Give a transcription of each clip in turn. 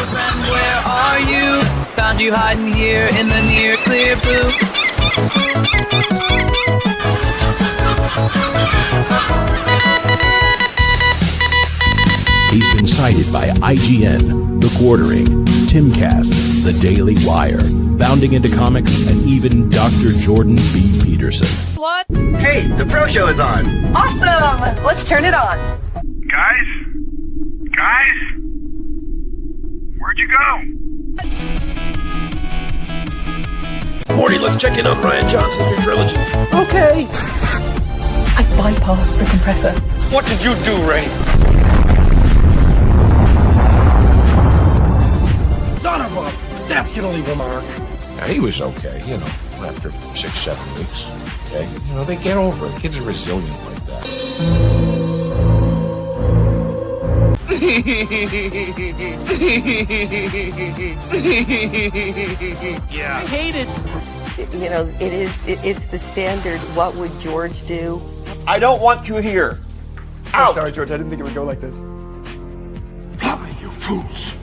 friend, where are you? Found you hiding here in the near clear blue. He's been cited by IGN, The Quartering, Timcast, The Daily Wire, Bounding into Comics, and even Dr. Jordan B. Peterson. What? Hey, the Pro Show is on! Awesome! Let's turn it on. Guys? Where'd you go? Morty, let's check in on Brian Johnson's new trilogy. Okay. I bypassed the compressor. What did you do, Ray? Son of a... That's gonna leave a mark. Now, he was okay, after 6-7 weeks. Okay? They get over it. Kids are resilient like that. Yeah. I hate it. It's the standard, what would George do? I don't want you here. So sorry, George, I didn't think it would go like this. Blimey, you fools.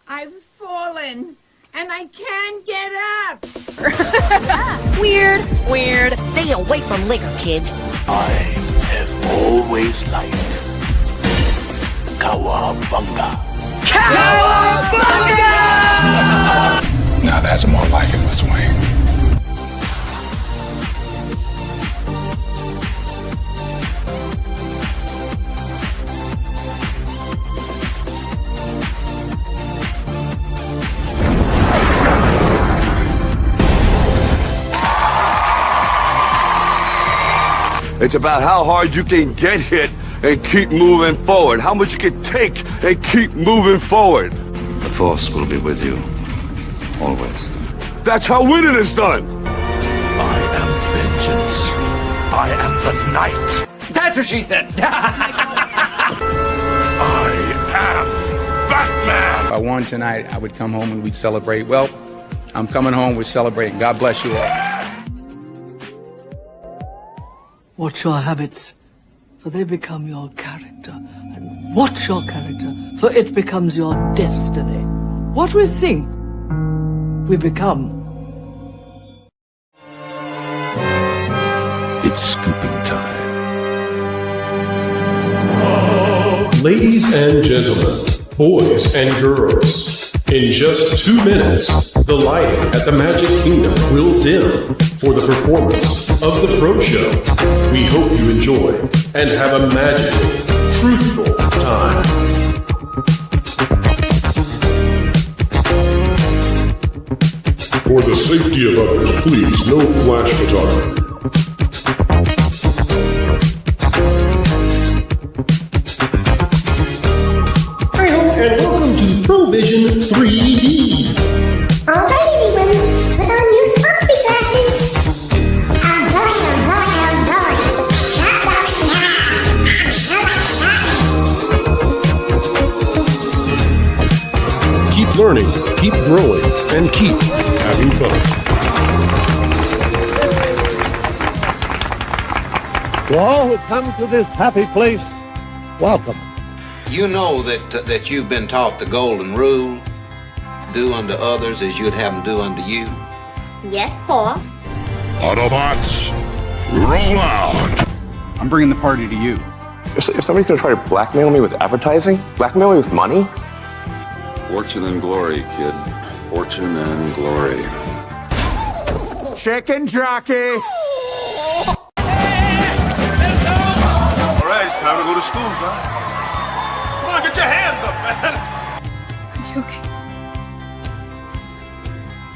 I've fallen, and I can't get up. Weird. Stay away from liquor, kids. I have always liked Cowabunga. Cowabunga! Now that's more like it, Mr. Wayne. It's about how hard you can get hit and keep moving forward. How much you can take and keep moving forward. The Force will be with you. Always. That's how winning is done. I am vengeance. I am the night. That's what she said. I am Batman. If I won tonight, I would come home and we'd celebrate. Well, I'm coming home, we're celebrating. God bless you all. Watch your habits, for they become your character. And watch your character, for it becomes your destiny. What we think, we become. It's scooping time. Ladies and gentlemen, boys and girls, in just 2 minutes, the lighting at the Magic Kingdom will dim for the performance of the Pro Show. We hope you enjoy and have a magical, truthful time. For the safety of others, please, no flash photography. And welcome to Provision 3D. Alright everyone, put on your opera glasses. Oh boy, Shut up now. I'm so excited. Keep learning, keep growing, and keep having fun. To all who come to this happy place, welcome. You know that you've been taught the golden rule, do unto others as you'd have them do unto you. Yes, Paul. Autobots, roll out. I'm bringing the party to you. If somebody's going to try to blackmail me with advertising, blackmail me with money? Fortune and glory, kid. Fortune and glory. Chicken jockey. All right, it's time to go to school, son. Come on, get your hands up, man. Are you okay?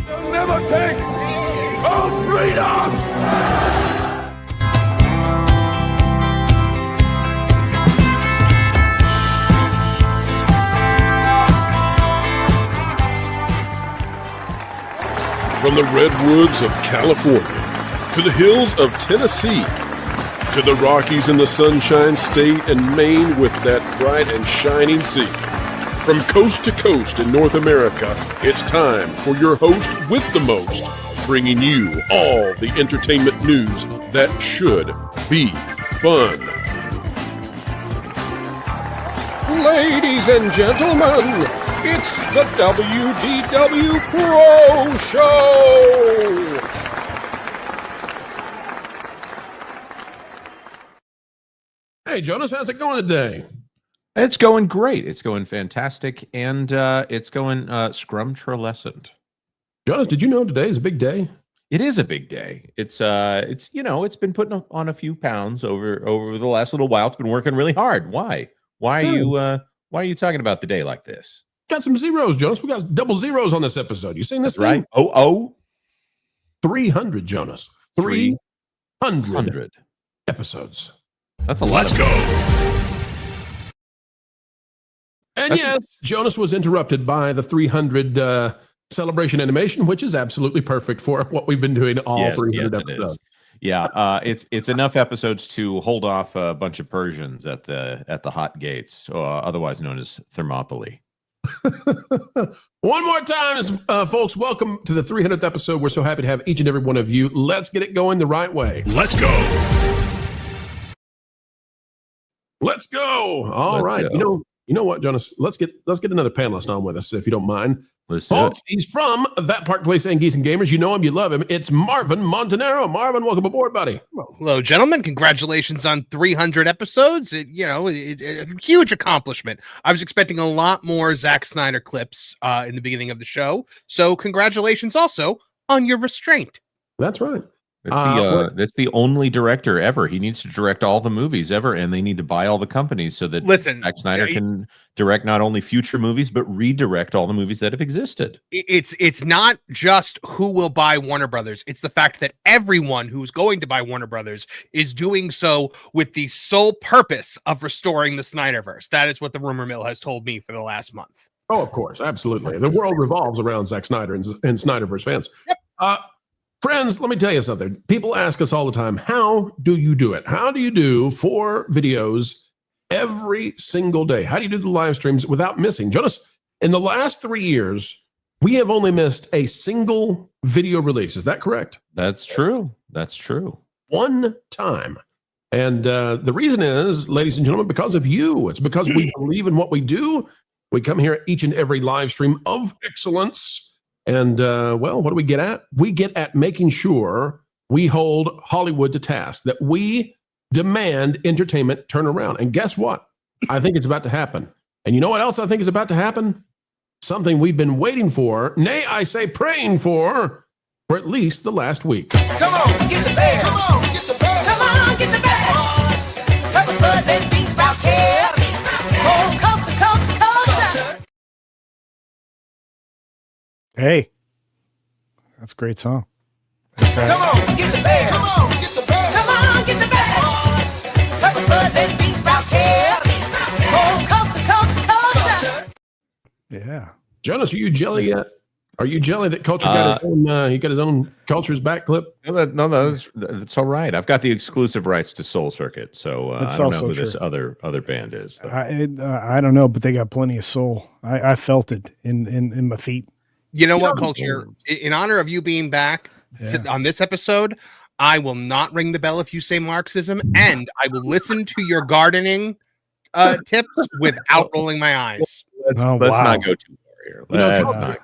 You'll never take our freedom. From the redwoods of California to the hills of Tennessee to the Rockies in the Sunshine State and Maine with that bright and shining sea. From coast to coast in North America, it's time for your host with the most, bringing you all the entertainment news that should be fun. Ladies and gentlemen, it's the WDW Pro Show! Hey, Jonas, how's it going today? It's going great. It's going fantastic, and it's going scrumtrelescent. Jonas, did you know today is a big day? It is a big day. It's it's been putting on a few pounds over the last little while. It's been working really hard. Why? Why are you talking about the day like this? Got some zeros, Jonas. We got double zeros on this episode. You seen this That's thing? Right. 300, Jonas. 300 episodes. That's a lot. Let's go. And yes, Jonas was interrupted by the 300 celebration animation, which is absolutely perfect for what we've been doing all 300 episodes. Yeah, it's enough episodes to hold off a bunch of Persians at the hot gates, otherwise known as Thermopylae. One more time, folks, welcome to the 300th episode. We're so happy to have each and every one of you. Let's get it going the right way. Let's go. Let's go. All right. You know what, Jonas? Let's get another panelist on with us, if you don't mind. Folks, he's from That Park Place and Geese and Gamers. You know him, you love him. It's Marvin Montanaro. Marvin, welcome aboard, buddy. Hello, gentlemen. Congratulations on 300 episodes. A huge accomplishment. I was expecting a lot more Zack Snyder clips in the beginning of the show. So congratulations also on your restraint. That's right. That's the only director ever. He needs to direct all the movies ever, and they need to buy all the companies so that Zack Snyder can direct not only future movies but redirect all the movies that have existed. It's not just who will buy Warner Brothers. It's the fact that everyone who's going to buy Warner Brothers is doing so with the sole purpose of restoring the Snyderverse. That is what the rumor mill has told me for the last month. Oh, of course, absolutely. The world revolves around Zack Snyder and Snyderverse fans. Yep. Friends, let me tell you something. People ask us all the time, how do you do it? How do you do 4 videos every single day? How do you do the live streams without missing? Jonas, in the last 3 years, we have only missed a single video release. Is that correct? That's true. That's true. One time. And the reason is, ladies and gentlemen, because of you. It's because we believe in what we do. We come here each and every live stream of excellence. And, well, what do we get at? We get at making sure we hold Hollywood to task, that we demand entertainment turn around. And guess what? I think it's about to happen. And you know what else I think is about to happen? Something we've been waiting for, nay, I say praying for at least the last week. Come on, get the bear. Come on, get the bear. Come on, get the bear. Pepper buds and beans about care. Oh, culture, culture, culture. Hey, that's a great song. Come on, get the bear. Come on, get the bear. Come on, get the bear. Pepper buds and beans about care. Oh, culture, culture, culture. Yeah. Jonas, are you jelly yet? Are you jelly that Culture got his own? He got his own Culture's back clip. No, that's all right. I've got the exclusive rights to Soul Circuit, so I don't know who this other band is. I don't know, but they got plenty of soul. I felt it in my feet. You know what, Culture? In honor of you being back on this episode, I will not ring the bell if you say Marxism, and I will listen to your gardening tips without rolling my eyes. Let's not go too far here.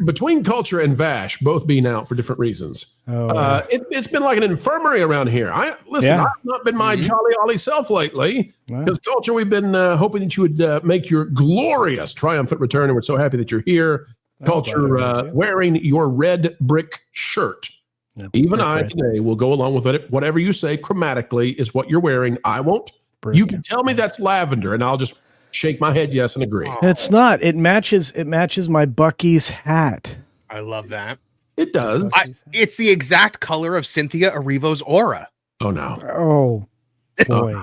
Between Culture and Vash both being out for different reasons, it's been like an infirmary around here. I've not been my jolly ollie self lately because Culture, we've been hoping that you would make your glorious triumphant return, and we're so happy that you're here. Culture, wearing your red brick shirt. Yep, even I today will go along with it. Whatever you say chromatically is what you're wearing. I won't. You can tell me that's lavender, and I'll just shake my head yes and agree. It's not. It matches my Bucky's hat. I love that. It does. It's the exact color of Cynthia Erivo's aura. Oh no. Oh boy.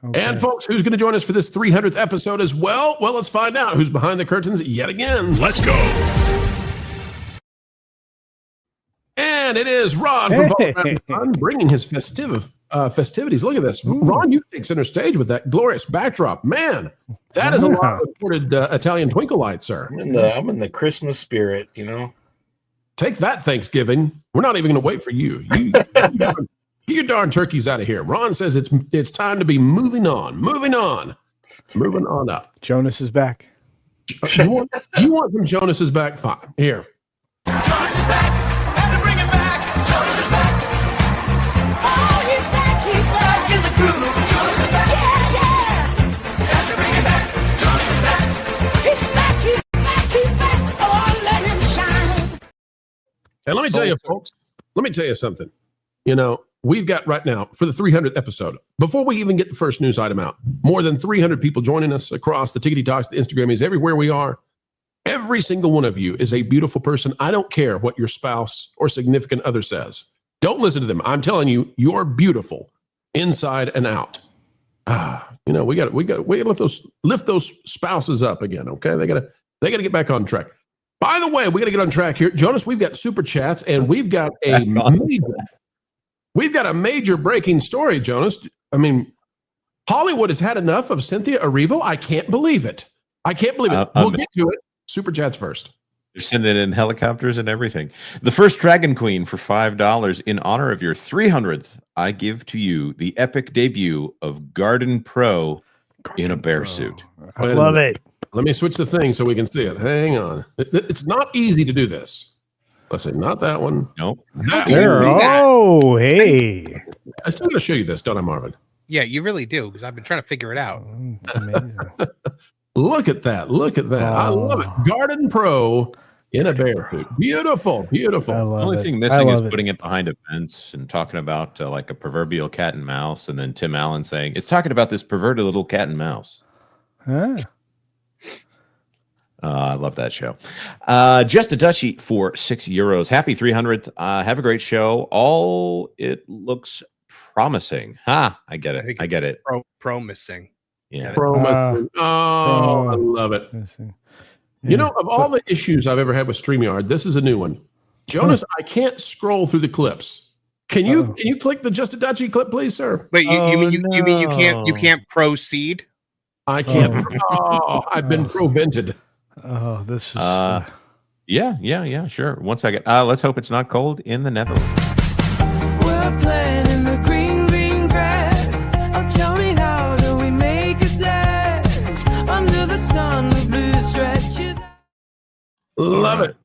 Okay. And folks, who's going to join us for this 300th episode as well? Well, let's find out who's behind the curtains yet again. Let's go. And it is Ron from Ron bringing his festivities. Look at this. Ron, you take center stage with that glorious backdrop. Man, that is a lot of imported Italian twinkle light, sir. I'm in the Christmas spirit, you know. Take that, Thanksgiving. We're not even going to wait for you. Get your darn turkeys out of here. Ron says it's time to be moving on. Moving on. Moving on up. Jonas is back. You want some Jonas is back? Fine. Here. Jonas is back. Had to bring him back. Jonas is back. Oh, he's back. He's back in the groove. Jonas is back. Yeah, yeah. Had to bring him back. Jonas is back. He's back. He's back. He's back. Oh, let him shine. And let me tell you, folks, let me tell you something. You know, we've got right now for the 300th episode, before we even get the first news item out, more than 300 people joining us across the Tickety Talks, the Instagram is everywhere we are. Every single one of you is a beautiful person. I don't care what your spouse or significant other says. Don't listen to them. I'm telling you, you're beautiful inside and out. You know, we got to lift those spouses up again. Okay. They got to get back on track. By the way, we got to get on track here. Jonas, we've got super chats and we've got a major breaking story, Jonas. I mean, Hollywood has had enough of Cynthia Erivo. I can't believe it. We'll get to it. Super chats first. They're sending in helicopters and everything. The first Dragon Queen for $5 in honor of your 300th. I give to you the epic debut of Garden Pro in a bear suit. I love it. Let me switch the thing so we can see it. Hang on. It's not easy to do this. Let's see, not that one. Nope. Oh, hey. I still got to show you this, don't I, Marvin? Yeah, you really do, because I've been trying to figure it out. Look at that. Look at that. I love it. Garden Pro in a bear suit. Beautiful. Beautiful. The only thing missing is putting it behind a fence and talking about like a proverbial cat and mouse. And then Tim Allen saying, it's talking about this perverted little cat and mouse. I love that show. Just a Dutchie for €6. Happy 300th. Have a great show. All it looks promising. I get it. I get it. Promising. Yeah. Promising. I love it. You know, of all the issues I've ever had with StreamYard, this is a new one. Jonas, I can't scroll through the clips. Can you click the Just a Dutchie clip, please, sir? Wait, you mean you can't proceed? I can't. I've been prevented. Oh, this is yeah, sure. 1 second. Let's hope it's not cold in the Netherlands. We're playing in the green grass. Oh, tell me, how do we make it last? Under the sun, the blue stretches. Love it.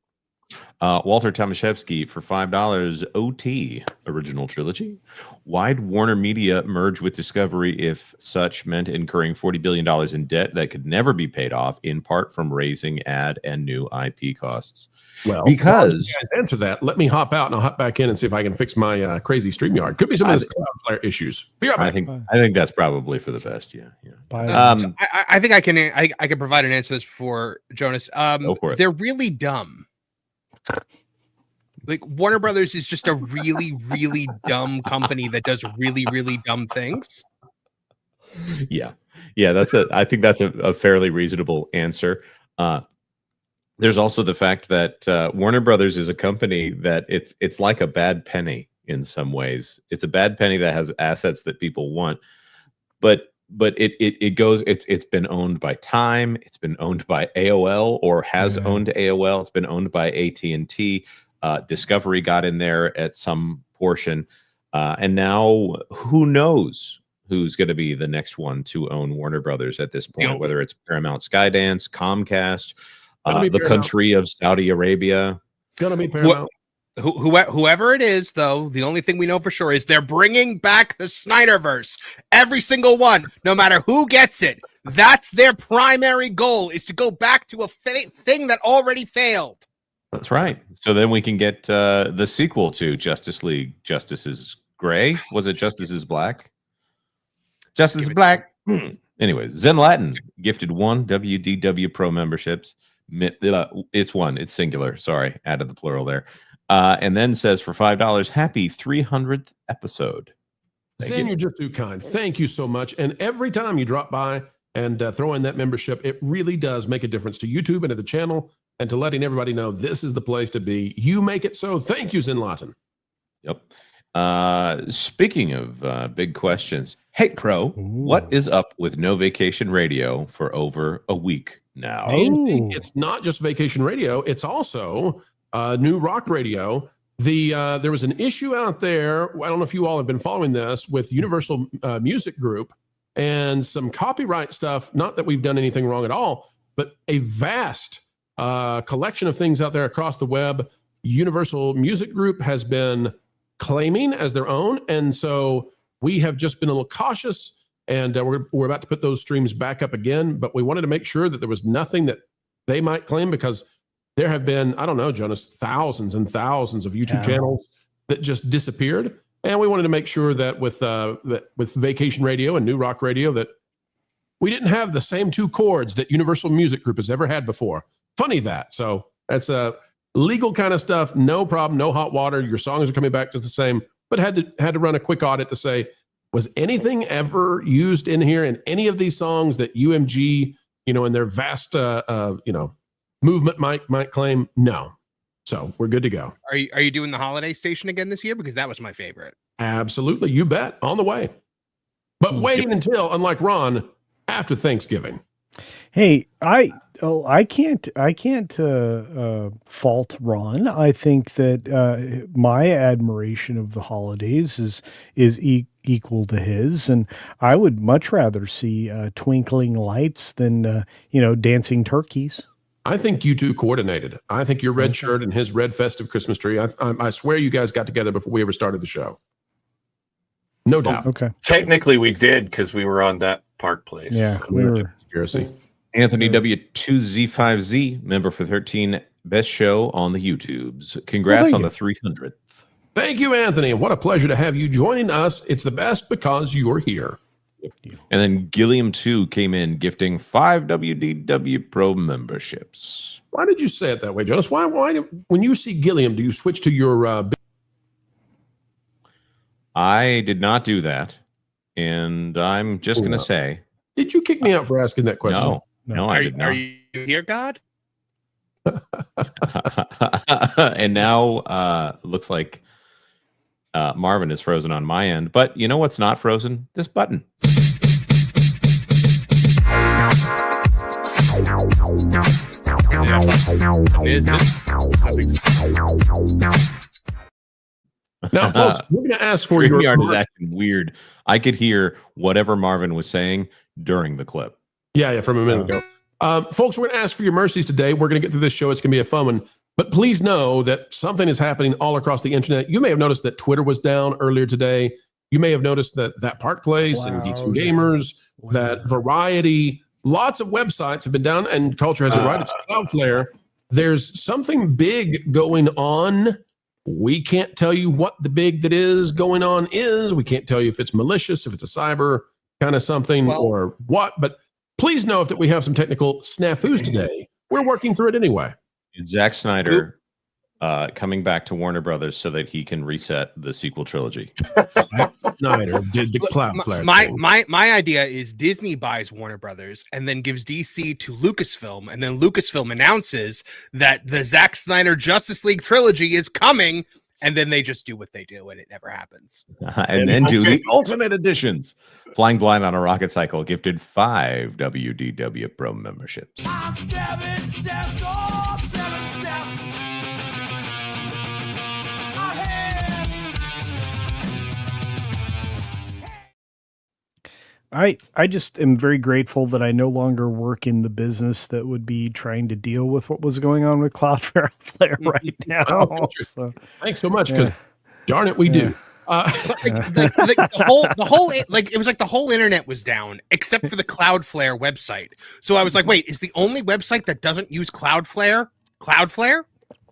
Walter Tomaszewski for $5. OT original trilogy. Why'd Warner Media merge with Discovery if such meant incurring $40 billion in debt that could never be paid off, in part from raising ad and new IP costs? Well, because you guys answer that, let me hop out and I'll hop back in and see if I can fix my crazy StreamYard. Could be some of those Cloudflare issues. Be right back. I think that's probably for the best. Yeah. So I think I can provide an answer to this before Jonas. Go for it. They're really dumb. Like, Warner Brothers is just a really, really dumb company that does really, really dumb things. Yeah, I think that's a fairly reasonable answer. There's also the fact that Warner Brothers is a company that it's like a bad penny in some ways. It's a bad penny that has assets that people want, but it's been owned by Time, it's been owned by AOL or has owned AOL, it's been owned by AT&T. Discovery got in there at some portion, and now who knows who's going to be the next one to own Warner Brothers at this point, whether it's Paramount, Skydance, Comcast, the country of Saudi Arabia. Gonna be Paramount. Whoever it is, though, the only thing we know for sure is they're bringing back the Snyderverse. Every single one, no matter who gets it. That's their primary goal, is to go back to a thing that already failed. That's right. So then we can get the sequel to Justice League. Justice is Gray. Was it Justice is Black? Justice is Black. Anyways, Zen Latin gifted 1 WDW Pro memberships. It's 1. It's singular. Sorry, added the plural there. And then says for $5, happy 300th episode. Sam, you're just too kind. Thank you so much. And every time you drop by and throw in that membership, it really does make a difference to YouTube and to the channel and to letting everybody know this is the place to be. You make it so. Thank you, Zen Latin. Yep. Speaking of big questions, hey, Pro, what is up with no vacation radio for over a week now? It's not just vacation radio. It's also new rock radio. There was an issue out there. I don't know if you all have been following this with Universal Music Group and some copyright stuff. Not that we've done anything wrong at all, but a vast collection of things out there across the web. Universal Music Group has been claiming as their own. And so we have just been a little cautious, and we're about to put those streams back up again. But we wanted to make sure that there was nothing that they might claim, because there have been, I don't know, Jonas, thousands and thousands of YouTube channels that just disappeared. And we wanted to make sure that with Vacation Radio and New Rock Radio, that we didn't have the same two chords that Universal Music Group has ever had before. Funny that. So that's legal kind of stuff. No problem. No hot water. Your songs are coming back just the same. But had to run a quick audit to say, was anything ever used in here in any of these songs that UMG, in their vast, movement might claim? No. So we're good to go. Are you doing the holiday station again this year? Because that was my favorite. Absolutely. You bet. On the way. But waiting until, unlike Ron, after Thanksgiving. Hey, I can't fault Ron. I think that my admiration of the holidays is equal to his, and I would much rather see twinkling lights than dancing turkeys. I think you two coordinated. I think your red shirt and his red festive Christmas tree. I swear you guys got together before we ever started the show. No doubt. Okay. Technically, we did, because we were on that Park Place. Yeah, we were. Conspiracy. Anthony W2Z5Z, member for 13, best show on the YouTubes. Congrats on the 300th. Thank you, Anthony. What a pleasure to have you joining us. It's the best because you're here. And then Gilliam 2 came in gifting 5 WDW Pro memberships. Why did you say it that way, Jonas? Why when you see Gilliam, do you switch to your I did not do that. And I'm just going to say. Did you kick me out for asking that question? No, I did not. Are you here, God? And now looks like Marvin is frozen on my end. But you know what's not frozen? This button. Now, folks, we're going to ask for your StreamYard is acting weird. I could hear whatever Marvin was saying during the clip. Yeah, from a minute ago. Folks, we're going to ask for your mercies today. We're going to get through this show. It's going to be a fun one. But please know that something is happening all across the internet. You may have noticed that Twitter was down earlier today. You may have noticed that Park Place and Geeks and Gamers, that Variety, lots of websites have been down, and Culture has it right. It's Cloudflare. There's something big going on. We can't tell you what the big that is going on is. We can't tell you if it's malicious, if it's a cyber kind of something or what. But please know that we have some technical snafus today. We're working through it anyway. It's Zack Snyder coming back to Warner Brothers so that he can reset the sequel trilogy. Zack Snyder did the Cloudflare thing. My idea is Disney buys Warner Brothers and then gives DC to Lucasfilm, and then Lucasfilm announces that the Zack Snyder Justice League trilogy is coming, and then they just do what they do, and it never happens. And then do the Ultimate Editions. Flying Blind on a Rocket Cycle gifted 5 WDW Pro memberships. 7 steps off, 7 steps I just am very grateful that I no longer work in the business that would be trying to deal with what was going on with Cloudflare right now. So, thanks so much, because darn it, we do. The whole it was like the whole internet was down except for the Cloudflare website. So I was like, wait, is the only website that doesn't use Cloudflare? Right.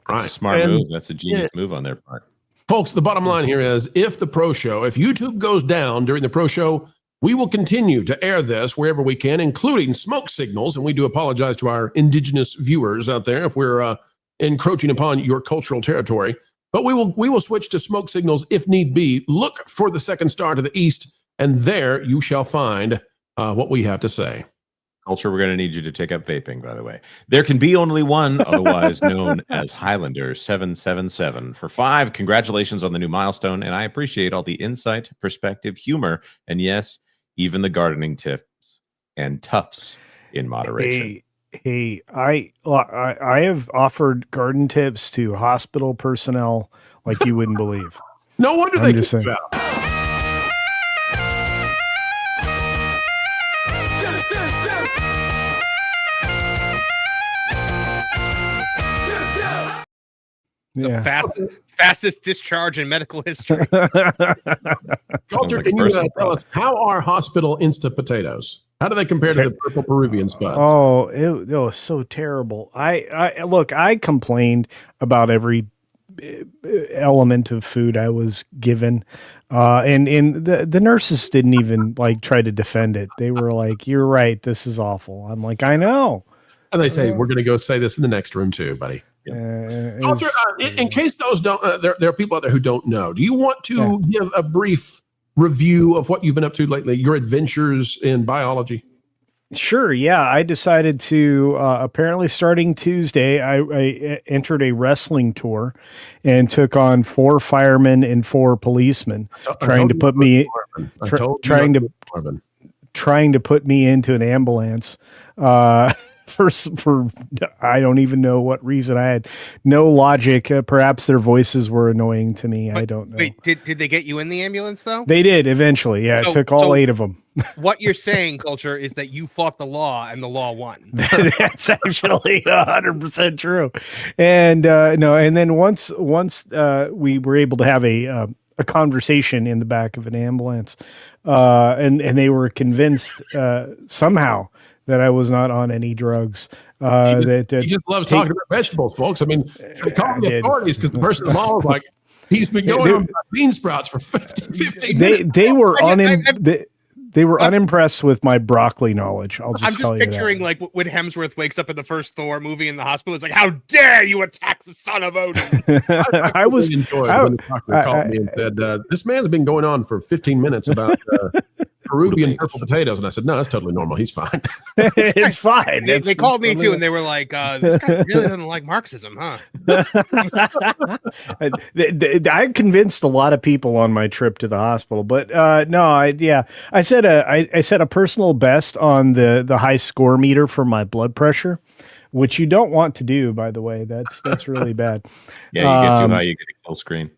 That's a smart move. That's a genius move on their part. Folks, the bottom line here is if YouTube goes down during the pro show, we will continue to air this wherever we can, including smoke signals. And we do apologize to our indigenous viewers out there if we're encroaching upon your cultural territory. But we will switch to smoke signals if need be. Look for the second star to the east, and there you shall find what we have to say. Culture, we're going to need you to take up vaping, by the way. There can be only one, otherwise known as Highlander 777 for 5. Congratulations on the new milestone, and I appreciate all the insight, perspective, humor, and yes, even the gardening tips and tufts in moderation. Hey, I have offered garden tips to hospital personnel like you wouldn't believe. No wonder I'm they just kicked saying. you out. It's the fastest discharge in medical history. Culture, can you tell us, how are hospital Insta potatoes? How do they compare to the purple Peruvian spuds? Oh, it was so terrible. I complained about every element of food I was given. And the nurses didn't even like try to defend it. They were like, "You're right. This is awful." I'm like, "I know." And they say, "We're going to go say this in the next room too, buddy." Culture, in case those don't, there are people out there who don't know. Do you want to give a brief review of what you've been up to lately? Your adventures in biology. Sure. Yeah. I decided to, apparently starting Tuesday, I entered a wrestling tour and took on 4 firemen and 4 policemen trying to put me into an ambulance, for I don't even know what reason. I had no logic. Perhaps their voices were annoying to me. I don't know. Wait, did they get you in the ambulance though? They did eventually. Yeah, it took all 8 of them. What you're saying, Culture, is that you fought the law and the law won. That's actually 100% true. And no, and then once we were able to have a conversation in the back of an ambulance, and they were convinced somehow that I was not on any drugs. He just loves talking about vegetables, folks. I mean, they call the authorities because the person in the mall was like, he's been going on bean sprouts for 15 minutes. They were they were unimpressed with my broccoli knowledge. I'm just picturing like when Hemsworth wakes up in the first Thor movie in the hospital. It's like, how dare you attack the son of Odin? I was enjoyed when the doctor called me and said, "This man's been going on for 15 minutes about Peruvian purple potatoes," and I said, "No, that's totally normal. He's fine." It's fine. They called me too, and they were like, "This guy really doesn't like Marxism, huh?" I convinced a lot of people on my trip to the hospital, but no, I set a personal best on the high score meter for my blood pressure, which you don't want to do, by the way. That's really bad. Yeah, you get too high, you get a full screen.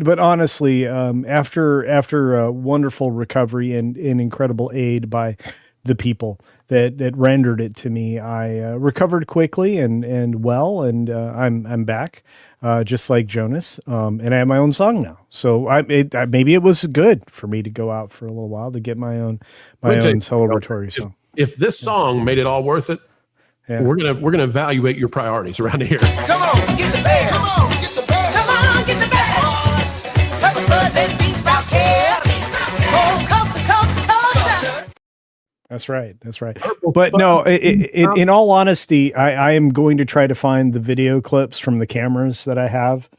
But honestly, after a wonderful recovery and incredible aid by the people that rendered it to me, I recovered quickly and well, and I'm back, just like Jonas, and I have my own song now. So maybe it was good for me to go out for a little while to get my own celebratory song. If this song made it all worth it, we're gonna evaluate your priorities around here. Come on, get the bear. Come on, get the bear. Come on, get the bear. Purple buds and beans sprout care. Oh, culture. That's right. But no, in all honesty, I am going to try to find the video clips from the cameras that I have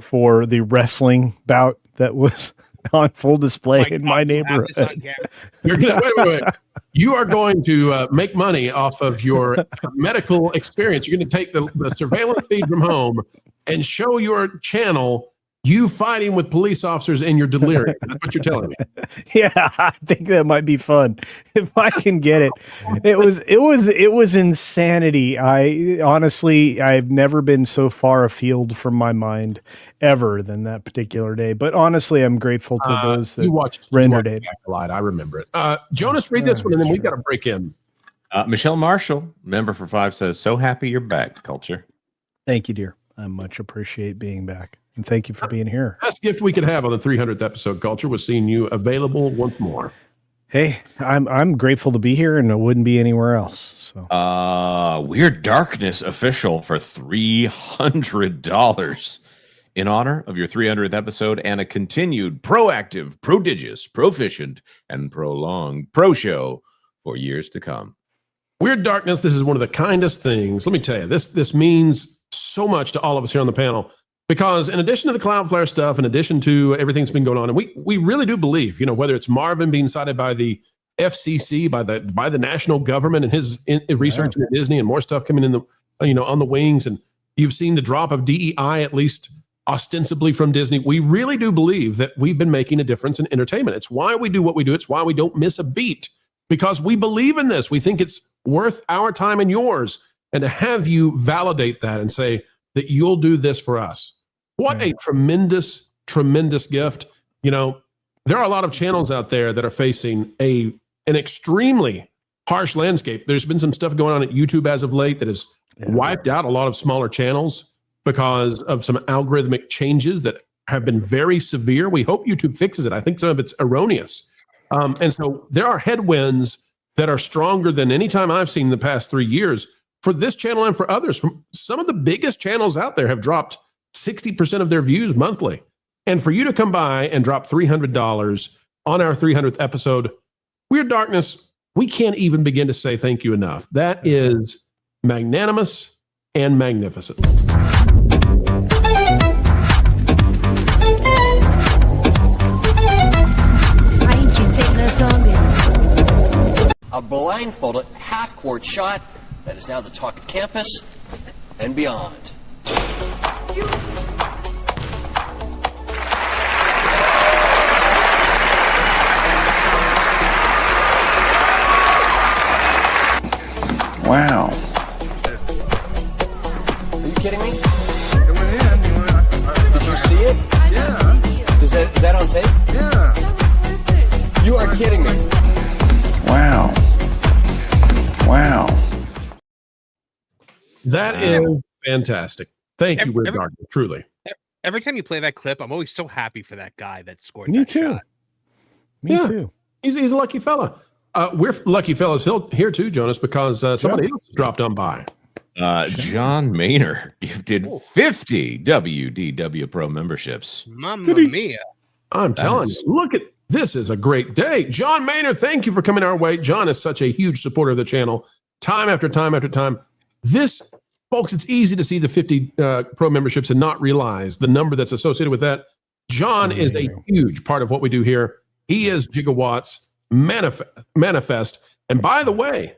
for the wrestling bout that was on full display in my neighborhood. Wait. You are going to make money off of your medical experience. You're going to take the surveillance feed from home and show your channel you fighting with police officers in your delirium. That's what you're telling me. Yeah, I think that might be fun if I can get it. It was insanity. I've never been so far afield from my mind ever than that particular day. But honestly, I'm grateful to those that rendered it. I remember it. Jonas, read this one, and then we've got to break in. Michelle Marshall, member for 5, says, "So happy you're back, Culture." Thank you, dear. I much appreciate being back. And thank you for being here. Best gift we could have on the 300th episode, Culture, was seeing you available once more. Hey, I'm grateful to be here, and it wouldn't be anywhere else. So, Weird Darkness official for $300 in honor of your 300th episode and a continued proactive, prodigious, proficient, and prolonged pro show for years to come. Weird Darkness, this is one of the kindest things. Let me tell you, this means so much to all of us here on the panel, because in addition to the Cloudflare stuff, in addition to everything that's been going on, and we really do believe, whether it's Marvin being cited by the FCC, by the national government and his research into Disney, and more stuff coming in on the wings, and you've seen the drop of DEI, at least ostensibly from Disney. We really do believe that we've been making a difference in entertainment. It's why we do what we do. It's why we don't miss a beat, because we believe in this. We think it's worth our time and yours, and to have you validate that and say that you'll do this for us. What a tremendous, tremendous gift. there are a lot of channels out there that are facing an extremely harsh landscape. There's been some stuff going on at YouTube as of late that has wiped out a lot of smaller channels because of some algorithmic changes that have been very severe. We hope YouTube fixes it. I think some of it's erroneous. And so there are headwinds that are stronger than any time I've seen in the past 3 years for this channel and for others. From some of the biggest channels out there have dropped 60% of their views monthly. And for you to come by and drop $300 on our 300th episode, Weird Darkness, we can't even begin to say thank you enough. That is magnanimous and magnificent. A blindfolded half-court shot that is now the talk of campus and beyond. Wow. Are you kidding me? Did you see it? Yeah. Is that on tape? Yeah. You are kidding me. Wow. Wow. That is fantastic. Thank you, Weird Darkness, truly. Every time you play that clip, I'm always so happy for that guy that scored Me that too. shot. Me too. He's a lucky fella. We're lucky fellas here too, Jonas, because somebody else dropped on by. John Maynor, you did 50 WDW Pro memberships. Mamma mia. I'm telling you, look at this is a great day. John Maynor, thank you for coming our way. John is such a huge supporter of the channel, time after time after time. This, folks, it's easy to see the 50 pro memberships and not realize the number that's associated with that. John is a huge part of what we do here. He is Gigawatts manifest. And by the way,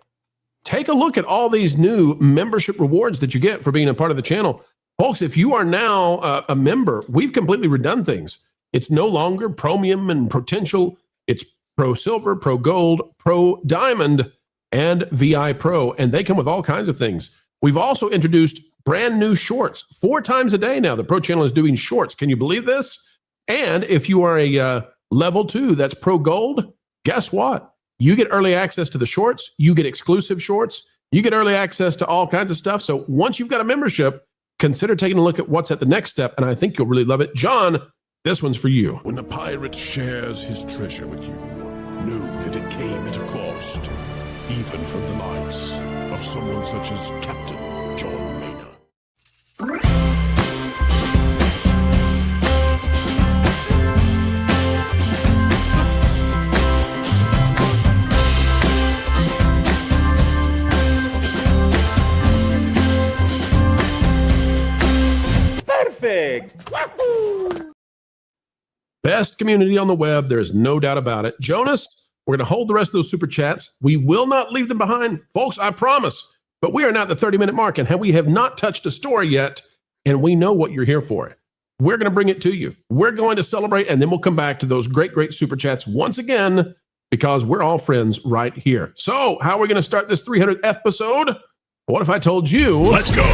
take a look at all these new membership rewards that you get for being a part of the channel. Folks, if you are now a member, we've completely redone things. It's no longer Promium and Potential. It's Pro Silver, Pro Gold, Pro Diamond, and VI Pro. And they come with all kinds of things. We've also introduced brand new shorts 4 times a day now. The Pro Channel is doing shorts. Can you believe this? And if you are a level 2, that's Pro Gold, guess what? You get early access to the shorts. You get exclusive shorts. You get early access to all kinds of stuff. So once you've got a membership, consider taking a look at what's at the next step. And I think you'll really love it. John, this one's for you. When a pirate shares his treasure with you, know that it came at a cost, even from the likes of someone such as Captain John Maynor. Perfect. Best community on the web. There's no doubt about it. Jonas, we're going to hold the rest of those super chats. We will not leave them behind. Folks, I promise. But we are not the 30-minute mark, and we have not touched a story yet, and we know what you're here for. We're going to bring it to you. We're going to celebrate, and then we'll come back to those great, great super chats once again, because we're all friends right here. So how are we going to start this 300th episode? What if I told you? Let's go.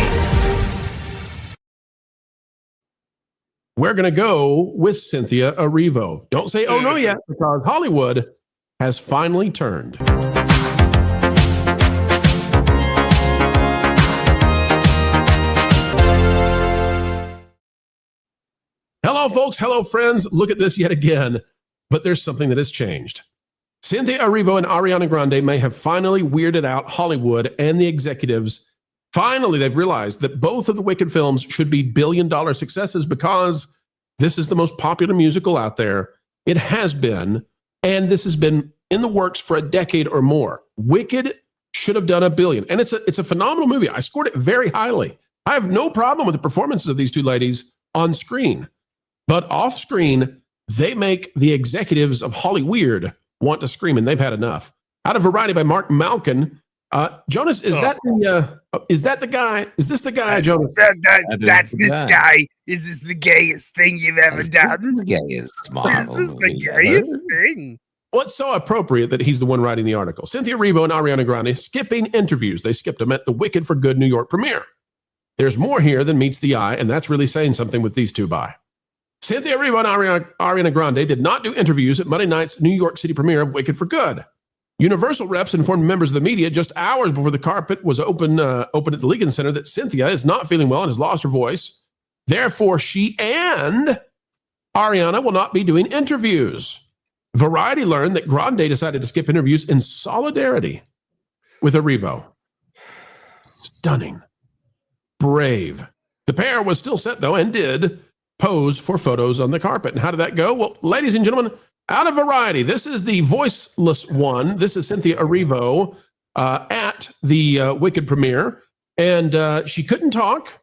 We're going to go with Cynthia Erivo. Don't say, oh no, yet, because Hollywood has finally turned. Hello, folks. Hello, friends. Look at this yet again. But there's something that has changed. Cynthia Erivo and Ariana Grande may have finally weirded out Hollywood and the executives. Finally, they've realized that both of the Wicked films should be billion-dollar successes because this is the most popular musical out there. It has been, and this has been in the works for a decade or more. Wicked should have done $1 billion, and it's a phenomenal movie. I scored it very highly. I have no problem with the performances of these two ladies on screen, but off screen, they make the executives of Hollyweird want to scream, and they've had enough. Out of Variety by Mark Malkin. Jonas, is that the guy? Is this the guy, Jonas? That's this guy. Is this the gayest thing you've ever done? The gayest model. This is the gayest thing. What's so appropriate that he's the one writing the article? Cynthia Erivo and Ariana Grande skipping interviews. They skipped them at the Wicked for Good New York premiere. There's more here than meets the eye, and that's really saying something with these two by. Cynthia Erivo and Ariana Grande did not do interviews at Monday night's New York City premiere of Wicked for Good. Universal reps informed members of the media just hours before the carpet was open at the Lincoln Center that Cynthia is not feeling well and has lost her voice. Therefore, she and Ariana will not be doing interviews. Variety learned that Grande decided to skip interviews in solidarity with Erivo. Stunning. Brave. The pair was still set, though, and did pose for photos on the carpet. And how did that go? Well, ladies and gentlemen, out of Variety, this is the voiceless one. This is Cynthia Erivo at the Wicked premiere. And she couldn't talk,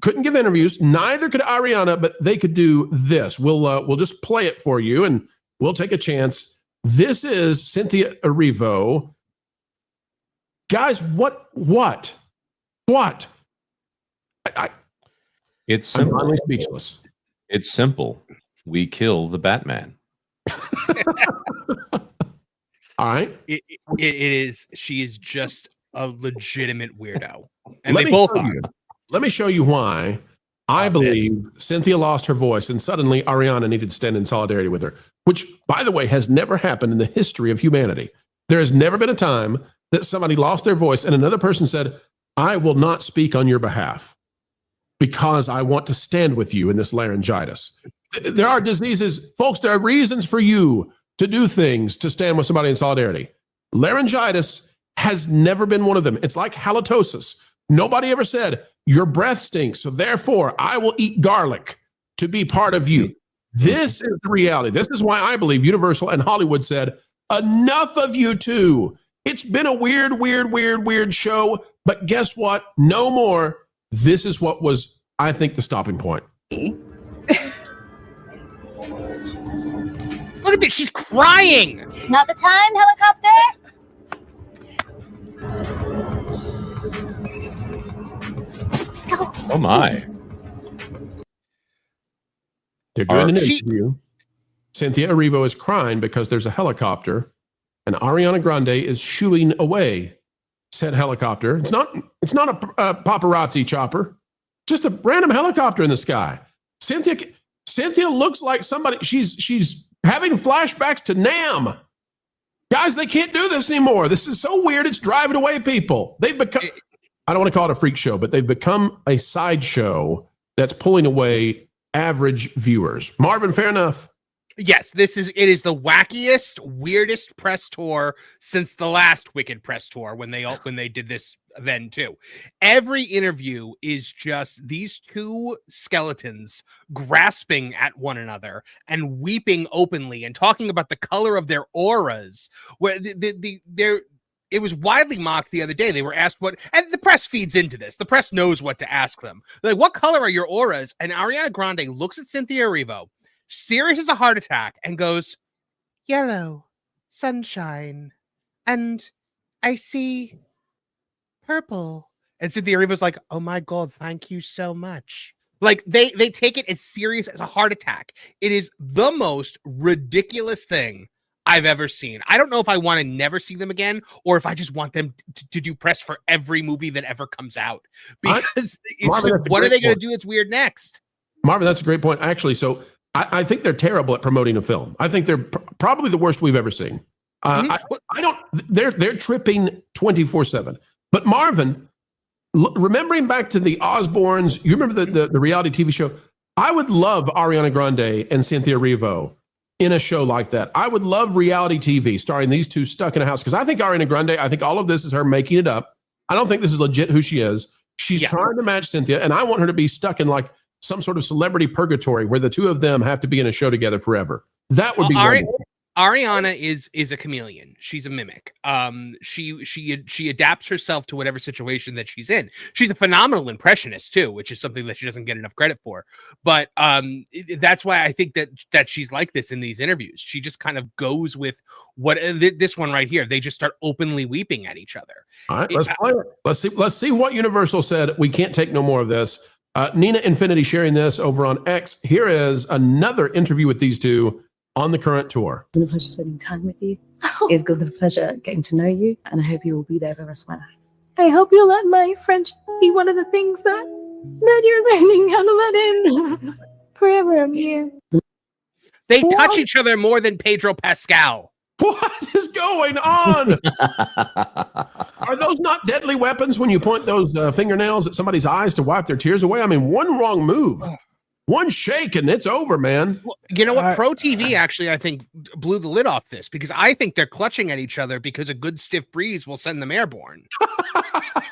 couldn't give interviews. Neither could Ariana, but they could do this. We'll just play it for you, and we'll take a chance. This is Cynthia Erivo. Guys, what? It's simple. I'm finally speechless. It's simple. We kill the Batman. All right. It is. She is just a legitimate weirdo, and they both are. Let me show you why I believe Cynthia lost her voice, and suddenly Ariana needed to stand in solidarity with her. Which, by the way, has never happened in the history of humanity. There has never been a time that somebody lost their voice and another person said, "I will not speak on your behalf because I want to stand with you in this laryngitis." There are diseases, folks, there are reasons for you to do things to stand with somebody in solidarity. Laryngitis has never been one of them. It's like halitosis. Nobody ever said, your breath stinks, so therefore I will eat garlic to be part of you. This is the reality. This is why I believe Universal and Hollywood said, enough of you two. It's been a weird show, but guess what? No more. This is what was, I think, the stopping point. Look at this. She's crying. Not the time, helicopter. Oh my. They're doing an interview. Cynthia Erivo is crying because there's a helicopter, and Ariana Grande is shooing away said helicopter. It's not a paparazzi chopper, just a random helicopter in the sky. Cynthia looks like somebody. She's having flashbacks to Nam. Guys, they can't do this anymore. This is so weird. It's driving away people. They've become, I don't want to call it a freak show, but they've become a sideshow that's pulling away average viewers. Marvin, fair enough. Yes, it is the wackiest, weirdest press tour since the last Wicked press tour when they did this then too. Every interview is just these two skeletons grasping at one another and weeping openly and talking about the color of their auras. Where it was widely mocked the other day. They were asked and the press feeds into this. The press knows what to ask them. They're like, what color are your auras? And Ariana Grande looks at Cynthia Erivo, serious as a heart attack, and goes, yellow, sunshine, and I see purple. And Cynthia Erivo's like, oh my God, thank you so much. Like they take it as serious as a heart attack. It is the most ridiculous thing I've ever seen. I don't know if I want to never see them again or if I just want them to do press for every movie that ever comes out. Because what are they going to do? It's weird next. Marvin, that's a great point. Actually, so I think they're terrible at promoting a film. I think they're probably the worst we've ever seen. They're tripping 24/7. But Marvin, remembering back to the Osbournes, you remember the reality TV show? I would love Ariana Grande and Cynthia Erivo in a show like that. I would love reality TV starring these two stuck in a house, because I think Ariana Grande, I think all of this is her making it up. I don't think this is legit who she is. She's trying to match Cynthia, and I want her to be stuck in like some sort of celebrity purgatory where the two of them have to be in a show together forever. That would be wonderful. Ariana is a chameleon. She's a mimic. She adapts herself to whatever situation that she's in. She's a phenomenal impressionist too, which is something that she doesn't get enough credit for. But that's why I think that she's like this in these interviews. She just kind of goes with what this one right here. They just start openly weeping at each other. All right, let's play it. Let's see what Universal said. We can't take no more of this. Nina Infinity sharing this over on X. Here is another interview with these two on the current tour. It's been a pleasure spending time with you. It's been a pleasure getting to know you, and I hope you will be there for the rest of my life. I hope you'll let my French be one of the things that you're learning how to let in. Forever I'm here. They touch each other more than Pedro Pascal. What is going on? Are those not deadly weapons when you point those fingernails at somebody's eyes to wipe their tears away? I mean, one wrong move, one shake, and it's over, man. Well, you know what? Pro TV actually, I think, blew the lid off this because I think they're clutching at each other because a good stiff breeze will send them airborne.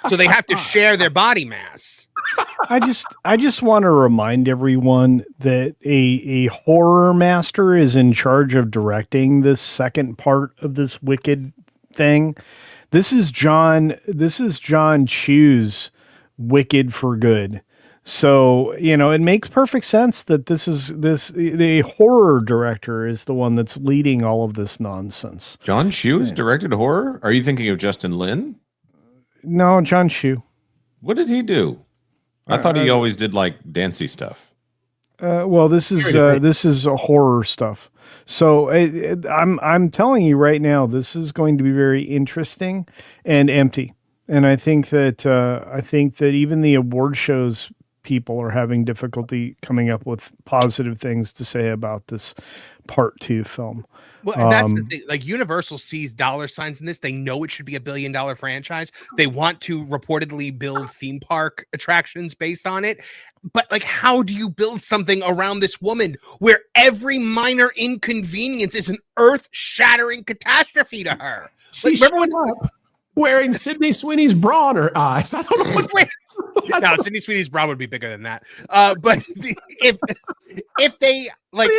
So they have to share their body mass. I just want to remind everyone that a horror master is in charge of directing this second part of this Wicked thing. This is John Chu's Wicked for Good. So, it makes perfect sense that the horror director is the one that's leading all of this nonsense. John Chu has directed horror? Are you thinking of Justin Lin? No, John Chu. What did he do? I thought he always did like dancey stuff. Well, this is a horror stuff. So I'm telling you right now, this is going to be very interesting and empty. And I think that even the award shows people are having difficulty coming up with positive things to say about this part 2 film. Well, and that's the thing. Like Universal sees dollar signs in this. They know it should be $1 billion franchise. They want to reportedly build theme park attractions based on it. But like, how do you build something around this woman where every minor inconvenience is an earth-shattering catastrophe to her? Like, remember when wearing Sydney Sweeney's bra on her eyes? I don't know what. No, Sydney Sweeney's bra would be bigger than that. But if they like,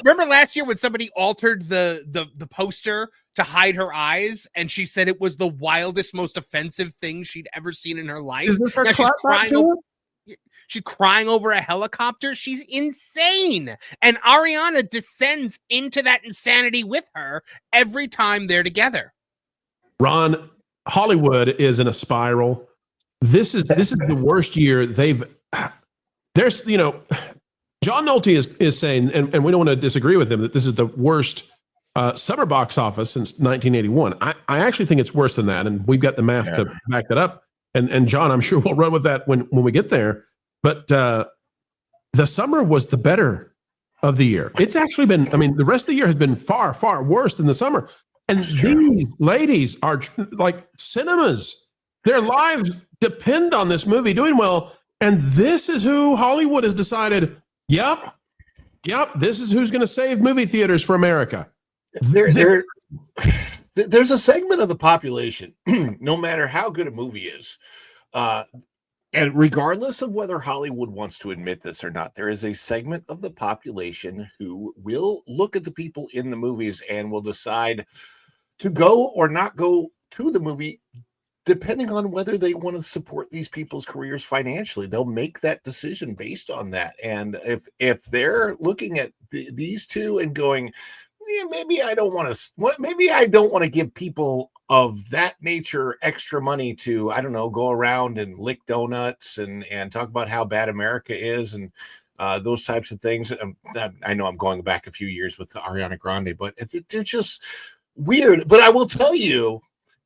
remember last year when somebody altered the poster to hide her eyes, and she said it was the wildest, most offensive thing she'd ever seen in her life. Is this her she's crying over a helicopter. She's insane, and Ariana descends into that insanity with her every time they're together. Ron, Hollywood is in a spiral. This is the worst year there's John Nolte is saying, and we don't want to disagree with him, that this is the worst summer box office since 1981. I actually think it's worse than that, and we've got the math to back that up. And John, I'm sure we'll run with that when we get there. But the summer was the better of the year. It's actually been, the rest of the year has been far, far worse than the summer. And these ladies are like cinemas. Their lives depend on this movie doing well. And this is who Hollywood has decided, yep, this is who's going to save movie theaters for America. There's a segment of the population, no matter how good a movie is, and regardless of whether Hollywood wants to admit this or not, there is a segment of the population who will look at the people in the movies and will decide to go or not go to the movie, depending on whether they want to support these people's careers financially. They'll make that decision based on that. And if they're looking at these two and going, yeah, maybe I don't want to give people of that nature extra money to, I don't know, go around and lick donuts and talk about how bad America is and those types of things. I know I'm going back a few years with Ariana Grande, but they're just weird. But I will tell you,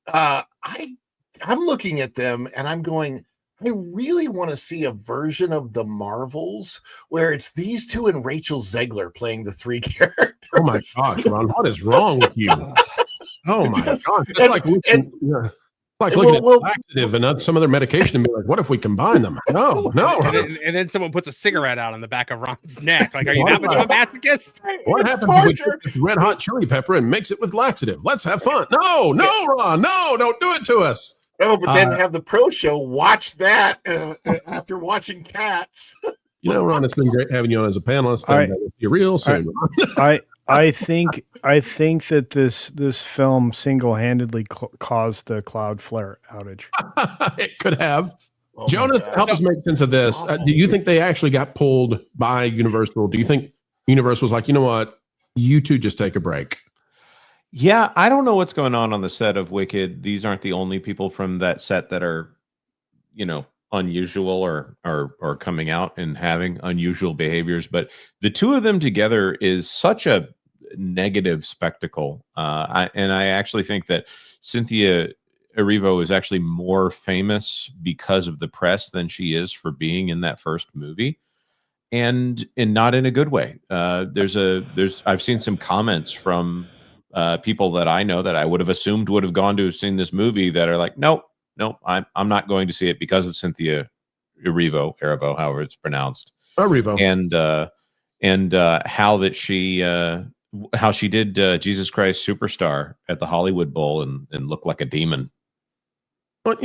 I'm looking at them and I'm going, I really want to see a version of the Marvels where it's these two and Rachel Zegler playing the three characters. Oh my gosh, Ron, what is wrong with you? Oh my gosh. It's like looking at laxative and some other medication and be like, what if we combine them? No. And then someone puts a cigarette out on the back of Ron's neck. Like, are you that much of a masochist? What happens if we take red hot chili pepper and mix it with laxative? Let's have fun. No, Ron, no, don't do it to us. Oh, but then have the pro show watch that after watching Cats. Ron, it's been great having you on as a panelist. You're real soon. I think that this film single-handedly caused the Cloudflare outage. It could have. Jonas, help us make sense of this. Do you think they actually got pulled by Universal? Do you think Universal was like, you know what, you two just take a break? Yeah, I don't know what's going on the set of Wicked. These aren't the only people from that set that are, unusual or coming out and having unusual behaviors. But the two of them together is such a negative spectacle. I actually think that Cynthia Erivo is actually more famous because of the press than she is for being in that first movie. and not in a good way. I've seen some comments from people that I know that I would have assumed would have gone to have seen this movie that are like, nope, I'm not going to see it because of Cynthia Erivo, however it's pronounced. Erivo. And how she did Jesus Christ Superstar at the Hollywood Bowl and looked like a demon. But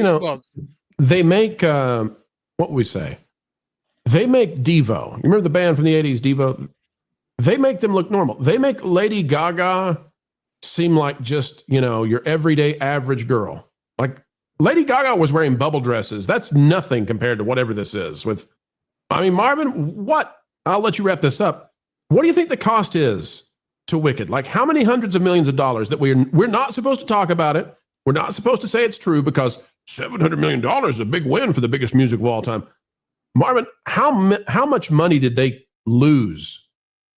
they make what would we say? They make Devo. You remember the band from the 80s, Devo? They make them look normal. They make Lady Gaga seem like just, your everyday average girl. Like Lady Gaga was wearing bubble dresses. That's nothing compared to whatever this is. Marvin, what? I'll let you wrap this up. What do you think the cost is to Wicked? Like how many hundreds of millions of dollars that we're not supposed to talk about it. We're not supposed to say it's true because $700 million is a big win for the biggest music of all time. Marvin, how much money did they lose?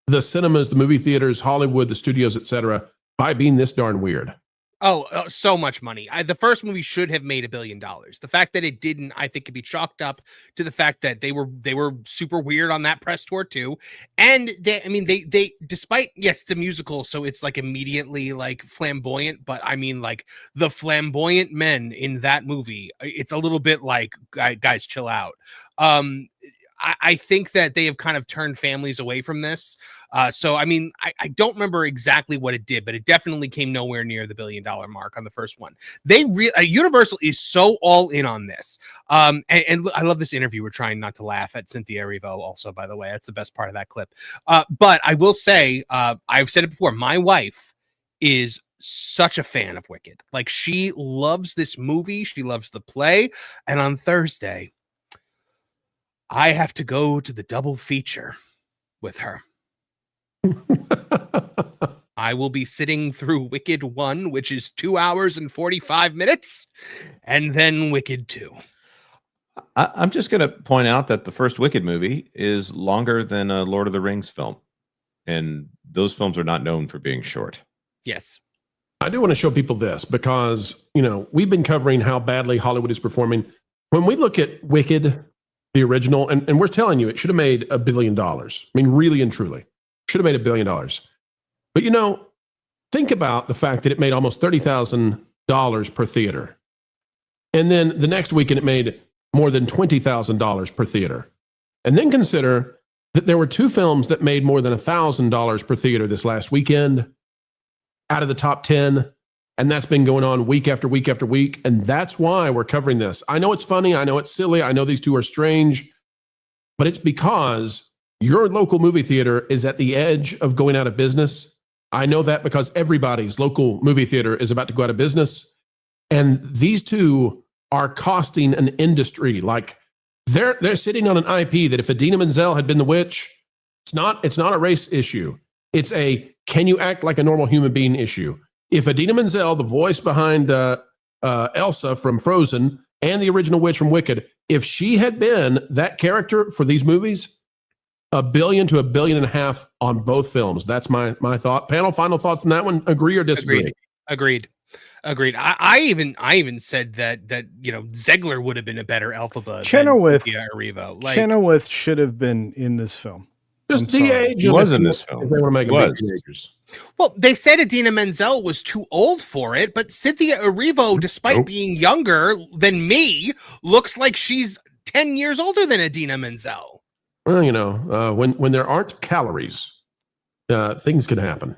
The cinemas, the movie theaters, Hollywood, the studios, etc., by being this darn weird. Oh, so much money. The first movie should have made $1 billion. The fact that it didn't, I think, could be chalked up to the fact that they were super weird on that press tour too. And they despite, yes, it's a musical, so it's like immediately like flamboyant, but like the flamboyant men in that movie, it's a little bit like, guys, chill out. I think that they have kind of turned families away from this. So I don't remember exactly what it did, but it definitely came nowhere near the $1 billion mark on the first one. Universal is so all in on this. And I love this interview. We're trying not to laugh at Cynthia Erivo also, by the way. That's the best part of that clip. But I will say, I've said it before, my wife is such a fan of Wicked. Like she loves this movie. She loves the play. And on Thursday, I have to go to the double feature with her. I will be sitting through Wicked 1, which is 2 hours and 45 minutes, and then Wicked 2. I'm just going to point out that the first Wicked movie is longer than a Lord of the Rings film, and those films are not known for being short. Yes. I do want to show people this because, we've been covering how badly Hollywood is performing. When we look at Wicked, the original, and we're telling you, it should have made $1 billion. Really and truly. Should have made $1 billion. But, think about the fact that it made almost $30,000 per theater. And then the next weekend, it made more than $20,000 per theater. And then consider that there were two films that made more than $1,000 per theater this last weekend out of the top 10. And that's been going on week after week after week. And that's why we're covering this. I know it's funny. I know it's silly. I know these two are strange. But it's because your local movie theater is at the edge of going out of business. I know that because everybody's local movie theater is about to go out of business. And these two are costing an industry. Like they're sitting on an IP that if Idina Menzel had been the witch, it's not a race issue. It's a can you act like a normal human being issue. If Idina Menzel, the voice behind Elsa from Frozen and the original witch from Wicked, if she had been that character for these movies, $1 billion to $1.5 billion on both films. That's my thought. Panel, final thoughts on that one? Agree or disagree? Agreed. I even said that Zegler would have been a better Elphaba. Chenoweth Erivo. Chenoweth should have been in this film. Just de-age. He was in this film. If they want to make it teenagers. Well, they said Idina Menzel was too old for it, but Cynthia Erivo, despite being younger than me, looks like she's 10 years older than Idina Menzel. Well, when there aren't calories, things can happen.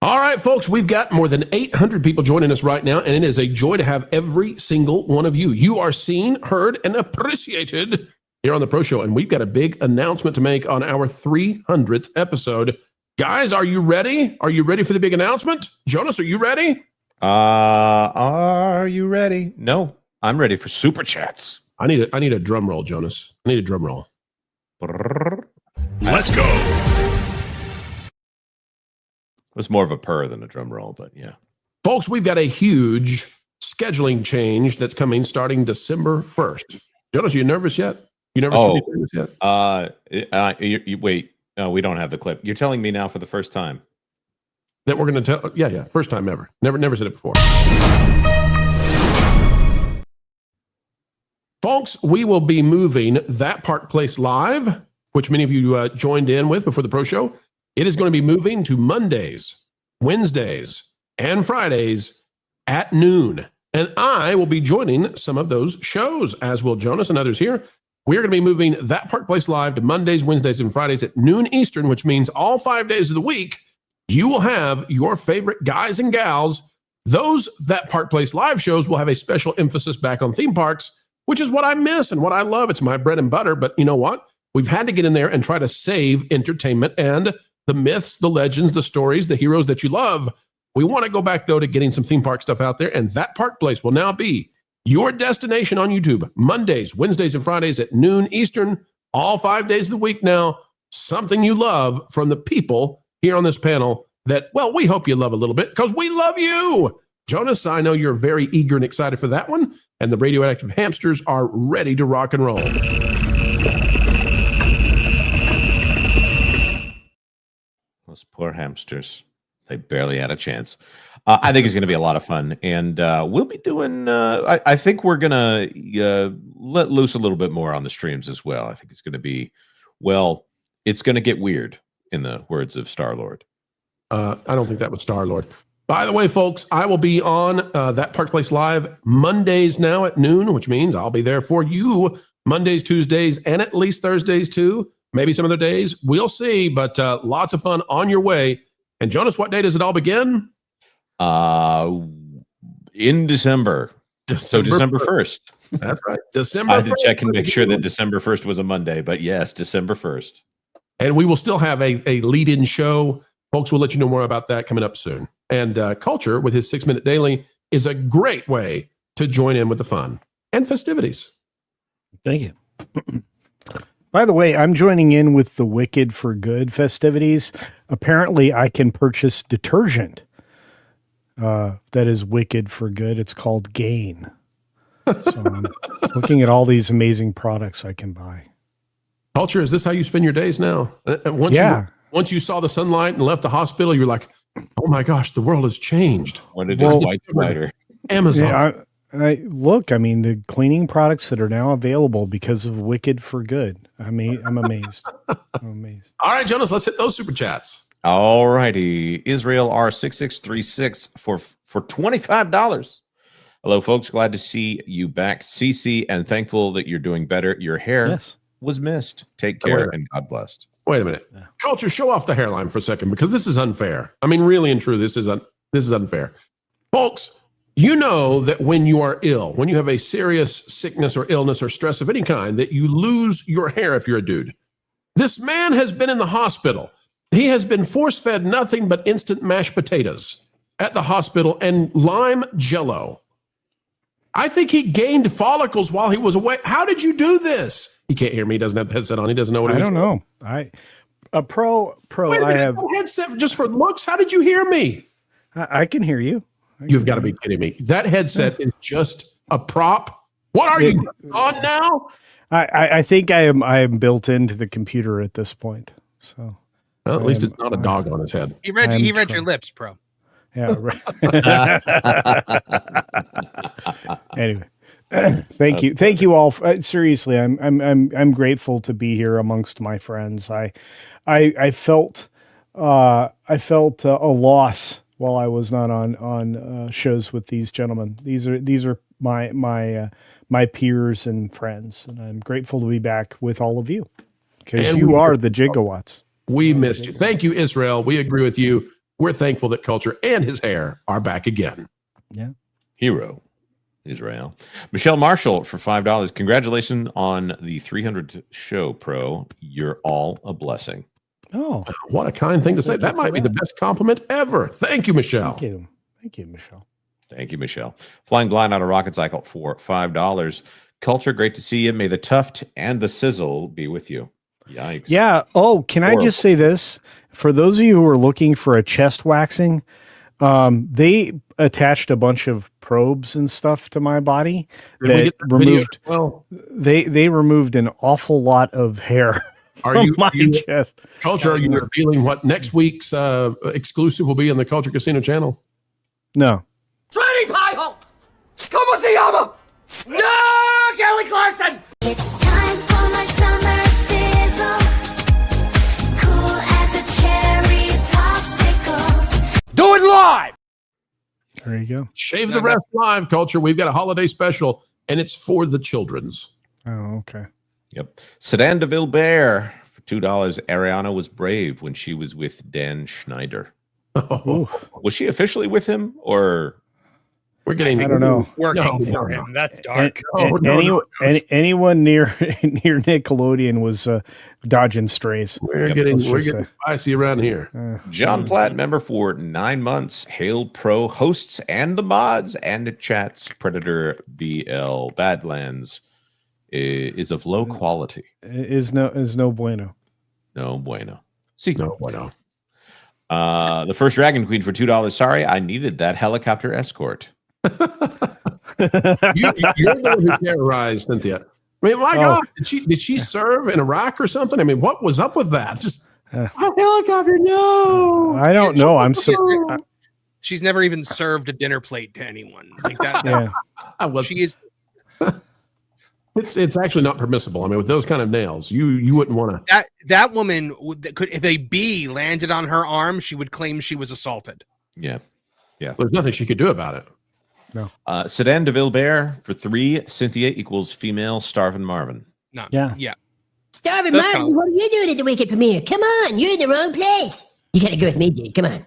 All right, folks, we've got more than 800 people joining us right now, and it is a joy to have every single one of you. You are seen, heard, and appreciated here on the Pro Show, and we've got a big announcement to make on our 300th episode. Guys, are you ready? Are you ready for the big announcement? Jonas, are you ready? Are you ready? No, I'm ready for super chats. I need a drum roll, Jonas. I need a drum roll. Let's go. It was more of a purr than a drum roll, but yeah. Folks, we've got a huge scheduling change that's coming starting December 1st. Jonas, are you nervous yet? You nervous for this yet? Wait. No, we don't have the clip. You're telling me now for the first time. that we're going to tell. Yeah. First time ever. Never said it before. Folks, we will be moving That Park Place Live, which many of you joined in with before the pro show. It is going to be moving to Mondays, Wednesdays, and Fridays at noon. And I will be joining some of those shows, as will Jonas and others here. We're going to be moving That Park Place Live to Mondays, Wednesdays, and Fridays at noon Eastern, which means all 5 days of the week, you will have your favorite guys and gals. Those That Park Place Live shows will have a special emphasis back on theme parks, which is what I miss and what I love. It's my bread and butter. But you know what? We've had to get in there and try to save entertainment and the myths, the legends, the stories, the heroes that you love. We want to go back, though, to getting some theme park stuff out there. And That Park Place will now be your destination on YouTube. Mondays, Wednesdays, and Fridays at noon Eastern, all 5 days of the week now. Something you love from the people here on this panel that, well, we hope you love a little bit because we love you. Jonas, I know you're very eager and excited for that one. And the radioactive hamsters are ready to rock and roll. Those poor hamsters. They barely had a chance. I think it's going to be a lot of fun. And we'll be doing, I think we're going to let loose a little bit more on the streams as well. I think it's going to be, well, it's going to get weird, in the words of Star-Lord. I don't think that was Star-Lord. By the way, folks, I will be on That Park Place Live Mondays now at noon, which means I'll be there for you Mondays, Tuesdays, and at least Thursdays too. Maybe some other days. We'll see, but lots of fun on your way. And Jonas, what day does it all begin? In December. So December 1st. That's right. December 1st. I had to check and make sure that December 1st was a Monday, but yes, December 1st. And we will still have a lead-in show. Folks, we'll let you know more about that coming up soon. And Culture, with his 6 Minute Daily, is a great way to join in with the fun and festivities. Thank you. By the way, I'm joining in with the Wicked for Good festivities. Apparently, I can purchase detergent that is wicked for good. It's called Gain. So I'm looking at all these amazing products I can buy. Culture, is this how you spend your days now? Once you saw the sunlight and left the hospital, you're like, oh my gosh, the world has changed. When it is white spider. Amazon. I mean, the cleaning products that are now available because of Wicked for Good. I'm amazed. I'm amazed. All right, Jonas, let's hit those super chats. All righty. Israel R6636 for $25. Hello, folks. Glad to see you back. CC, and thankful that you're doing better. Your hair was missed. Take care and God bless. Wait a minute. Yeah. Culture, show off the hairline for a second because this is unfair. I mean, really and true, this is unfair. Folks, you know that when you are ill, when you have a serious sickness or illness or stress of any kind, that you lose your hair if you're a dude. This man has been in the hospital. He has been force-fed nothing but instant mashed potatoes at the hospital and lime jello. I think he gained follicles while he was away. How did you do this? He can't hear me. He doesn't have the headset on. He doesn't know what I don't know. Pro. Wait a minute, I have no headset just for looks. How did you hear me? I can hear you. You've got to be kidding me. That headset is just a prop. What are you on now? I think I am built into the computer at this point. So well, at least it's not a dog on his head. He read your lips, Pro. Yeah. Anyway, thank you all. Seriously, I'm grateful to be here amongst my friends. I felt a loss while I was not on shows with these gentlemen. These are my peers and friends, and I'm grateful to be back with all of you because you are the gigawatts. We missed you. Thank you, Israel. We agree with you. We're thankful that Culture and his hair are back again. Yeah. Hero, Israel. Michelle Marshall for $5. Congratulations on the 300th show, Pro. You're all a blessing. Oh, what a kind thing to say. That might be the best compliment ever. Thank you, Michelle. Thank you, Michelle. Thank you, Michelle. Flying Blind on a Rocket Cycle for $5. Culture, great to see you. May the tuft and the sizzle be with you. Yikes. Yeah. Oh, can I just say this? For those of you who are looking for a chest waxing, they attached a bunch of probes and stuff to my body that removed. Well, they removed an awful lot of hair Are you my chest. Culture? Are you revealing what next week's exclusive will be on the Culture Casino channel? No. Training pie hole! Como se llama? No, Kelly Clarkson! It's time for my summer sizzle. Cool as a cherry popsicle. Do it live! There you go. Shave the Rest live, Culture. We've got a holiday special, and it's for the children's. Oh, okay. Yep. Sedan de Vilbert for $2. Ariana was brave when she was with Dan Schneider. Oh. Was she officially with him, or we're getting? I don't know. Working for him. That's dark. Anyone near Nickelodeon was dodging strays. We're getting spicy around here. John Platt, member for 9 months, Hail Pro hosts and the mods and chats. Predator BL Badlands is of low quality. Is no bueno. No bueno. See, no bueno. The first Dragon Queen for $2. Sorry, I needed that helicopter escort. You're the one who terrorized Cynthia. I mean, my God, did she serve in Iraq or something? I mean, what was up with that? Just a helicopter? No, I don't know. I'm so. She's never even served a dinner plate to anyone like that. Yeah, she is. It's actually not permissible. I mean, with those kind of nails, you wouldn't want to. That woman could, if a bee landed on her arm, she would claim she was assaulted. Yeah. There's nothing she could do about it. No. Sedan de Vilbert for $3. Cynthia equals female Starvin' Marvin. No. Yeah. Starvin' Marvin, what are you doing at the Wicked premiere? Come on, you're in the wrong place. You gotta go with me, dude. Come on.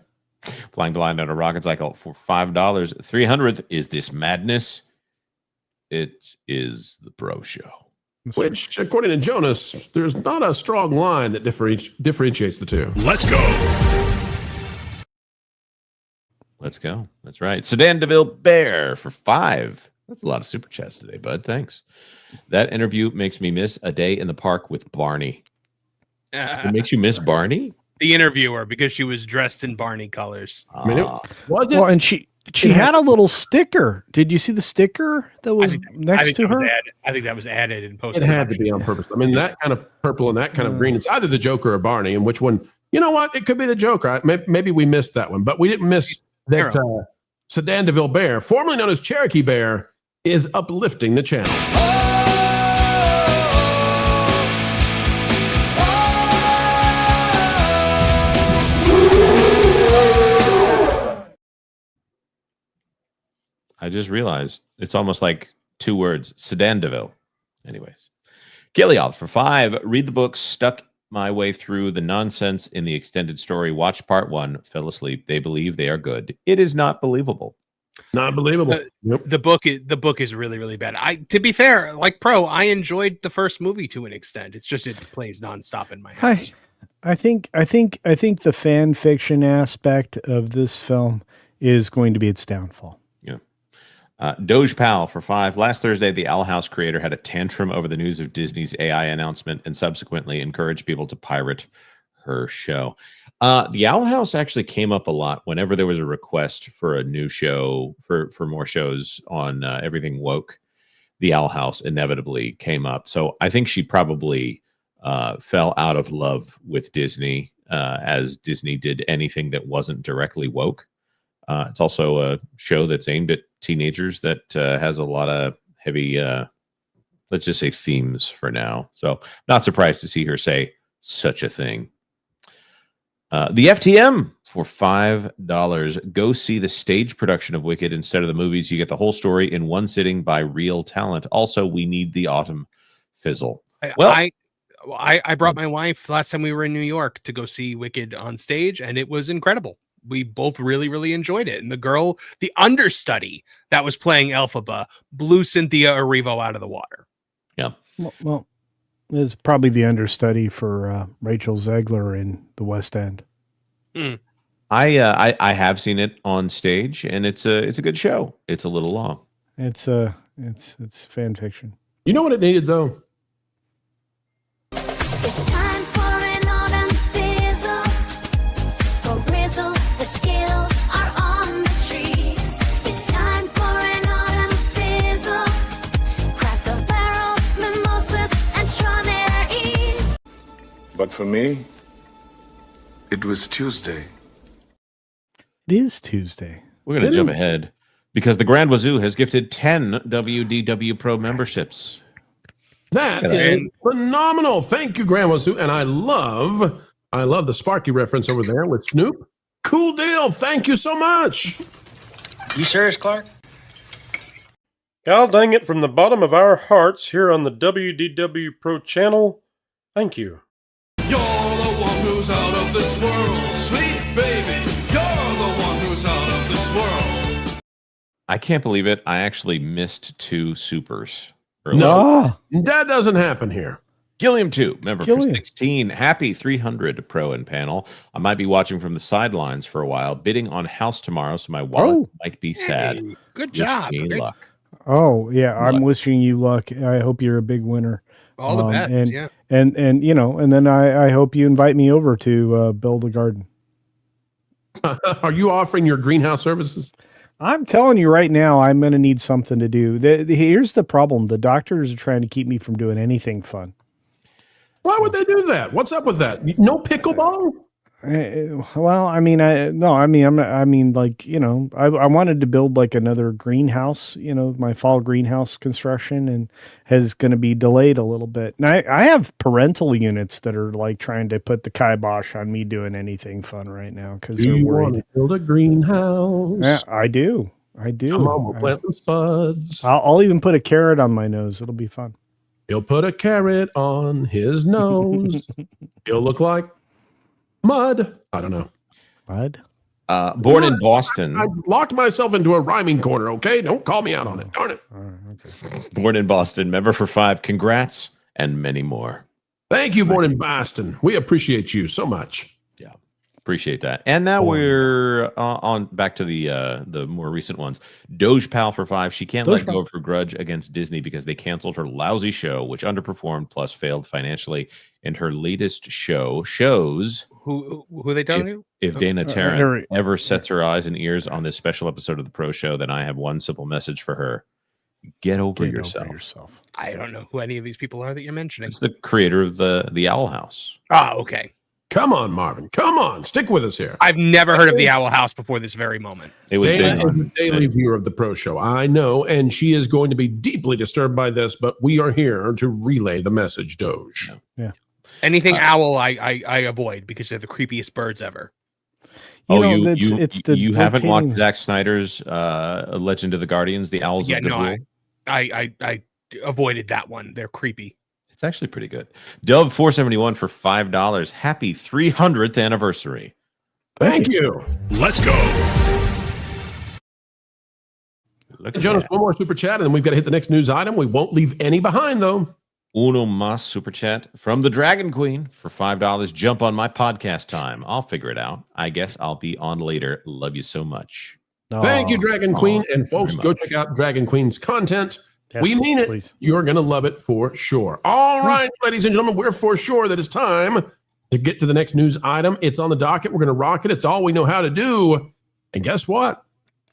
Flying Blind on a Rocket Cycle for $5. 300th is This Madness. It is the Pro Show. Which, according to Jonas, there's not a strong line that differentiates the two. Let's go. Let's go. That's right. Sedan de Vilbert for $5. That's a lot of super chats today, bud. Thanks. That interview makes me miss a day in the park with Barney. It makes you miss Barney? The interviewer, because she was dressed in Barney colors. I mean, was it? Well, and she had a little sticker. Did you see the sticker that was next to her? I think that was added in post. It had to be on purpose. I mean, that kind of purple and that kind of green. It's either the Joker or Barney. And which one? You know what? It could be the Joker. Maybe we missed that one, but we didn't miss that. Sedan de Vilbert, formerly known as Cherokee Bear, is uplifting the channel. I just realized it's almost like 2 words, Sedan Deville. Anyways, Gilead for $5. Read the book, stuck my way through the nonsense in the extended story. Watched part 1, fell asleep. They believe they are good. It is not believable. Not believable. The book is really, really bad. To be fair, like Pro, I enjoyed the first movie to an extent. It's just it plays nonstop in my head. I think the fan fiction aspect of this film is going to be its downfall. Doge Pal for $5. Last Thursday, the Owl House creator had a tantrum over the news of Disney's AI announcement and subsequently encouraged people to pirate her show. The Owl House actually came up a lot whenever there was a request for a new show, for more shows on everything woke. The Owl House inevitably came up. So I think she probably fell out of love with Disney as Disney did anything that wasn't directly woke. It's also a show that's aimed at teenagers that has a lot of heavy, let's just say, themes for now. So not surprised to see her say such a thing. The FTM for $5. Go see the stage production of Wicked instead of the movies. You get the whole story in one sitting by real talent. Also, we need the autumn fizzle. I brought my wife last time we were in New York to go see Wicked on stage, and it was incredible. We both really, really enjoyed it. And the understudy that was playing Elphaba blew Cynthia Erivo out of the water. Yeah. Well, it's probably the understudy for Rachel Zegler in the West End. I have seen it on stage, and it's a good show. It's a little long. It's fan fiction. You know what it needed though? It's time for an autumn fizzle. For Grizzle, the skill are on the trees. It's time for an autumn fizzle. Crack a barrel, mimosas, and strawberries. But for me, it was Tuesday. It is Tuesday. We're going to jump ahead because the Grand Wazoo has gifted 10 WDW Pro memberships. That is phenomenal. Thank you, Grand Wazoo. And I love the Sparky reference over there with Snoop. Cool deal. Thank you so much. You serious, Clark? God dang it, from the bottom of our hearts here on the WDW Pro Channel, thank you. You're the one who's out of this world, sweet baby. You're the one who's out of this world. I can't believe it. I actually missed 2 supers. No, that doesn't happen here. Gilliam 2, member Gilliam. for 16. Happy 300 Pro and panel. I might be watching from the sidelines for a while, bidding on house tomorrow, so my wallet might be sad. Good Wish job. me Great. luck. Oh yeah, I'm wishing you luck. I hope you're a big winner. All the best. And, Yeah. and you know, and then I hope you invite me over to build a garden. Are you offering your greenhouse services? I'm telling you right now, I'm going to need something to do. Here's the problem: the doctors are trying to keep me from doing anything fun. Why would they do that? What's up with that? No pickleball? Well, I mean, I mean, like, you know, I wanted to build like another greenhouse, you know, my fall greenhouse construction, and has going to be delayed a little bit. And I have parental units that are like trying to put the kibosh on me doing anything fun right now because Do they're you want worried. to build a greenhouse? Yeah, I do. Come on, we'll plant some spuds. I'll even put a carrot on my nose. It'll be fun. He'll put a carrot on his nose. He'll look like mud. I don't know. Mud? Born in Boston. I locked myself into a rhyming corner, okay? Don't call me out on it. Darn it. Born in Boston, member for 5. Congrats and many more. Thank you, Born in Boston. We appreciate you so much. Yeah, appreciate that. And now we're on back to the more recent ones. Doge Pal for 5. She can't let go of her grudge against Disney because they canceled her lousy show, which underperformed plus failed financially. And her latest show shows Who they telling you? if Dana Tarrant ever sets her eyes and ears on this special episode of the Pro Show, then I have one simple message for her: get over yourself. I don't know who any of these people are that you're mentioning. It's the creator of the Owl House. Ah, okay. Come on, Marvin. Come on. Stick with us here. I've never heard of the Owl House before this very moment. It was Dana is a daily viewer of the Pro Show. I know, and she is going to be deeply disturbed by this, but we are here to relay the message, Doge. Yeah. Anything owl, I avoid because they're the creepiest birds ever. You haven't watched Zack Snyder's Legend of the Guardians, the Owls of Goodwill? I avoided that one. They're creepy. It's actually pretty good. Dove 471 for $5. Happy 300th anniversary. Thank you. Let's go. Jonas, one more super chat, and then we've got to hit the next news item. We won't leave any behind, though. Uno Mas super chat from the Dragon Queen for $5. Jump on my podcast time. I'll figure it out. I guess I'll be on later. Love you so much. Thank you, Dragon Queen. And folks, go check out Dragon Queen's content. Yes, we mean it. please. You're going to love it for sure. All right, ladies and gentlemen, we're for sure that it's time to get to the next news item. It's on the docket. We're going to rock it. It's all we know how to do. And guess what?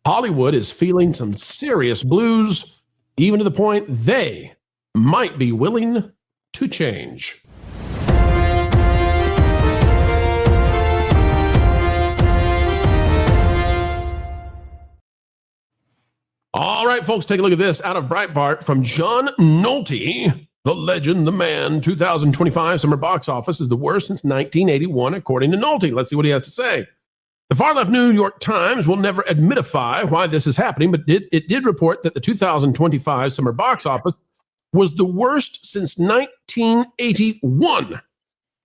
Hollywood is feeling some serious blues, even to the point they might be willing to change. All right, folks, take a look at this out of Breitbart from John Nolte. The legend, the man, 2025 summer box office is the worst since 1981, according to Nolte. Let's see what he has to say. The far-left New York Times will never admitify why this is happening, but it did report that the 2025 summer box office was the worst since 1981.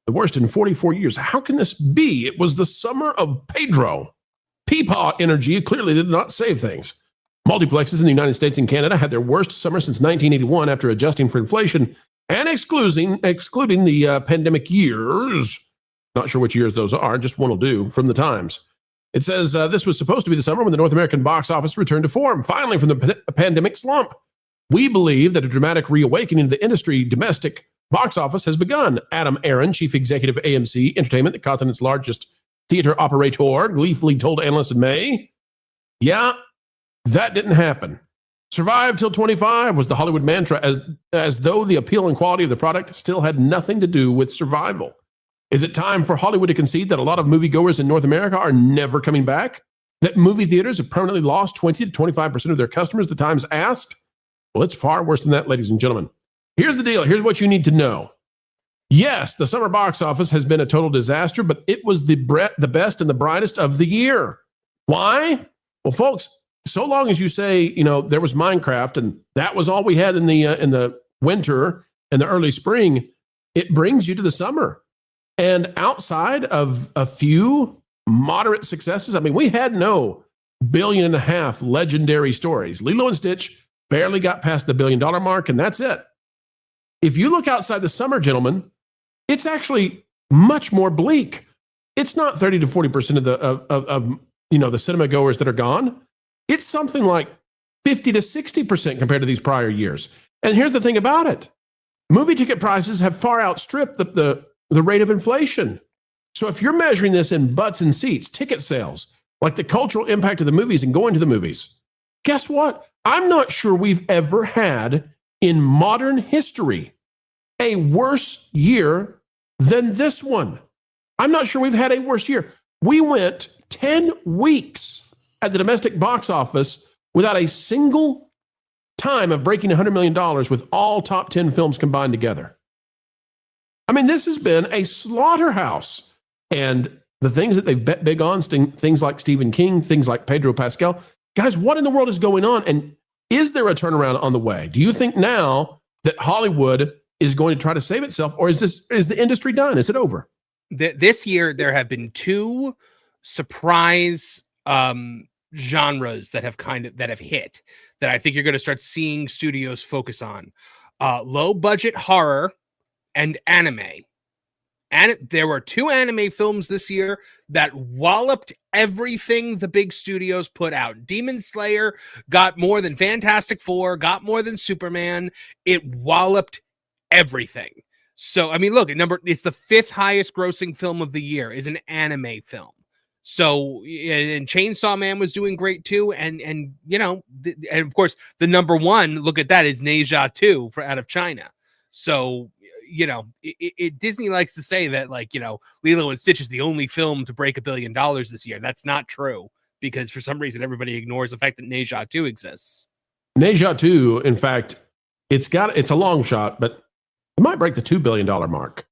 The worst in 44 years. How can this be? It was the summer of Pedro. Peepaw energy clearly did not save things. Multiplexes in the United States and Canada had their worst summer since 1981 after adjusting for inflation and excluding the pandemic years. Not sure which years those are, just one will do, from the Times. It says this was supposed to be the summer when the North American box office returned to form, finally from the pandemic slump. We believe that a dramatic reawakening of the industry domestic box office has begun. Adam Aron, chief executive of AMC Entertainment, the continent's largest theater operator, gleefully told analysts in May, yeah, that didn't happen. Survive till 25 was the Hollywood mantra, as though the appeal and quality of the product still had nothing to do with survival. Is it time for Hollywood to concede that a lot of moviegoers in North America are never coming back? That movie theaters have permanently lost 20 to 25% of their customers the times asked? Well, it's far worse than that, ladies and gentlemen. Here's the deal. Here's what you need to know. Yes, the summer box office has been a total disaster, but it was the best and the brightest of the year. Why? Well, folks, so long as you say, there was Minecraft and that was all we had in the winter and the early spring, it brings you to the summer. And outside of a few moderate successes, I mean, we had no $1.5 billion legendary stories. Lilo and Stitch barely got past the $1 billion mark, and that's it. If you look outside the summer, gentlemen, it's actually much more bleak. It's not 30 to 40% of the cinema goers that are gone. It's something like 50 to 60% compared to these prior years. And here's the thing about it. Movie ticket prices have far outstripped the rate of inflation. So if you're measuring this in butts and seats, ticket sales, like the cultural impact of the movies and going to the movies, guess what? I'm not sure we've ever had in modern history a worse year than this one. I'm not sure we've had a worse year. We went 10 weeks at the domestic box office without a single time of breaking $100 million with all top 10 films combined together. I mean, this has been a slaughterhouse. And the things that they've bet big on, things like Stephen King, things like Pedro Pascal, guys, what in the world is going on? And is there a turnaround on the way? Do you think now that Hollywood is going to try to save itself, or is the industry done? Is it over? This year, there have been two surprise genres that have hit that I think you're going to start seeing studios focus on: low budget horror and anime. And there were two anime films this year that walloped everything the big studios put out. Demon Slayer got more than Fantastic Four, got more than Superman. It walloped everything. So, I mean, look, it's the 5th highest grossing film of the year is an anime film. So, and Chainsaw Man was doing great too. And and of course, the number one, look at that, is Ne Zha 2 out of China. So, Disney likes to say that, Lilo and Stitch is the only film to break $1 billion this year. That's not true, because for some reason, everybody ignores the fact that Ne Zha 2 exists. Ne Zha 2, in fact, it's a long shot, but it might break the $2 billion mark.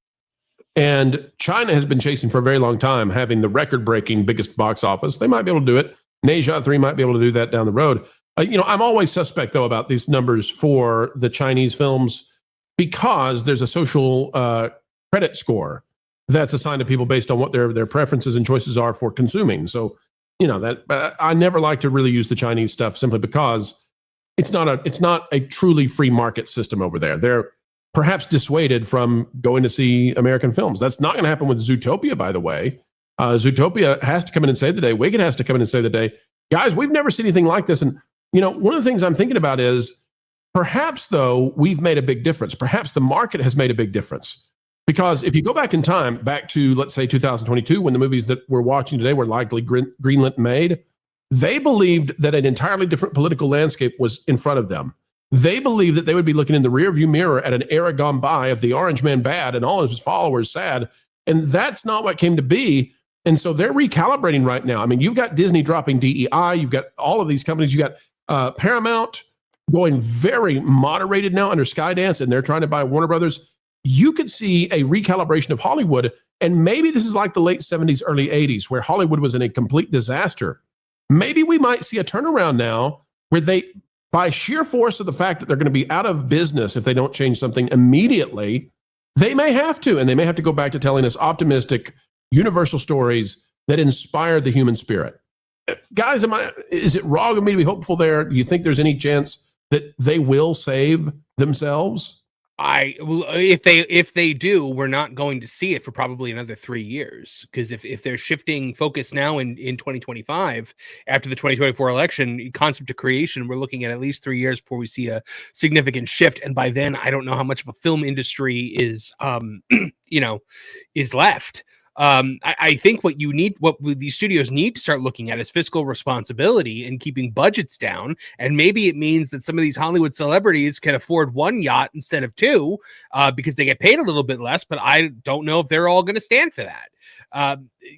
And China has been chasing for a very long time, having the record-breaking biggest box office. They might be able to do it. Ne Zha 3 might be able to do that down the road. I'm always suspect, though, about these numbers for the Chinese films, because there's a social credit score that's assigned to people based on what their preferences and choices are for consuming. So, I never like to really use the Chinese stuff simply because it's not a truly free market system over there. They're perhaps dissuaded from going to see American films. That's not going to happen with Zootopia, by the way. Zootopia has to come in and save the day. Wicked has to come in and save the day. Guys, we've never seen anything like this. And, one of the things I'm thinking about is, perhaps, though, we've made a big difference. Perhaps the market has made a big difference. Because if you go back in time, back to, let's say, 2022, when the movies that we're watching today were likely greenlit and made, they believed that an entirely different political landscape was in front of them. They believed that they would be looking in the rearview mirror at an era gone by of the Orange Man bad and all of his followers sad. And that's not what came to be. And so they're recalibrating right now. I mean, you've got Disney dropping DEI. You've got all of these companies. You got Paramount going very moderated now under Skydance, and they're trying to buy Warner Brothers. You could see a recalibration of Hollywood. And maybe this is like the late 70s, early 80s, where Hollywood was in a complete disaster. Maybe we might see a turnaround now where they, by sheer force of the fact that they're going to be out of business if they don't change something immediately, they may have to. And they may have to go back to telling us optimistic, universal stories that inspire the human spirit. Guys, is it wrong of me to be hopeful there? Do you think there's any chance that they will save themselves? If they do, we're not going to see it for probably another 3 years, because if they're shifting focus now in 2025 after the 2024 election, concept to creation, we're looking at least 3 years before we see a significant shift. And by then, I don't know how much of a film industry is is left. I think what these studios need to start looking at is fiscal responsibility and keeping budgets down. And maybe it means that some of these Hollywood celebrities can afford one yacht instead of two because they get paid a little bit less. But I don't know if they're all going to stand for that.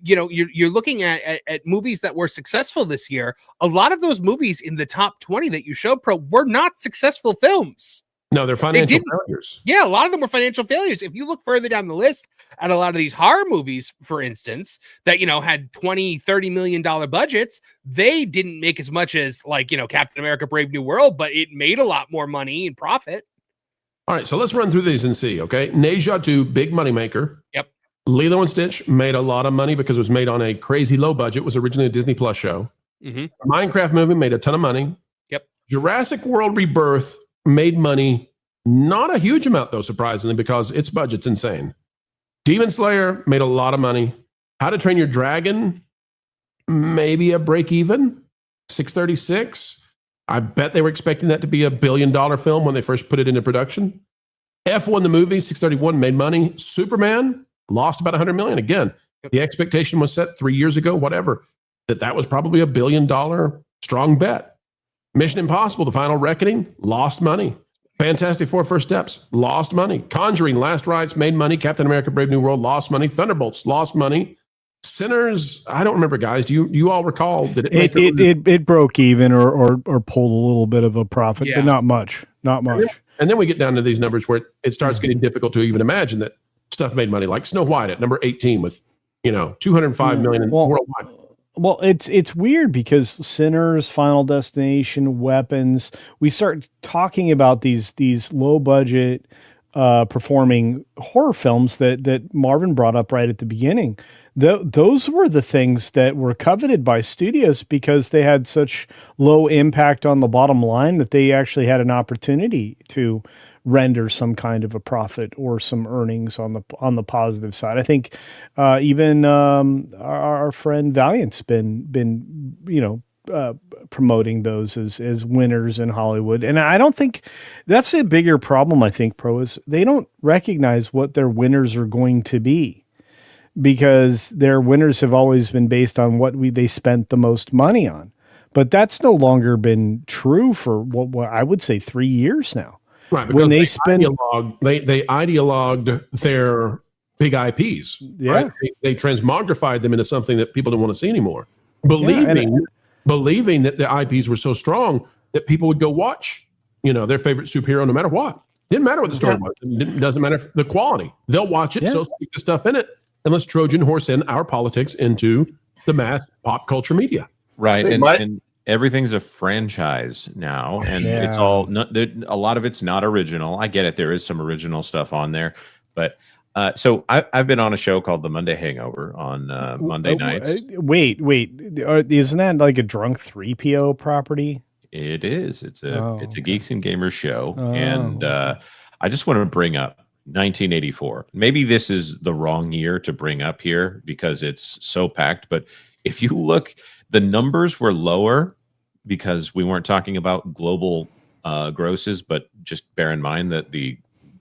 You're looking at movies that were successful this year. A lot of those movies in the top 20 that you showed, Pro, were not successful films. No, they're financial failures. Yeah, a lot of them were financial failures. If you look further down the list at a lot of these horror movies, for instance, that, had $20-30 million budgets, they didn't make as much as Captain America Brave New World, but it made a lot more money in profit. All right, so let's run through these and see, okay? Neja 2, big moneymaker. Yep. Lilo and Stitch made a lot of money because it was made on a crazy low budget. It was originally a Disney Plus show. Mm-hmm. Minecraft movie made a ton of money. Yep. Jurassic World Rebirth made money, not a huge amount though, surprisingly, because its budget's insane. Demon Slayer made a lot of money. How to Train Your Dragon, maybe a break even, 636. I bet they were expecting that to be $1 billion film when they first put it into production. F1 the movie, 631, made money. Superman lost about 100 million. Again, the expectation was set 3 years ago, whatever, that was probably $1 billion strong bet. Mission Impossible, The Final Reckoning, lost money. Fantastic Four First Steps, lost money. Conjuring, Last Rites, made money. Captain America Brave New World, lost money. Thunderbolts, lost money. Sinners, I don't remember, guys. Do you all recall? Did it broke even or pulled a little bit of a profit, but not much. Not much. And then we get down to these numbers where it starts getting difficult to even imagine that stuff made money, like Snow White at number 18 with, 205 million worldwide. Well, it's weird because Sinners, Final Destination, Weapons, we start talking about these low budget performing horror films that Marvin brought up right at the beginning. Those were the things that were coveted by studios because they had such low impact on the bottom line that they actually had an opportunity to render some kind of a profit or some earnings on the positive side. I think even our friend Valiant's been promoting those as winners in Hollywood, and I don't think that's a bigger problem. I think Pro is they don't recognize what their winners are going to be because their winners have always been based on what they spent the most money on, but that's no longer been true for what I would say 3 years now. Right, because they ideologued their big IPs. Yeah. Right? They transmogrified them into something that people don't want to see anymore. Believing that the IPs were so strong that people would go watch, their favorite superhero no matter what. Didn't matter what the story was. It doesn't matter the quality. They'll watch it, so stick the stuff in it, and let's Trojan horse in our politics into the mass pop culture media. Right, and everything's a franchise now, and it's all a lot of it's not original. I get it. There is some original stuff on there, but so I've been on a show called The Monday Hangover on Monday nights. Wait, isn't that like a drunk 3PO property? It is. It's a Geeks and Gamers show, and I just want to bring up 1984. Maybe this is the wrong year to bring up here because it's so packed, but if you look, the numbers were lower because we weren't talking about global grosses, but just bear in mind that the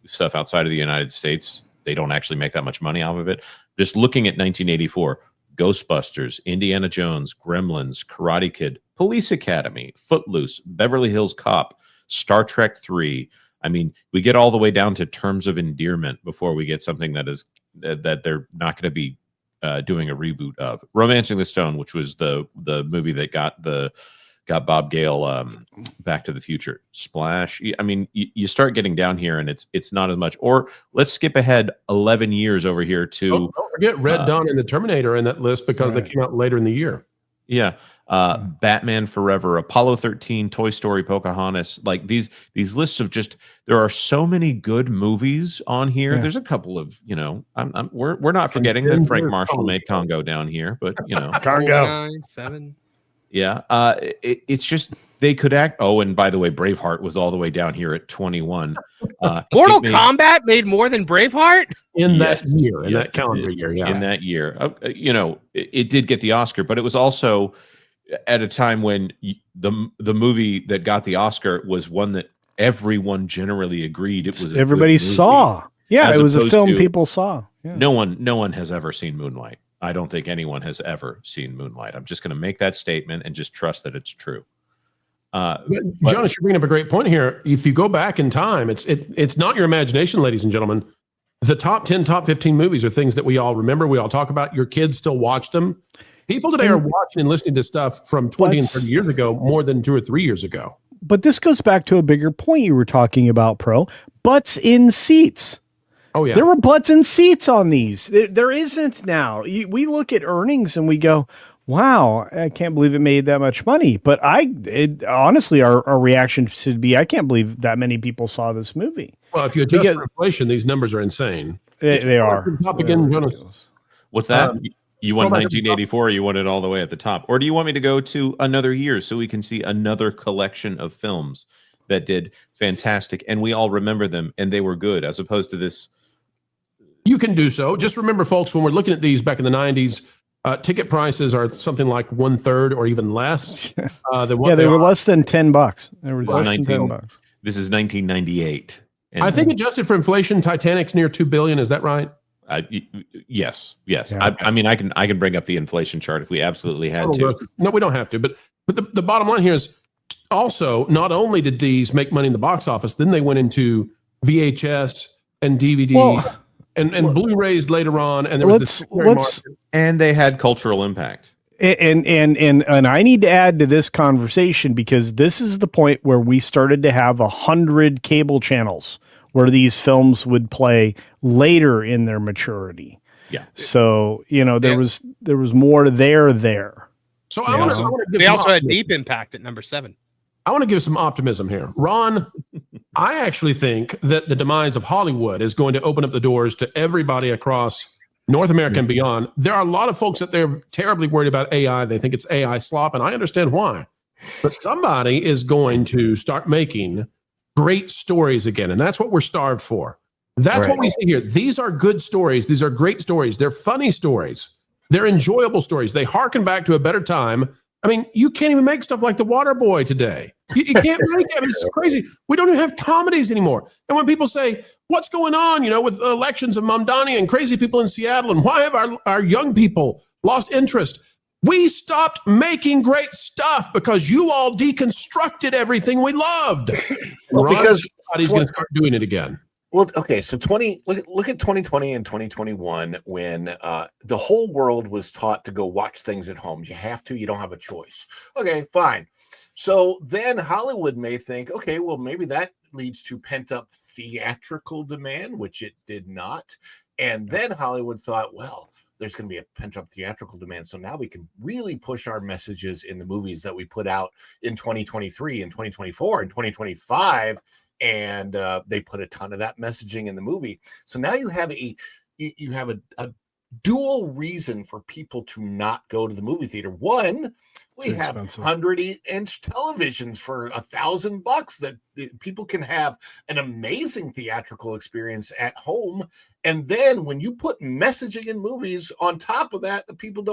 stuff outside of the United States, they don't actually make that much money off of it. Just looking at 1984, Ghostbusters, Indiana Jones, Gremlins, Karate Kid, Police Academy, Footloose, Beverly Hills Cop, Star Trek 3. I mean, we get all the way down to Terms of Endearment before we get something that they're not going to be doing a reboot of. Romancing the Stone, which was the movie that got Bob Gale Back to the Future. Splash. I mean, you start getting down here and it's not as much. Or let's skip ahead 11 years over here to don't forget Red Dawn and the Terminator in that list because they came out later in the year. Yeah. Batman Forever, Apollo 13, Toy Story, Pocahontas. Like these lists of just, there are so many good movies on here. Yeah. There's a couple of, we're not forgetting that Frank Marshall made Congo down here, but Congo 7. Yeah. It's just, they could act. Oh, and by the way, Braveheart was all the way down here at 21. Mortal Kombat made more than Braveheart in that year, in that calendar year. Yeah. In that year, it did get the Oscar, but it was also at a time when the movie that got the Oscar was one that everyone generally agreed it was. Everybody saw. Yeah, as it was a opposed film to- people saw. Yeah. No one has ever seen Moonlight. I don't think anyone has ever seen Moonlight. I'm just going to make that statement and just trust that it's true. But Jonas, you're bringing up a great point here. If you go back in time, it's not your imagination, ladies and gentlemen. The top 10, top 15 movies are things that we all remember. We all talk about. Your kids still watch them. People today are watching and listening to stuff from 20 and 30 years ago more than 2 or 3 years ago. But this goes back to a bigger point you were talking about, Pro. Butts in seats. Oh, yeah. There were butts in seats on these. There isn't now. We look at earnings and we go, wow, I can't believe it made that much money. But honestly, our reaction should be, I can't believe that many people saw this movie. Well, if you adjust for inflation, these numbers are insane. They are. Top again, Jonas. What's that? You want 1984, or you want it all the way at the top? Or do you want me to go to another year so we can see another collection of films that did fantastic and we all remember them and they were good, as opposed to this? You can do so. Just remember, folks, when we're looking at these back in the 90s, ticket prices are something like 1/3 or even less. Than what they were less than $10. They were less than $10. This is 1998. I think adjusted for inflation, Titanic's near $2 billion. Is that right? Yes. Yeah. I mean, I can bring up the inflation chart if we absolutely had to. No, we don't have to. But the bottom line here is also, not only did these make money in the box office, then they went into VHS and DVD and Blu-rays later on, and there was this and they had cultural impact. And I need to add to this conversation because this is the point where we started to have 100 cable channels where these films would play later in their maturity. Yeah. So, there was more there. So I want to give they some also had optimism. Deep Impact at number 7. I want to give some optimism here. Ron, I actually think that the demise of Hollywood is going to open up the doors to everybody across North America and beyond. There are a lot of folks out there terribly worried about AI. They think it's AI slop, and I understand why. But somebody is going to start making great stories again, and that's what we're starved for. That's what we see here. These are good stories. These are great stories. They're funny stories. They're enjoyable stories. They harken back to a better time. I mean, you can't even make stuff like The Water Boy today. You can't make it. I mean, it's crazy. We don't even have comedies anymore. And when people say, what's going on, with elections of Mamdani and crazy people in Seattle, and why have our young people lost interest? We stopped making great stuff because you all deconstructed everything we loved. Because he's going to start doing it again. Well, okay, so look at 2020 and 2021 when the whole world was taught to go watch things at home. You have to, you don't have a choice. Okay, fine. So then Hollywood may think, okay, well, maybe that leads to pent-up theatrical demand, which it did not. And then Hollywood thought, well, there's going to be a pent-up theatrical demand. So now we can really push our messages in the movies that we put out in 2023 and 2024 and 2025. And they put a ton of that messaging in the movie. So now you have a dual reason for people to not go to the movie theater. One, we have 100-inch televisions for $1,000 that people can have an amazing theatrical experience at home. And then when you put messaging in movies on top of that, the people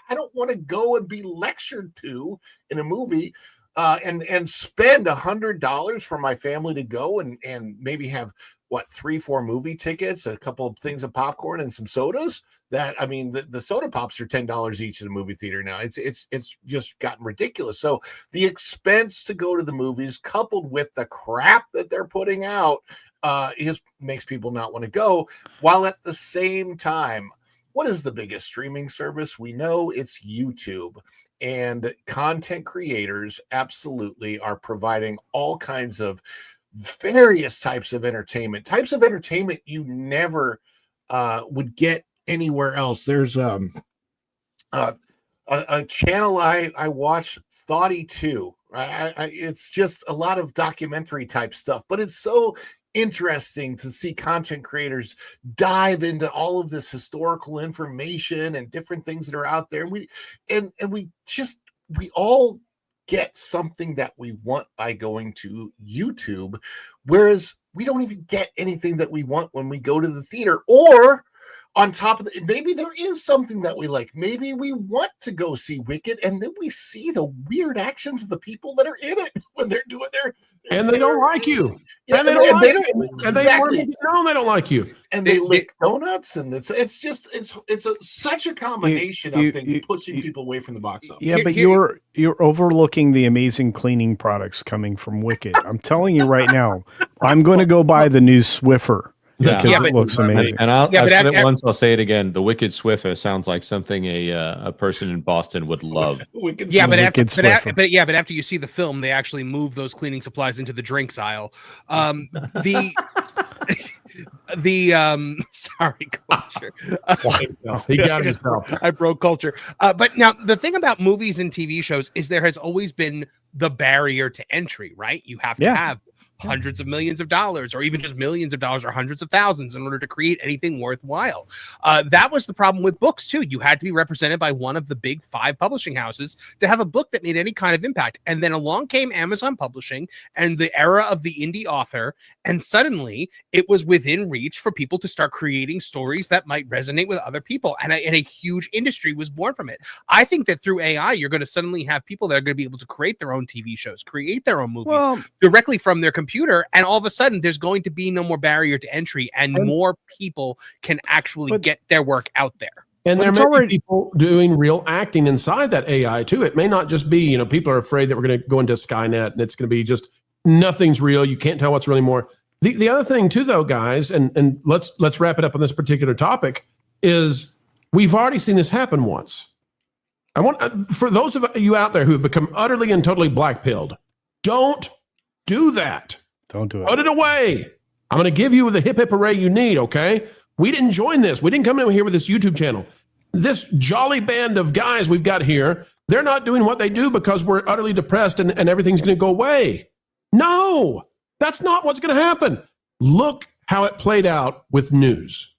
I don't want to go and be lectured to in a movie. And spend $100 for my family to go and maybe have 3-4 movie tickets, a couple of things of popcorn and some sodas. That, I mean, the soda pops are $10 each in the movie theater now. It's just gotten ridiculous. So the expense to go to the movies, coupled with the crap that they're putting out, makes people not want to go. While at the same time, what is the biggest streaming service? We know it's YouTube. And content creators absolutely are providing all kinds of various types of entertainment you never would get anywhere else. There's a channel I watch, Thoughty 2. It's just a lot of documentary type stuff, but it's so interesting to see content creators dive into all of this historical information and different things that are out there. And we all get something that we want by going to YouTube, whereas we don't even get anything that we want when we go to the theater. Or on top of it, maybe there is something that we like. Maybe we want to go see Wicked, and then we see the weird actions of the people that are in it when they're doing And they don't like you. Yeah, and they don't like you. And they exactly. no, they don't like you. And they lick donuts, and it's such a combination of things pushing people away from the box office. Yeah, but you're overlooking the amazing cleaning products coming from Wicked. I'm telling you right now, I'm going to go buy the new Swiffer. Yeah, because it looks amazing. And I've said it once, I'll say it again. The Wicked Swiffer sounds like something a person in Boston would love. But after you see the film, they actually move those cleaning supplies into the drinks aisle. Sorry, culture. He got himself. I broke culture. But now the thing about movies and TV shows is there has always been the barrier to entry, right? You have to have hundreds of millions of dollars, or even just millions of dollars, or hundreds of thousands in order to create anything worthwhile. That was the problem with books too. You had to be represented by one of the big 5 publishing houses to have a book that made any kind of impact. And then along came Amazon Publishing and the era of the indie author, and suddenly it was within reach for people to start creating stories that might resonate with other people, and a huge industry was born from it. I think that through AI, you're going to suddenly have people that are going to be able to create their own TV shows, create their own movies directly from their computer, and all of a sudden there's going to be no more barrier to entry, and more people can actually get their work out there. And there may be people doing real acting inside that AI too. It may not just be, people are afraid that we're going to go into Skynet and it's going to be just nothing's real. You can't tell what's really more. The other thing too, though, guys, and let's wrap it up on this particular topic, is we've already seen this happen once. I want, for those of you out there who have become utterly and totally black-pilled, don't do that. Don't do it. Put it away. I'm going to give you the hip hip hooray you need, okay? We didn't join this. We didn't come in here with this YouTube channel. This jolly band of guys we've got here, they're not doing what they do because we're utterly depressed and everything's going to go away. No, that's not what's going to happen. Look how it played out with news.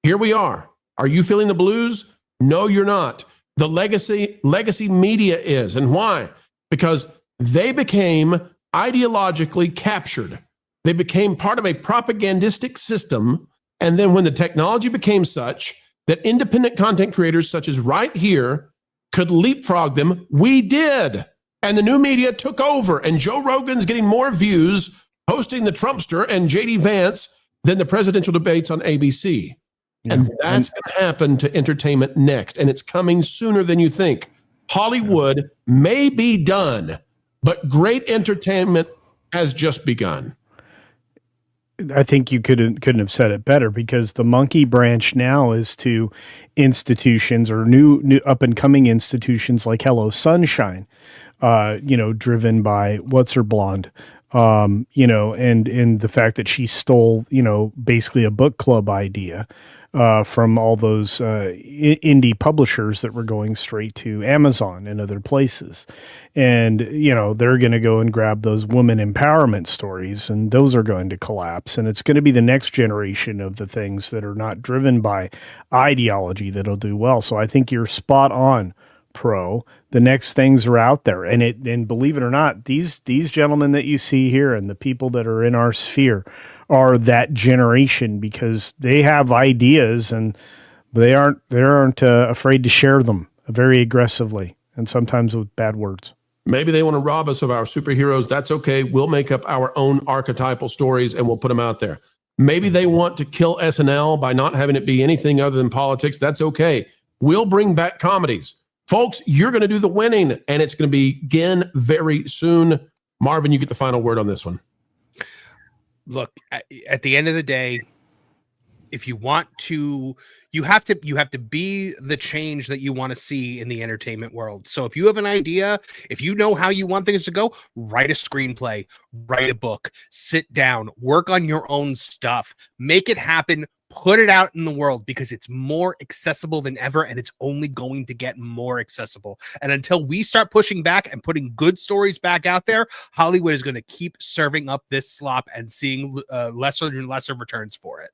Here we are. Are you feeling the blues? No, you're not. The legacy media is. And why? Because they became ideologically captured. They became part of a propagandistic system. And then when the technology became such that independent content creators such as right here could leapfrog them, we did. And the new media took over, and Joe Rogan's getting more views hosting the Trumpster and JD Vance than the presidential debates on ABC. Yeah. And that's going to happen to entertainment next. And it's coming sooner than you think. Hollywood may be done, but great entertainment has just begun. I think you couldn't have said it better, because the monkey branch now is to institutions or new up and coming institutions like Hello Sunshine, driven by what's her blonde, and the fact that she stole, basically a book club idea from all those indie publishers that were going straight to Amazon and other places. And, they're going to go and grab those women empowerment stories, and those are going to collapse. And it's going to be the next generation of the things that are not driven by ideology that'll do well. So I think you're spot on, Pro. The next things are out there. And believe it or not, these gentlemen that you see here and the people that are in our sphere are that generation, because they have ideas and they aren't afraid to share them very aggressively, and sometimes with bad words. Maybe they want to rob us of our superheroes. That's okay. We'll make up our own archetypal stories and we'll put them out there. Maybe they want to kill SNL by not having it be anything other than politics. That's okay. We'll bring back comedies. Folks, you're going to do the winning, and it's going to begin very soon. Marvin, you get the final word on this one. Look, at the end of the day, if you want to, you have to be the change that you want to see in the entertainment world. So if you have an idea, if you know how you want things to go, write a screenplay, write a book, sit down, work on your own stuff, make it happen, put it out in the world, because it's more accessible than ever, and it's only going to get more accessible. And until we start pushing back and putting good stories back out there, Hollywood is going to keep serving up this slop and seeing lesser and lesser returns for it.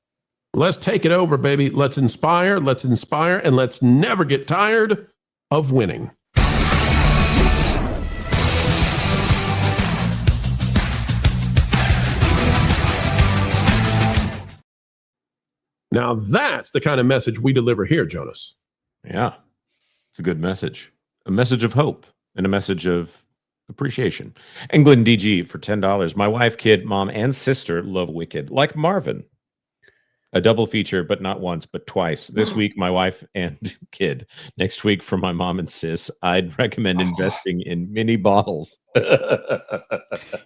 Let's take it over, baby. Let's inspire, and let's never get tired of winning. Now that's the kind of message we deliver here, Jonas. Yeah, it's a good message. A message of hope and a message of appreciation. England DG for $10. My wife, kid, mom, and sister love Wicked, like Marvin. A double feature, but not once, but twice. This week, my wife and kid. Next week, for my mom and sis, I'd recommend investing in mini bottles.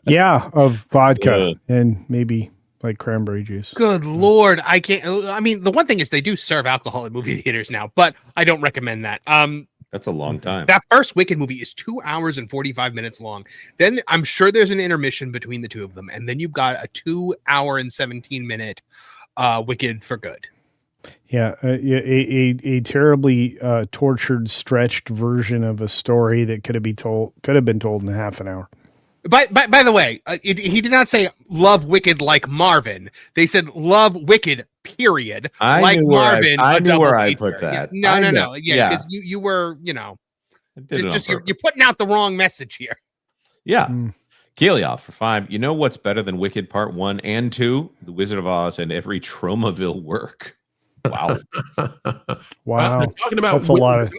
Yeah, of vodka and maybe like cranberry juice. Good Lord. I can't. I mean, the one thing is they do serve alcohol at movie theaters now, but I don't recommend that. That's a long time. That first Wicked movie is 2 hours and 45 minutes long. Then I'm sure there's an intermission between the two of them. And then you've got a 2 hour and 17 minute Wicked for Good. Yeah, a terribly tortured, stretched version of a story that could have been told in half an hour. By the way, he did not say love Wicked like Marvin. They said love Wicked, period. I knew where I put that. Yeah, no. Yeah, because you were, you're putting out the wrong message here. Yeah. Keelioff for 5. You know what's better than Wicked Part 1 and 2? The Wizard of Oz and every Tromaville work. Wow. Wow. They're talking about that's a lot of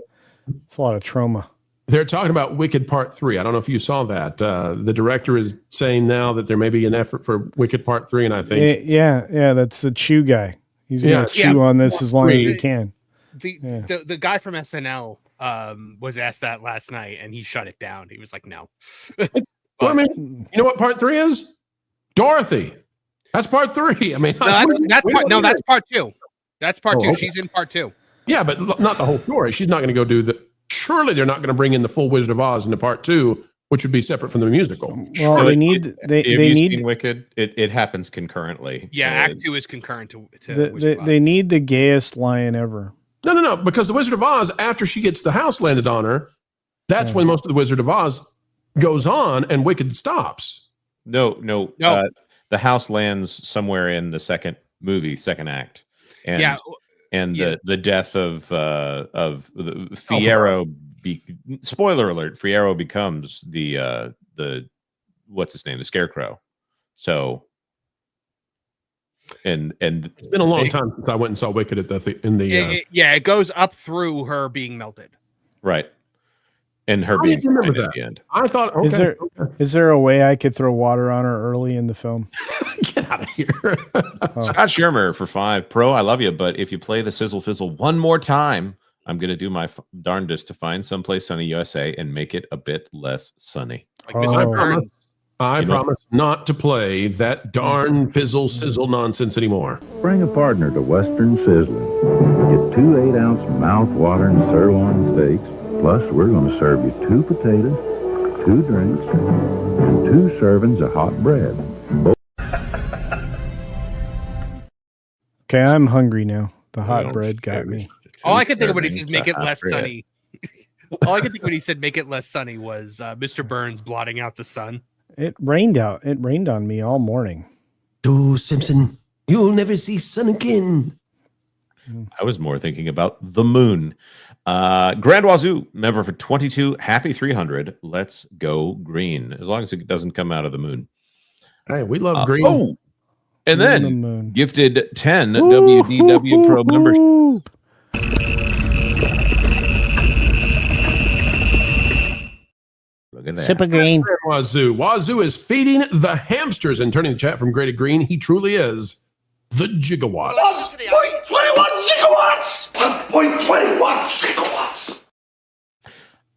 trauma. They're talking about Wicked Part 3. I don't know if you saw that. The director is saying now that there may be an effort for Wicked Part 3, and I think yeah, that's the Chew guy. He's gonna chew on this as long as he can. The guy from SNL was asked that last night, and he shut it down. He was like, "No." Well, I mean, you know what Part 3 is? Dorothy. That's Part 3. I mean, that's Part 2. That's Part 2. Okay. She's in Part 2. Yeah, but not the whole story. She's not going to go do the. Surely they're not going to bring in the full Wizard of Oz into Part 2, which would be separate from the musical. Well, Surely. they need seen Wicked. It happens concurrently. Yeah, Act 2 is concurrent to they need the gayest lion ever. No, because the Wizard of Oz, after she gets the house landed on her, that's when most of the Wizard of Oz goes on and Wicked stops. No. The house lands somewhere in the second act, and the death of Fiyero. Spoiler alert: Fiyero becomes the what's his name, the Scarecrow. So, and it's been a long time since I went and saw Wicked at it goes up through her being melted, right? And her being fine at the end. I thought, is there a way I could throw water on her early in the film? Get out of here. Scott Shermer for 5. Pro, I love you, but if you play the Sizzle Fizzle one more time, I'm going to do my darndest to find someplace sunny USA and make it a bit less sunny. I promise not to play that darn fizzle sizzle nonsense anymore. Bring a partner to Western Sizzling. Get 2 8-ounce mouth-watering sirloin steaks. Plus, we're going to serve you 2 potatoes, 2 drinks, and 2 servings of hot bread. Okay, I'm hungry now. The hot bread got me. All I can think of when he says "make it less sunny," all I can think when he said "make it less sunny" was Mr. Burns blotting out the sun. It rained out. It rained on me all morning. Do Simpson, you'll never see sun again. I was more thinking about the moon. Grand Wazoo member for 22. Happy 300. Let's go green. As long as it doesn't come out of the moon. Hey, we love green. Oh, and then gifted 10 WDW Pro membership. Look at that. Super green. Wazoo. Wazoo is feeding the hamsters and turning the chat from gray to green. He truly is the gigawatts. 1.21 gigawatts! 1.21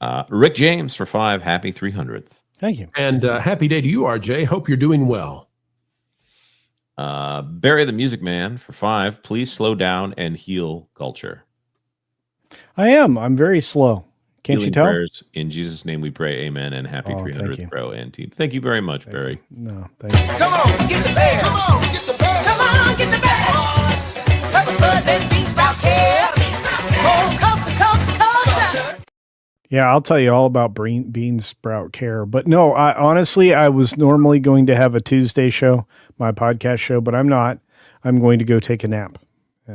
gigawatts! Rick James for 5. Happy 300th. Thank you. And happy day to you, RJ. Hope you're doing well. Barry the Music Man for 5. Please slow down and heal culture. I am. I'm very slow. Can't Healing you tell? Prayers. In Jesus' name we pray. Amen. And happy 300th Pro and team. Thank you very much, Barry. No, thank you. Come on, get the bear. Come on, get the bear. Come on, get the bear. Pepper Bud and Beans Sprout Care. Oh, culture. Yeah, I'll tell you all about bean sprout care. But no, honestly, I was normally going to have a Tuesday show, my podcast show, but I'm not. I'm going to go take a nap.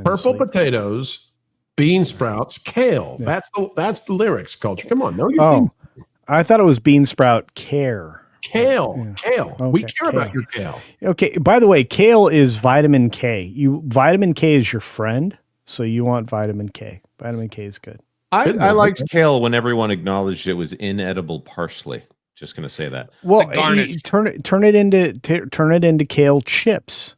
Purple potatoes, bean sprouts, kale. That's the lyrics, culture. Come on, know your theme. I thought it was bean sprout care. Kale. Okay, we care about your kale. Okay. By the way, kale is vitamin K. Vitamin K is your friend, so you want vitamin K. Vitamin K is good. I liked kale when everyone acknowledged it was inedible parsley. Just going to say that. Well, It's a garnish. turn it into kale chips.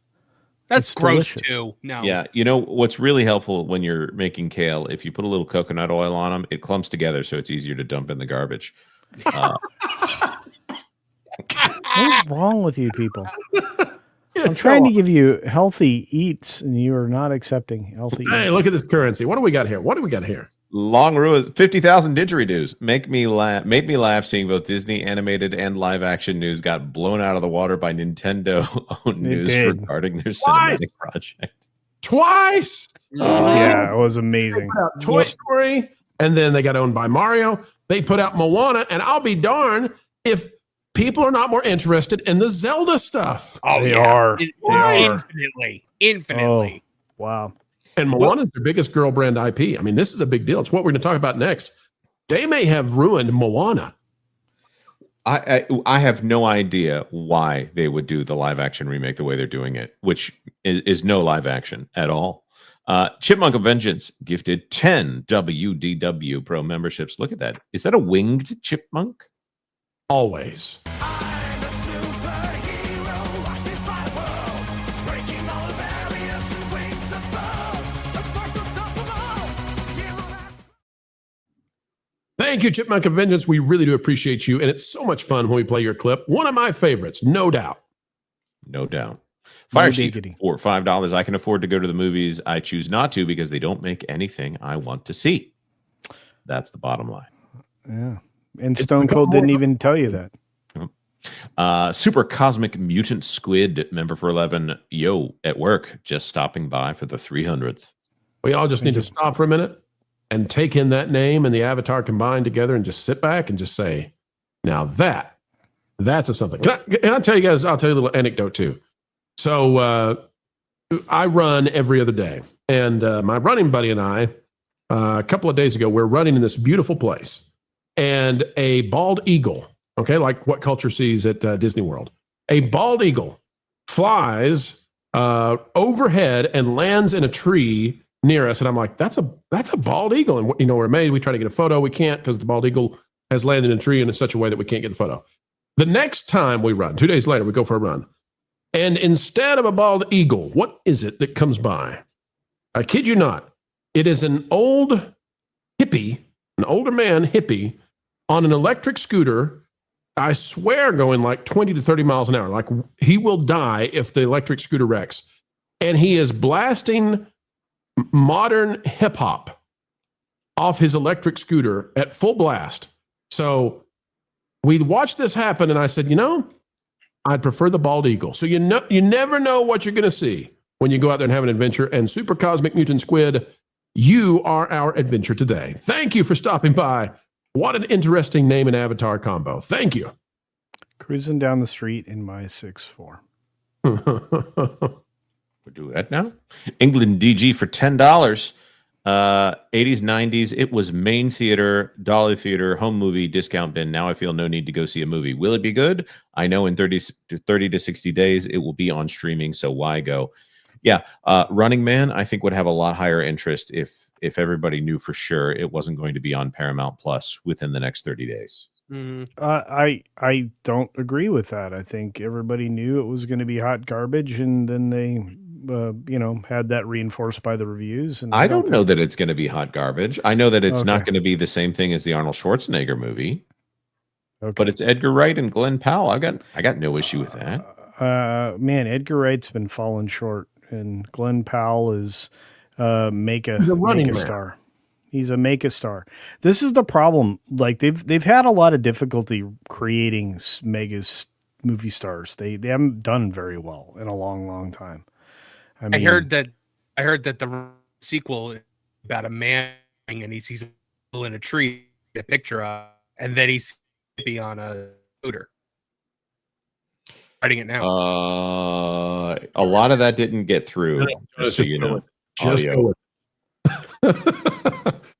That's It's gross delicious. too. No. Yeah, you know what's really helpful when you're making kale? If you put a little coconut oil on them, it clumps together, so it's easier to dump in the garbage. What's wrong with you people? I'm trying to give you healthy eats, and you are not accepting healthy. Hey, eats. look at this currency. What do we got here? What do we got here? Long rule 50,000 didgeridoos. Make me laugh seeing both Disney animated and live action news got blown out of the water by Nintendo owned news did. regarding their Twice. cinematic project. Twice. Yeah, it was amazing. They put out Toy Story, and then they got owned by Mario. They put out Moana, and I'll be darned if people are not more interested in the Zelda stuff. Oh, They yeah. are. It- They are. Infinitely. Oh, wow. And Moana is their biggest girl brand IP. I mean, this is a big deal. It's what we're going to talk about next. They may have ruined Moana. I have no idea why they would do the live action remake the way they're doing it, which is no live action at all. Chipmunk of Vengeance gifted 10 WDW Pro memberships. Look at that. Is that a winged chipmunk? Always. Thank you, Chipmunk of Vengeance. We really do appreciate you. And it's so much fun when we play your clip. One of my favorites, no doubt. No doubt. Fire No Chief diggity. for $5. I can afford to go to the movies. I choose not to because they don't make anything I want to see. That's the bottom line. Yeah. And Stone Cold didn't even tell you that. Super Cosmic Mutant Squid, member for 11. Yo, at work, just stopping by for the 300th. We all just need to stop for a minute and take in that name and the avatar combined together and just sit back and just say, now that's a something. Can I tell you guys, I'll tell you a little anecdote too. So I run every other day. And my running buddy and I, a couple of days ago, we're running in this beautiful place. And a bald eagle, okay, like what culture sees at Disney World, a bald eagle flies overhead and lands in a tree near us. And I'm like, that's a bald eagle. And, you know, we're amazed. We try to get a photo. We can't because the bald eagle has landed in a tree in such a way that we can't get the photo. The next time we run, 2 days later, we go for a run. And instead of a bald eagle, what is it that comes by? I kid you not. It is an old hippie, an older man hippie on an electric scooter. I swear going like 20 to 30 miles an hour. Like he will die if the electric scooter wrecks. And he is blasting modern hip hop off his electric scooter at full blast. So we watched this happen, and I said, you know, I'd prefer the bald eagle. So you never know what you're going to see when you go out there and have an adventure. And Super Cosmic Mutant Squid, you are our adventure today. Thank you for stopping by. What an interesting name and avatar combo. Thank you. Cruising down the street in my 6'4". We'll do that now. England DG for $10. 80s, 90s. It was main theater, Dolly Theater, home movie, discount bin. Now I feel no need to go see a movie. Will it be good? I know in 30 to 60 days it will be on streaming, so why go? Yeah, Running Man, I think would have a lot higher interest if everybody knew for sure it wasn't going to be on Paramount Plus within the next 30 days. I don't agree with that. I think everybody knew it was going to be hot garbage, and then they, had that reinforced by the reviews. And I don't know that it's going to be hot garbage. I know that it's not Okay. going to be the same thing as the Arnold Schwarzenegger movie. But it's Edgar Wright and Glenn Powell. I got no issue with that. Man, Edgar Wright's been falling short, and Glenn Powell is He's a running man. star. He's a make a star. This is the problem. Like they've had a lot of difficulty creating mega movie stars. They haven't done very well in a long, long time. I heard that the sequel is about a man and he sees a girl in a tree, a picture of, and then he's on a scooter. Writing it now. A lot of that didn't get through. Just so you know. Just Audio. go with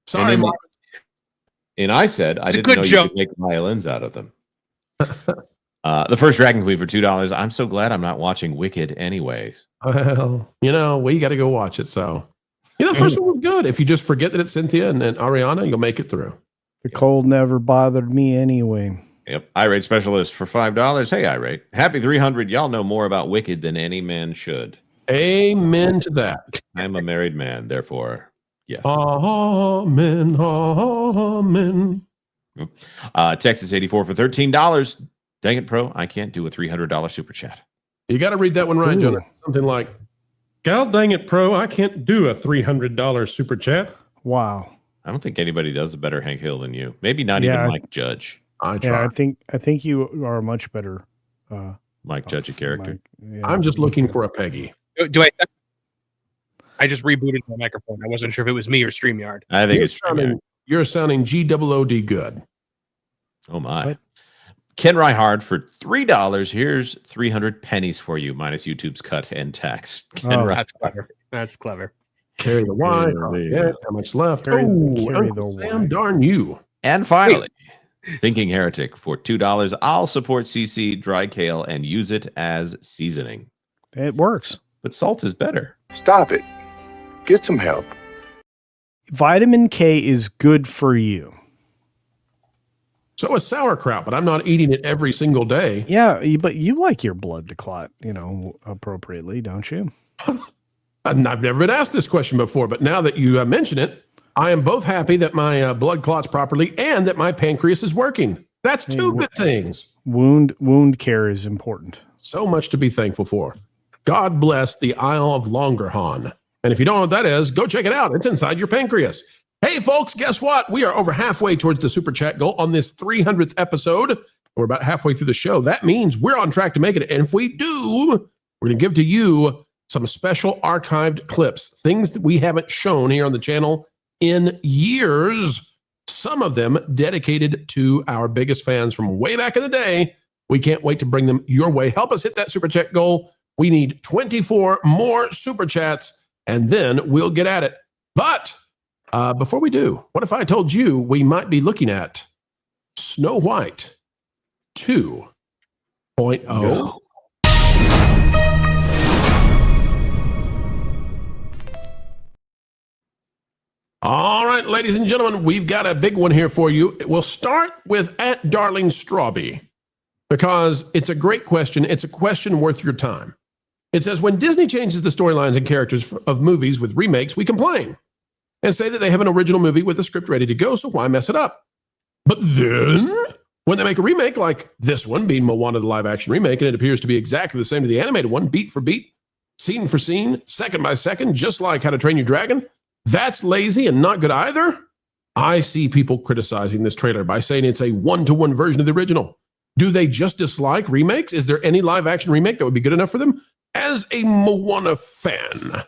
Sorry, and, Mark. and I said I It's a didn't good know joke. you could make violins out of them. The first Dragon Queen for $2. I'm so glad I'm not watching Wicked anyways. Well, we got to go watch it. So, the first one was good. If you just forget that it's Cynthia and Ariana, you'll make it through. The cold never bothered me anyway. Yep. Irate Specialist for $5. Hey, Irate. Happy 300. Y'all know more about Wicked than any man should. Amen to that. I'm a married man, therefore, yes. Amen. Amen. Texas 84 for $13. Dang it, Pro. I can't do a $300 super chat. You got to read that one right, Jonah. Something like, God dang it, Pro. I can't do a $300 super chat. Wow. I don't think anybody does a better Hank Hill than you. Maybe not even Mike Judge. I try. Yeah, I think you are much better. Mike Judge a character. I'm just looking for a Peggy. Do I just rebooted my microphone. I wasn't sure if it was me or StreamYard. I think it's StreamYard. You're sounding GOOD good. Oh, my. What? Ken Reihard for $3. Here's 300 pennies for you, minus YouTube's cut and tax. That's clever. That's clever. Carry the Y. How much left? Carry Uncle Sam, darn you. And finally, Thinking Heretic for $2. I'll support CC dry kale and use it as seasoning. It works. But salt is better. Stop it. Get some help. Vitamin K is good for you. So is sauerkraut, but I'm not eating it every single day. Yeah, but you like your blood to clot, appropriately, don't you? I've never been asked this question before, but now that you mention it, I am both happy that my blood clots properly and that my pancreas is working. That's two good things. Wound care is important. So much to be thankful for. God bless the Isle of Longerhon. And if you don't know what that is, go check it out. It's inside your pancreas. Hey, folks, guess what? We are over halfway towards the Super Chat goal on this 300th episode. We're about halfway through the show. That means we're on track to make it. And if we do, we're going to give to you some special archived clips, things that we haven't shown here on the channel in years. Some of them dedicated to our biggest fans from way back in the day. We can't wait to bring them your way. Help us hit that Super Chat goal. We need 24 more Super Chats, and then we'll get at it. But before we do, what if I told you we might be looking at Snow White 2.0? No. All right, ladies and gentlemen, we've got a big one here for you. We'll start with @DarlingStrawby because it's a great question. It's a question worth your time. It says, when Disney changes the storylines and characters of movies with remakes, we complain and say that they have an original movie with the script ready to go, so why mess it up? But then, when they make a remake like this one, being Moana, the live-action remake, and it appears to be exactly the same to the animated one, beat for beat, scene for scene, second by second, just like How to Train Your Dragon, that's lazy and not good either. I see people criticizing this trailer by saying it's a one-to-one version of the original. Do they just dislike remakes? Is there any live-action remake that would be good enough for them? As a Moana fan,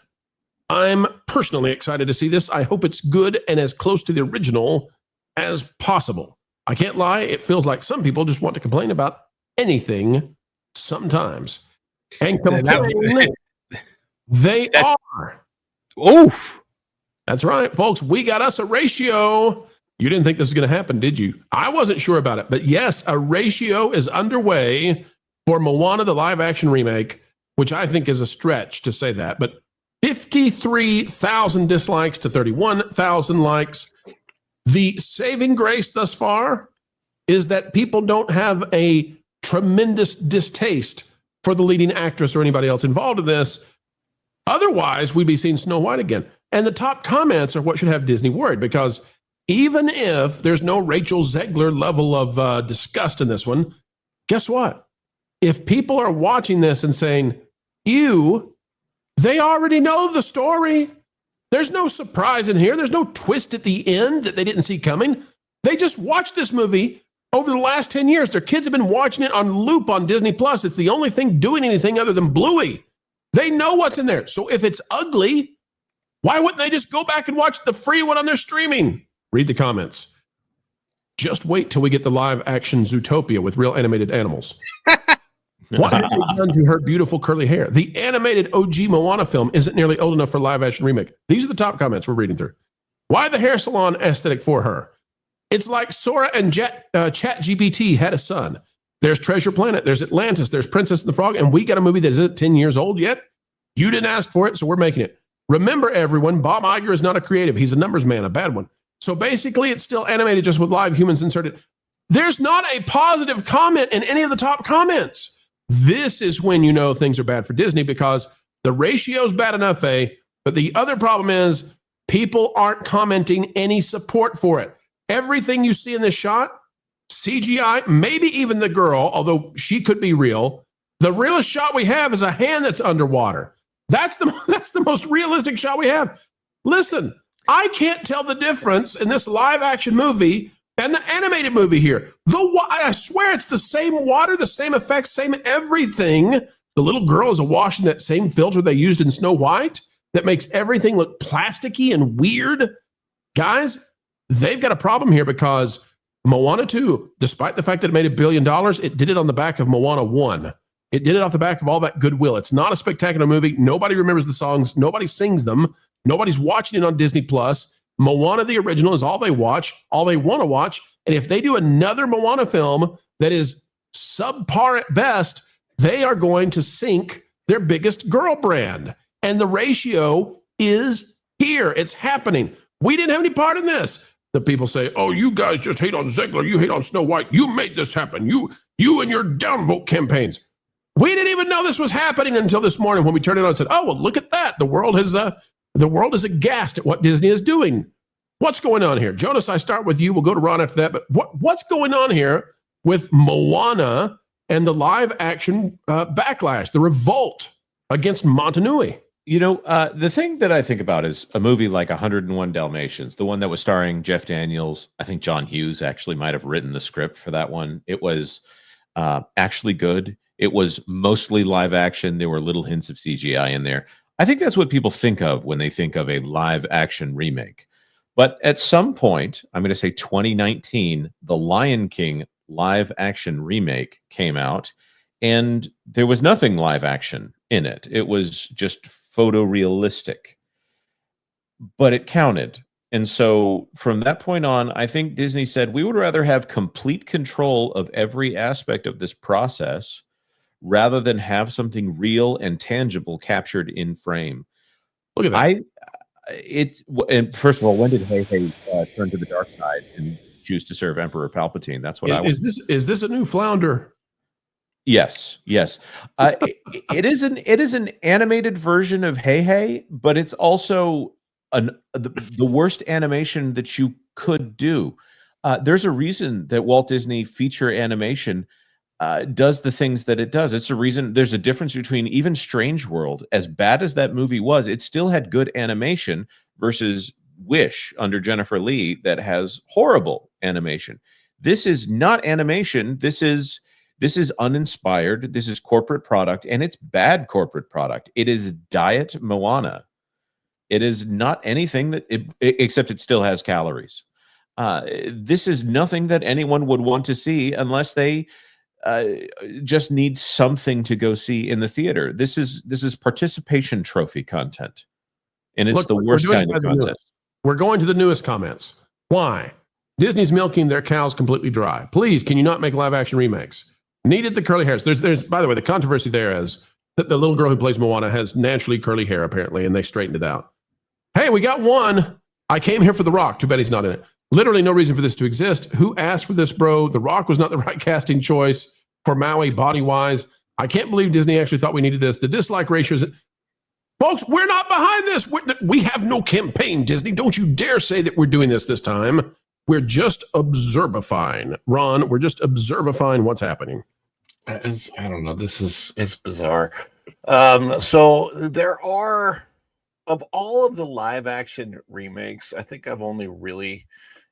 I'm personally excited to see this. I hope it's good and as close to the original as possible. I can't lie, it feels like some people just want to complain about anything sometimes. And complain, they are. Oof. That's right, folks. We got us a ratio. You didn't think this was going to happen, did you? I wasn't sure about it. But yes, a ratio is underway for Moana, the live-action remake, which I think is a stretch to say that. But 53,000 dislikes to 31,000 likes. The saving grace thus far is that people don't have a tremendous distaste for the leading actress or anybody else involved in this. Otherwise, we'd be seeing Snow White again. And the top comments are what should have Disney worried, because even if there's no Rachel Zegler level of disgust in this one, guess what? If people are watching this and saying, ew, they already know the story. There's no surprise in here. There's no twist at the end that they didn't see coming. They just watched this movie over the last 10 years. Their kids have been watching it on loop on Disney+. It's the only thing doing anything other than Bluey. They know what's in there. So if it's ugly, why wouldn't they just go back and watch the free one on their streaming? Read the comments. Just wait till we get the live action Zootopia with real animated animals. What have they done to her beautiful curly hair? The animated OG Moana film isn't nearly old enough for live action remake. These are the top comments we're reading through. Why the hair salon aesthetic for her? It's like Sora and ChatGPT had a son. There's Treasure Planet. There's Atlantis. There's Princess and the Frog. And we got a movie that isn't 10 years old yet. You didn't ask for it, so we're making it. Remember, everyone, Bob Iger is not a creative. He's a numbers man, a bad one. So basically, it's still animated just with live humans inserted. There's not a positive comment in any of the top comments. This is when you know things are bad for Disney, because the ratio's bad enough, but the other problem is people aren't commenting any support for it. Everything you see in this shot, CGI, maybe even the girl, although she could be real. The realest shot we have is a hand that's underwater. That's the most realistic shot we have. Listen, I can't tell the difference in this live action movie and the animated movie here. I swear it's the same water, the same effects, same everything. The little girl is awash in that same filter they used in Snow White that makes everything look plasticky and weird. Guys, they've got a problem here, because Moana 2, despite the fact that it made $1 billion, it did it on the back of Moana 1. It did it off the back of all that goodwill. It's not a spectacular movie. Nobody remembers the songs. Nobody sings them. Nobody's watching it on Disney Plus. Moana, the original, is all they watch, all they want to watch. And if they do another Moana film that is subpar at best, they are going to sink their biggest girl brand. And the ratio is here. It's happening. We didn't have any part in this. The people say, oh, you guys just hate on Ziegler. You hate on Snow White. You made this happen. You and your downvote campaigns. We didn't even know this was happening until this morning when we turned it on and said, oh, well, look at that. The world is aghast at what Disney is doing. What's going on here? Jonas, I start with you. We'll go to Ron after that. But what's going on here with Moana and the live action backlash, the revolt against Montanui? You know, the thing that I think about is a movie like 101 Dalmatians, the one that was starring Jeff Daniels. I think John Hughes actually might have written the script for that one. It was actually good. It was mostly live action. There were little hints of CGI in there. I think that's what people think of when they think of a live action remake. But at some point, I'm going to say 2019, The Lion King live action remake came out, and there was nothing live action in it. It was just photorealistic, but it counted. And so from that point on, I think Disney said, we would rather have complete control of every aspect of this process rather than have something real and tangible captured in frame. Look at that. And first of all, when did Hey turn to the dark side and choose to serve Emperor Palpatine? That's what I want. Is this a new flounder? Yes. It is an animated version of Hey, but it's also the worst animation that you could do. There's a reason that Walt Disney feature animation does the things that it does. It's a reason. There's a difference between even Strange World, as bad as that movie was, it still had good animation, versus Wish under Jennifer Lee that has horrible animation. This is not animation. This is uninspired. This is corporate product, and it's bad corporate product. It is diet Moana. It is not anything that except it still has calories. This is nothing that anyone would want to see unless they just need something to go see in the theater. This is participation trophy content, and it's the worst kind of content. We're going to the newest comments. Why? Disney's milking their cows completely dry. Please, can you not make live action remakes? Needed the curly hairs. There's by the way, the controversy there is that the little girl who plays Moana has naturally curly hair, apparently, and they straightened it out. Hey, we got one. I came here for The Rock. Too bad he's not in it. Literally no reason for this to exist. Who asked for this, bro? The Rock was not the right casting choice for Maui body-wise. I can't believe Disney actually thought we needed this. The dislike ratios. Folks, we're not behind this. We have no campaign, Disney. Don't you dare say that we're doing this time. We're just observifying. Ron, we're just observifying what's happening. I don't know. It's bizarre. So there are, of all of the live action remakes, I think I've only really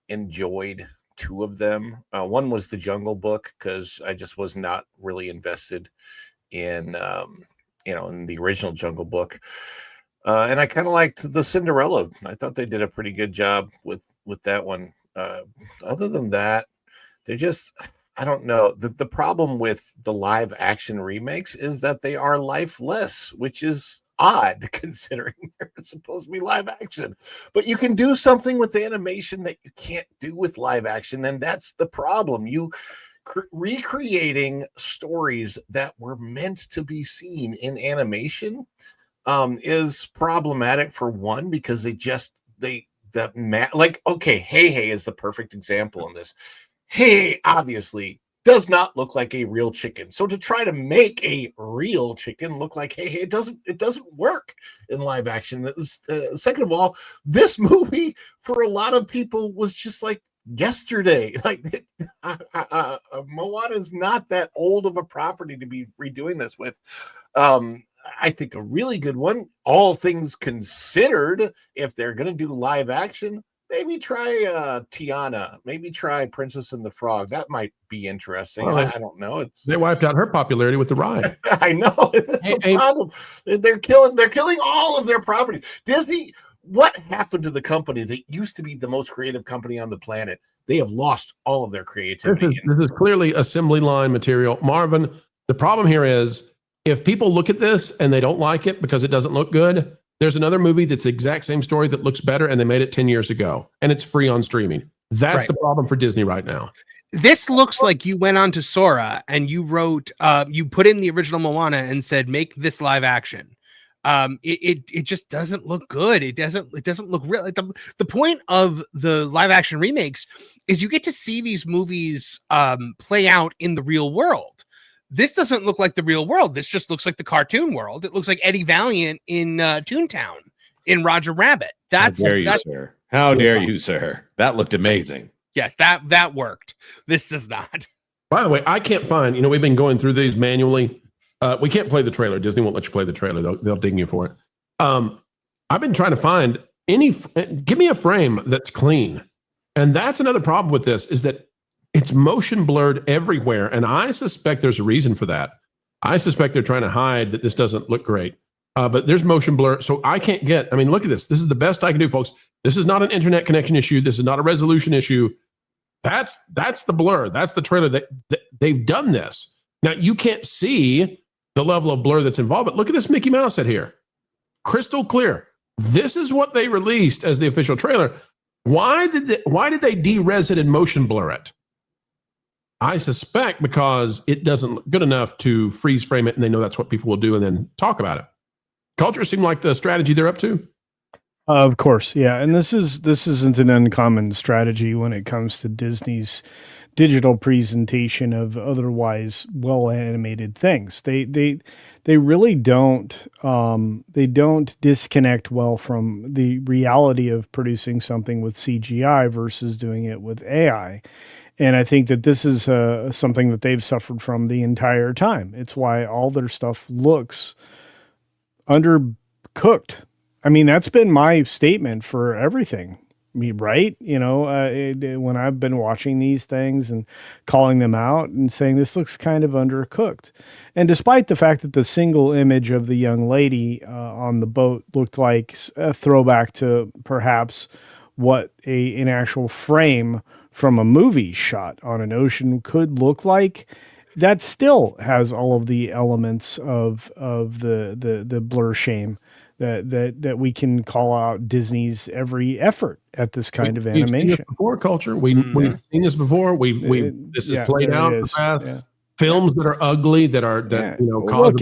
enjoyed two of them. One was The Jungle Book, because I just was not really invested in in the original Jungle Book. And I kind of liked the Cinderella. I thought they did a pretty good job with that one. Other than that, they're just, I don't know. The problem with the live action remakes is that they are lifeless, which is odd considering they're supposed to be live action. But you can do something with animation that you can't do with live action, and that's the problem. Recreating stories that were meant to be seen in animation is problematic, for one, because okay, Hey is the perfect example in this. hey, obviously does not look like a real chicken. So to try to make a real chicken look like, hey, it doesn't work in live action. It was, second of all, this movie for a lot of people was just like yesterday. Like Moana is not that old of a property to be redoing this with. I think a really good one, all things considered, if they're going to do live action, maybe try Tiana. Maybe try Princess and the Frog. That might be interesting. Well, I don't know. They wiped out her popularity with the ride. I know. That's the problem. They're killing all of their properties. Disney, what happened to the company that used to be the most creative company on the planet? They have lost all of their creativity. This is clearly assembly line material. Marvin, the problem here is if people look at this and they don't like it because it doesn't look good, there's another movie that's the exact same story that looks better, and they made it 10 years ago, and it's free on streaming. That's Right. the problem for Disney right now. This looks like you went on to Sora and you wrote, you put in the original Moana and said, make this live action. It just doesn't look good. It doesn't look real. The point of the live action remakes is you get to see these movies play out in the real world. This doesn't look like the real world. This just looks like the cartoon world. It looks like Eddie Valiant in Toontown in Roger Rabbit. How dare you, sir? How dare you, sir? That looked amazing. Yes, that worked. This does not. By the way, I can't find, we've been going through these manually. We can't play the trailer. Disney won't let you play the trailer. They'll ding you for it. I've been trying to find give me a frame that's clean. And that's another problem with this is that it's motion blurred everywhere. And I suspect there's a reason for that. I suspect they're trying to hide that this doesn't look great. But there's motion blur. So I can't look at this. This is the best I can do, folks. This is not an internet connection issue. This is not a resolution issue. That's the blur. That's the trailer that they've done this. Now you can't see the level of blur that's involved, but look at this Mickey Mouse head here. Crystal clear. This is what they released as the official trailer. Why did they de-res it and motion blur it? I suspect because it doesn't look good enough to freeze frame it, and they know that's what people will do and then talk about it. Culture seemed like the strategy they're up to. Of course, yeah, and this isn't an uncommon strategy when it comes to Disney's digital presentation of otherwise well animated things. They really don't disconnect well from the reality of producing something with CGI versus doing it with AI. And I think that this is something that they've suffered from the entire time. It's why all their stuff looks undercooked. I mean, that's been my statement for everything, right? When I've been watching these things and calling them out and saying this looks kind of undercooked. And despite the fact that the single image of the young lady on the boat looked like a throwback to perhaps what an actual frame from a movie shot on an ocean could look like, that still has all of the elements of the blur shame that we can call out Disney's every effort at this kind of animation. We've seen this before, Culture. We've seen this before. This is played out in the past. Yeah. Films that are ugly, cause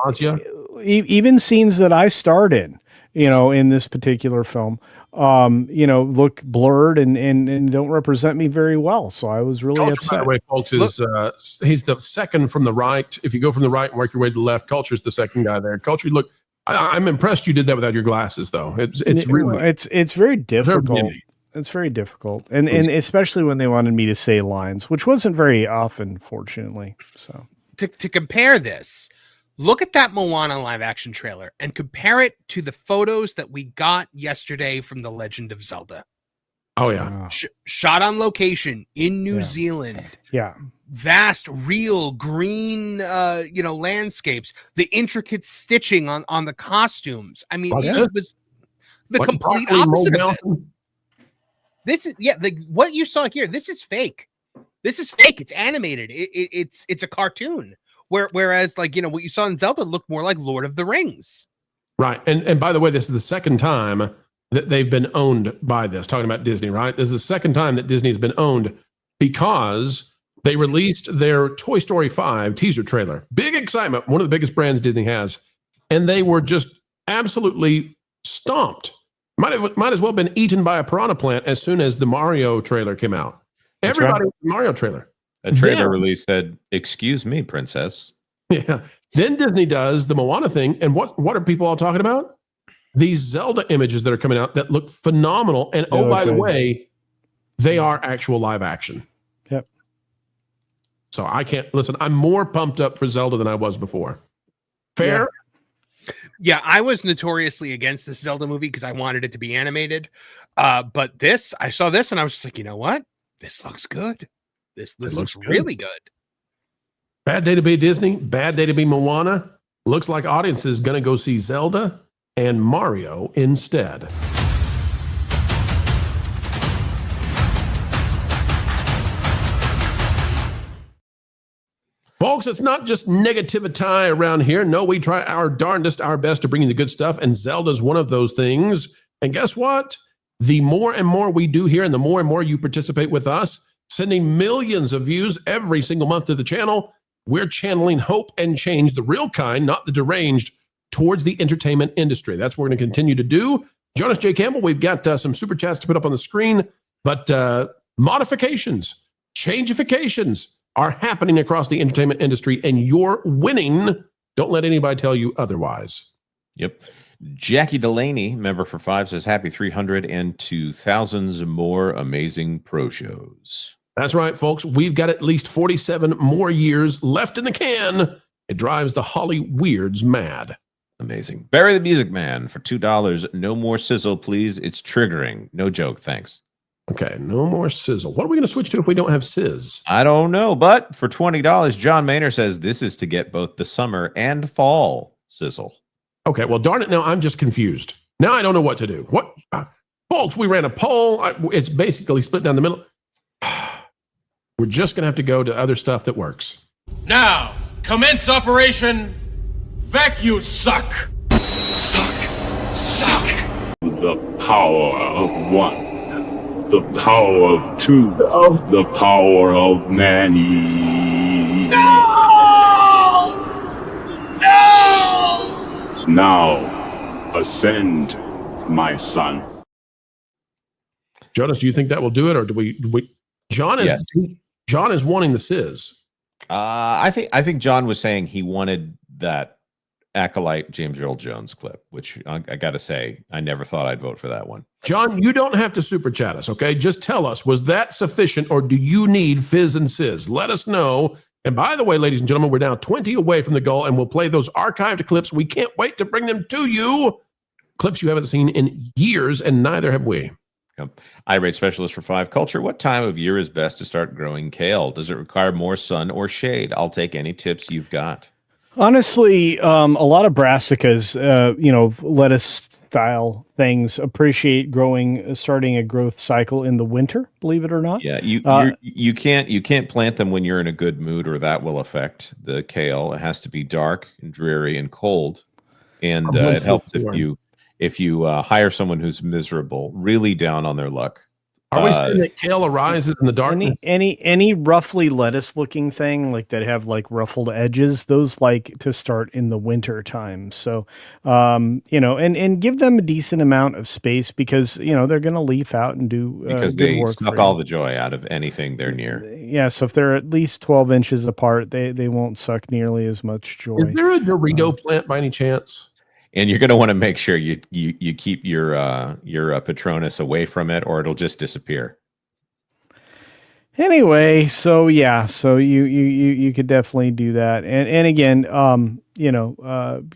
nausea. Even scenes that I starred in this particular film, look blurred and don't represent me very well. So I was really Culture, upset. by the way, folks, he's the second from the right. If you go from the right and work your way to the left, Culture's the second guy there. Culture, look, I'm impressed you did that without your glasses, though. It's very difficult. It's very difficult, and especially when they wanted me to say lines, which wasn't very often, fortunately. So to compare this, look at that Moana live action trailer and compare it to the photos that we got yesterday from The Legend of Zelda. Oh yeah, shot on location in New Zealand. Yeah. Vast, real green, landscapes, the intricate stitching on the costumes. I mean, it was the complete opposite of this. This is what you saw here. This is fake. This is fake. It's animated. It's a cartoon. Whereas what you saw in Zelda looked more like Lord of the Rings. Right. And by the way, this is the second time that they've been owned by this. Talking about Disney, right? This is the second time that Disney has been owned because they released their Toy Story 5 teaser trailer. Big excitement. One of the biggest brands Disney has. And they were just absolutely stomped. Might as well have been eaten by a piranha plant as soon as the Mario trailer came out. Everybody in the Mario trailer. A trailer release said, "Excuse me, princess." Yeah. Then Disney does the Moana thing, and what are people all talking about? These Zelda images that are coming out that look phenomenal. And by the way, they are actual live action. Yep. So I can't listen. I'm more pumped up for Zelda than I was before. Fair. Yeah, I was notoriously against this Zelda movie because I wanted it to be animated. But I saw this and I was just like, you know what? This looks good. This looks really good. Bad day to be Disney. Bad day to be Moana. Looks like audiences going to go see Zelda and Mario instead. Folks, it's not just negativity around here. No, we try our darndest, our best to bring you the good stuff, and Zelda's one of those things. And guess what? The more and more we do here, and the more and more you participate with us, sending millions of views every single month to the channel, we're channeling hope and change, the real kind, not the deranged, towards the entertainment industry. That's what we're going to continue to do. Jonas J. Campbell, we've got some super chats to put up on the screen, but modifications, changifications are happening across the entertainment industry, and you're winning. Don't let anybody tell you otherwise. Yep. Jackie Delaney, member for 5, says happy 300 and to thousands more amazing pro shows. That's right, folks. We've got at least 47 more years left in the can. It drives the Holly Weirds mad. Amazing. Barry the Music Man for $2. No more sizzle, please. It's triggering. No joke. Thanks. Okay, no more sizzle. What are we going to switch to if we don't have sizz? I don't know, but for $20, John Maynor says this is to get both the summer and fall sizzle. Okay, well, darn it. Now I'm just confused. Now I don't know what to do. What? Folks, we ran a poll. It's basically split down the middle. We're just going to have to go to other stuff that works. Now, commence Operation Vacuum Suck. Suck. The power of one. The power of two. The power of many. No! Now, ascend, my son. Jonas, do you think that will do it, or do we? John is wanting the sizz. I think John was saying he wanted that Acolyte James Earl Jones clip, which I got to say, I never thought I'd vote for that one. John, you don't have to super chat us, okay? Just tell us, was that sufficient, or do you need fizz and sizz? Let us know. And by the way, ladies and gentlemen, we're now 20 away from the goal, and we'll play those archived clips. We can't wait to bring them to you. Clips you haven't seen in years, and neither have we. Yep. I rate specialist for 5. Culture, what time of year is best to start growing kale? Does it require more sun or shade? I'll take any tips you've got. Honestly, a lot of brassicas, lettuce style things appreciate starting a growth cycle in the winter, believe it or not. Yeah, you can't plant them when you're in a good mood, or that will affect the kale. It has to be dark and dreary and cold, and it helps if you hire someone who's miserable, really down on their luck. Are we saying that kale arises in the darkness? Any roughly lettuce looking thing like that have like ruffled edges, those like to start in the winter time. So, and give them a decent amount of space because, they're going to leaf out and do because they suck all the joy out of anything they're near. Yeah. So if they're at least 12 inches apart, they won't suck nearly as much joy. Is there a Dorito plant by any chance? And you're going to want to make sure you keep your Patronus away from it, or it'll just disappear. Anyway, so you could definitely do that, and again,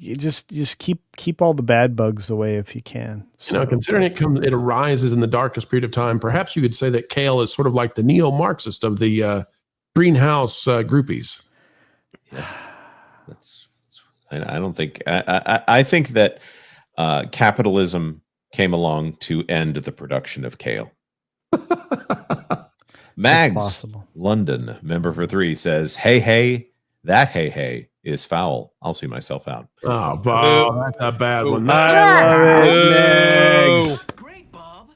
just keep all the bad bugs away if you can. So, considering it arises in the darkest period of time, perhaps you could say that kale is sort of like the neo-Marxist of the greenhouse groupies. Yeah, I don't think. I think that capitalism came along to end the production of kale. Mags, London, member for 3, says, "Hey, that hey is foul. I'll see myself out." Oh, Bob, that's a bad one. I love it, Mags. Great, Bob.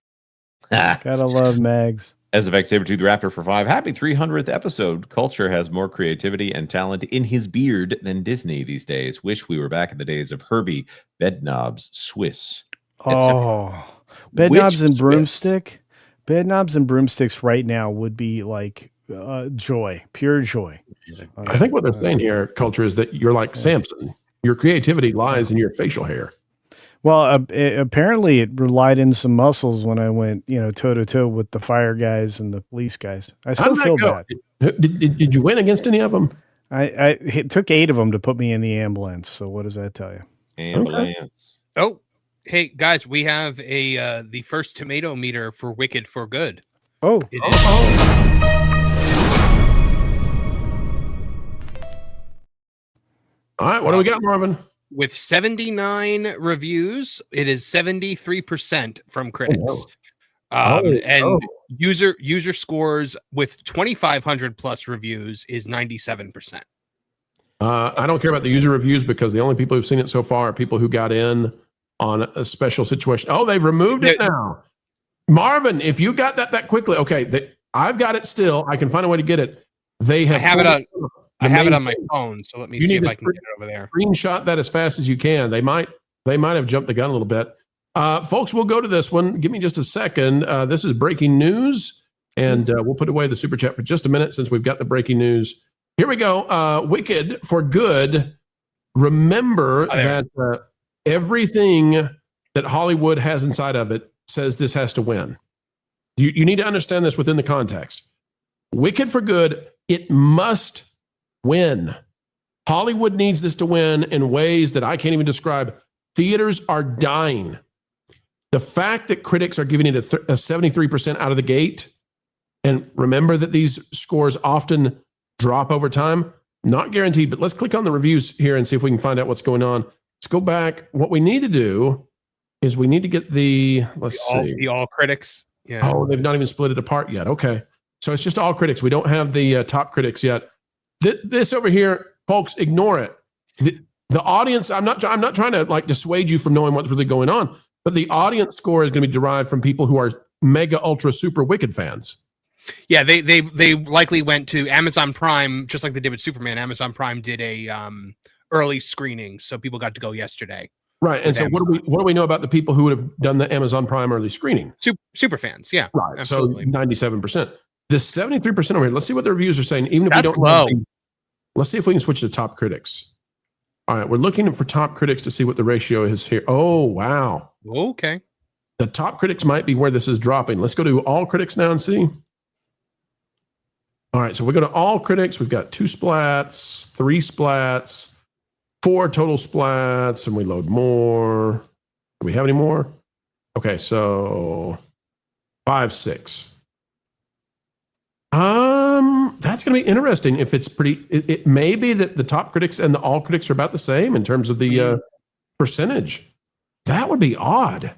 Gotta love Mags. As of Sabertooth Raptor for 5, happy 300th episode. Culture has more creativity and talent in his beard than Disney these days. Wish we were back in the days of Herbie, Bedknobs, Swiss. Oh, Bedknobs and Broomstick. Bed knobs and broomsticks right now would be like joy, pure joy. I think what they're saying here, Culture, is that you're like Samson. Your creativity lies in your facial hair. Well, apparently it relied in some muscles when I went, toe to toe with the fire guys and the police guys. I still feel bad. Did you win against any of them? It took 8 of them to put me in the ambulance. So what does that tell you? Ambulance. Oh, hey guys, we have the first tomato meter for Wicked for Good. Oh. All right, what do we got, Marvin? With 79 reviews, it is 73% from critics. User scores with 2,500 plus reviews is 97%. I don't care about the user reviews because the only people who've seen it so far are people who got in on a special situation. Oh, they've removed it now. Marvin, if you got that quickly, okay, I've got it still. I can find a way to get it. They have. I have it on my phone, so let me see if I can get it over there. Screenshot that as fast as you can. They might have jumped the gun a little bit. Folks, we'll go to this one. Give me just a second. This is breaking news, and we'll put away the super chat for just a minute since we've got the breaking news. Here we go. Wicked for Good. Remember that everything that Hollywood has inside of it says this has to win. You need to understand this within the context. Wicked for Good, it must win. Hollywood needs this to win in ways that I can't even describe. Theaters are dying. The fact that critics are giving it a 73% out of the gate, and remember that these scores often drop over time, not guaranteed, but let's click on the reviews here and see if we can find out what's going on. Let's go back. What we need to do is we need to get the all critics. Yeah. Oh, they've not even split it apart yet. Okay. So it's just all critics. We don't have the top critics yet. This over here, folks, ignore it. The audience, I'm not trying to like dissuade you from knowing what's really going on, but the audience score is going to be derived from people who are mega ultra super Wicked fans. Yeah, they likely went to Amazon Prime, just like they did with Superman. Amazon Prime did a early screening, so people got to go yesterday. Right, and so Amazon. what do we know about the people who would have done the Amazon Prime early screening? Super fans, yeah, right. Absolutely. So 97%. The 73% over here. Let's see what the reviews are saying. Even if That's we don't low. Let's see if we can switch to top critics. All right, we're looking for top critics to see what the ratio is here. Oh, wow. Okay. The top critics might be where this is dropping. Let's go to all critics now and see. All right, so we go to all critics. We've got 2 splats, 3 splats, 4 total splats, and we load more. Do we have any more? Okay, so 5, 6. That's going to be interesting. If it's pretty, it may be that the top critics and the all critics are about the same in terms of the percentage. That would be odd.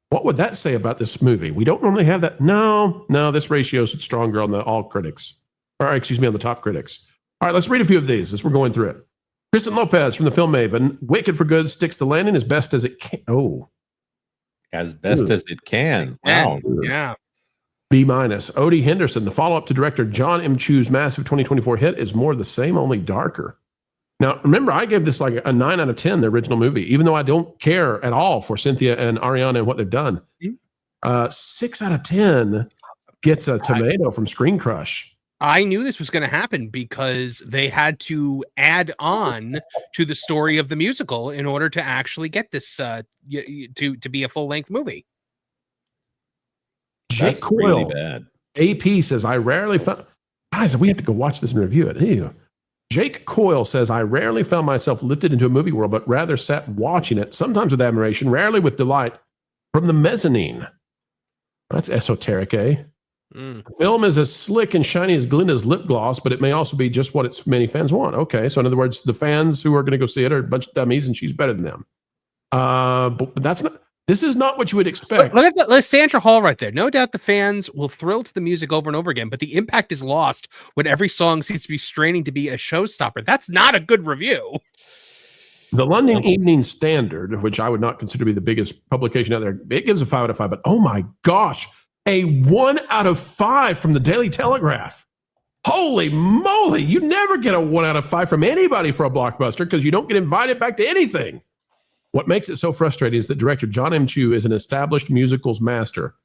What would that say about this movie? We don't normally have that. No, this ratio is stronger on the all critics, or excuse me, on the top critics. All right, let's read a few of these as we're going through it. Kristen Lopez from the Film Maven. Wicked for Good sticks the landing as best as it can. Oh, as best as it can. Wow. Yeah. B-. Odie Henderson, the follow-up to director John M. Chu's massive 2024 hit, is more the same, only darker. Now, remember, I gave this like a 9 out of 10, the original movie, even though I don't care at all for Cynthia and Ariana and what they've done. 6 out of 10 gets a tomato from Screen Crush. I knew this was going to happen because they had to add on to the story of the musical in order to actually get this to be a full-length movie. Jake Coyle, really bad. AP says, I rarely found... Guys, we have to go watch this and review it. Ew. Jake Coyle says, I rarely found myself lifted into a movie world, but rather sat watching it, sometimes with admiration, rarely with delight, from the mezzanine. That's esoteric, eh? The film is as slick and shiny as Glinda's lip gloss, but it may also be just what its many fans want. Okay, so in other words, the fans who are going to go see it are a bunch of dummies, and she's better than them. But that's not... This is not what you would expect. Look at Sandra Hall right there. No doubt the fans will thrill to the music over and over again, but the impact is lost when every song seems to be straining to be a showstopper. That's not a good review. The London Evening Standard, which I would not consider to be the biggest publication out there, it gives a 5 out of 5, but oh my gosh, a 1 out of 5 from the Daily Telegraph. Holy moly, you never get a 1 out of 5 from anybody for a blockbuster because you don't get invited back to anything. What makes it so frustrating is that director John M. Chu is an established musicals master.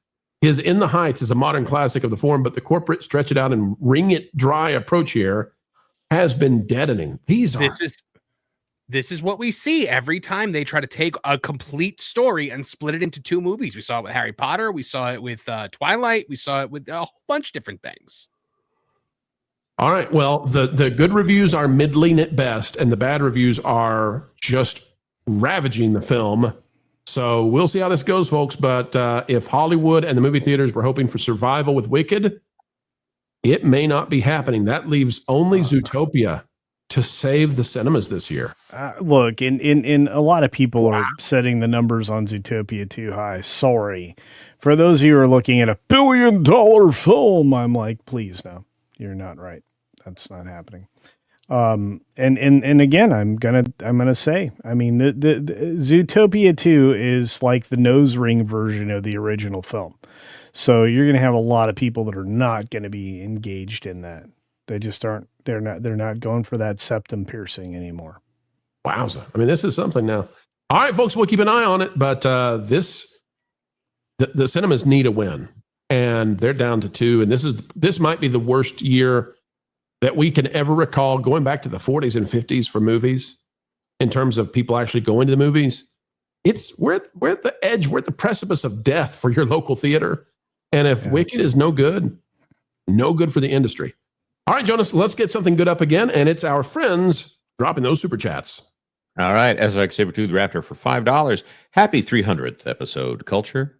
His In the Heights is a modern classic of the form, but the corporate stretch it out and wring it dry approach here has been deadening. This is what we see every time they try to take a complete story and split it into two movies. We saw it with Harry Potter. We saw it with Twilight. We saw it with a whole bunch of different things. All right. Well, the good reviews are middling at best, and the bad reviews are just ravaging the film. So we'll see how this goes, folks. But if Hollywood and the movie theaters were hoping for survival with Wicked, it may not be happening. That leaves only Zootopia to save the cinemas this year. Look, in a lot of people are setting the numbers on Zootopia too high. Sorry. For those of you who are looking at $1 billion film, I'm like, please, no, you're not right. That's not happening. And again, I'm gonna say, I mean, the Zootopia 2 is like the nose ring version of the original film. So you're gonna have a lot of people that are not gonna be engaged in that. They just aren't. They're not going for that septum piercing anymore. Wowza. I mean, this is something now. All right, folks, we'll keep an eye on it. But the cinemas need a win, and they're down to 2. And this might be the worst year that we can ever recall, going back to the 40s and 50s for movies, in terms of people actually going to the movies. We're at the edge. We're at the precipice of death for your local theater. And if Wicked is no good for the industry. All right, Jonas, let's get something good up again, and it's our friends dropping those super chats. All right, SX Sabertooth Raptor for $5. Happy 300th episode, Culture.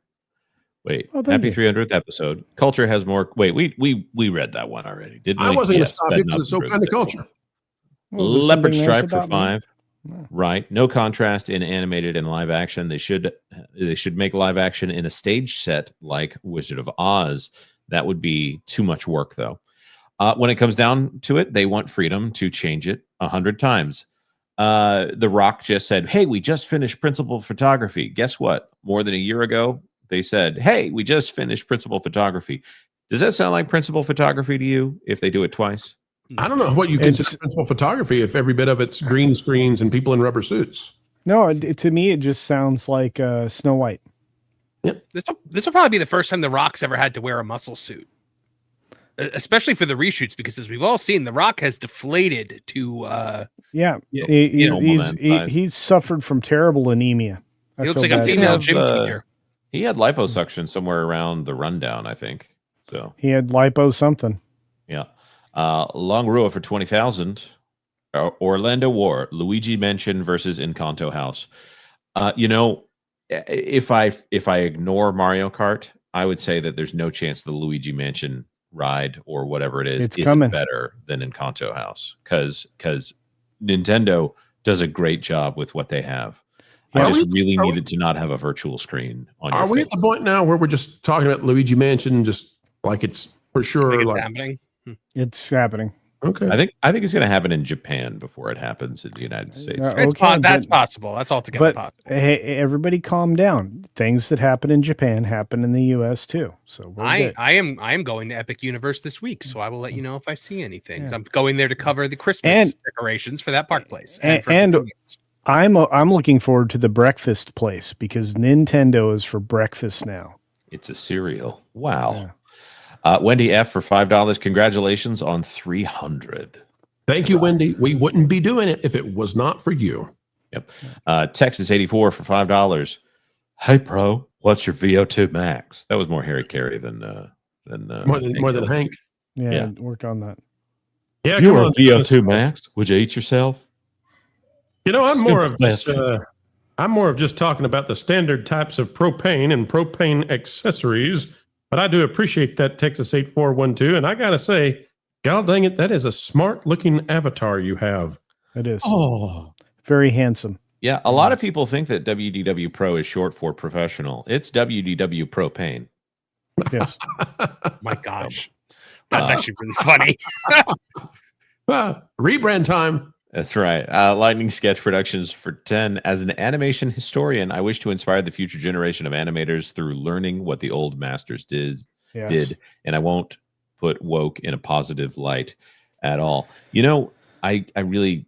Wait, happy 300th episode. Culture has more. Wait, we read that one already, didn't we? I wasn't going to stop you because it's so kind of Culture. Leopard Stripe for 5. Right, no contrast in animated and live action. They should make live action in a stage set like Wizard of Oz. That would be too much work, though. When it comes down to it, they want freedom to change it 100 times. The Rock just said, hey, we just finished principal photography. Guess what? More than a year ago, they said, hey, we just finished principal photography. Does that sound like principal photography to you if they do it twice? I don't know what you consider principal photography if every bit of it's green screens and people in rubber suits. No, to me, it just sounds like Snow White. Yep. This will probably be the first time The Rock's ever had to wear a muscle suit. Especially for the reshoots, because as we've all seen, The Rock has deflated to he's suffered from terrible anemia. He looks like a female gym teacher. He had liposuction somewhere around the rundown, I think. So he had lipo something. Yeah. Long Rua for 20,000. Orlando War, Luigi Mansion versus Encanto House. If I ignore Mario Kart, I would say that there's no chance the Luigi Mansion ride or whatever it is isn't better than Encanto House, because Nintendo does a great job with what they have. I just really needed to not have a virtual screen on your Are we face. at the point now where we're just talking about Luigi Mansion, just like it's for sure It's like happening? It's happening. Okay. I think it's going to happen in Japan before it happens in the United States. That's possible. That's altogether But possible. hey, everybody, calm down. Things that happen in Japan happen in the U.S. too. So I am going to Epic Universe this week, so I will let you know if I see anything. I'm going there to cover the Christmas decorations for that park place. And I'm looking forward to the breakfast place because Nintendo is for breakfast now. It's a cereal. Wow. Wendy F for $5. Congratulations on 300. Thank you, Wendy. We wouldn't be doing it if it was not for you. Yep. Texas 84 for $5. Hey, pro, what's your VO2 max? That was more Harry Carey than more than Hank. Yeah, work on that. Yeah, if you come were on, VO2 max, would you eat yourself? I'm more of just talking about the standard types of propane and propane accessories. But I do appreciate that, Texas 8412. And I got to say, God dang it, that is a smart looking avatar you have. It is. Oh, very handsome. Yeah, a lot of people think that WDW Pro is short for professional. It's WDW Propane. Yes. My gosh. That's actually really funny. Rebrand time. That's right. Lightning Sketch Productions for 10. As an animation historian, I wish to inspire the future generation of animators through learning what the old masters did. And I won't put woke in a positive light at all. I really,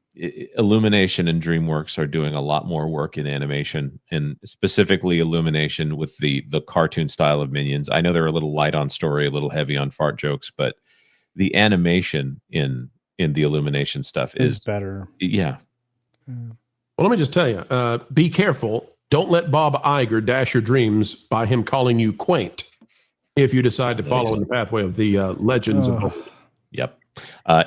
Illumination and DreamWorks are doing a lot more work in animation, and specifically Illumination with the cartoon style of Minions. I know they're a little light on story, a little heavy on fart jokes, but the animation in the Illumination stuff is better. Yeah. Well, let me just tell you, be careful. Don't let Bob Iger dash your dreams by him calling you quaint if you decide to follow in the pathway of the legends of old. Yep.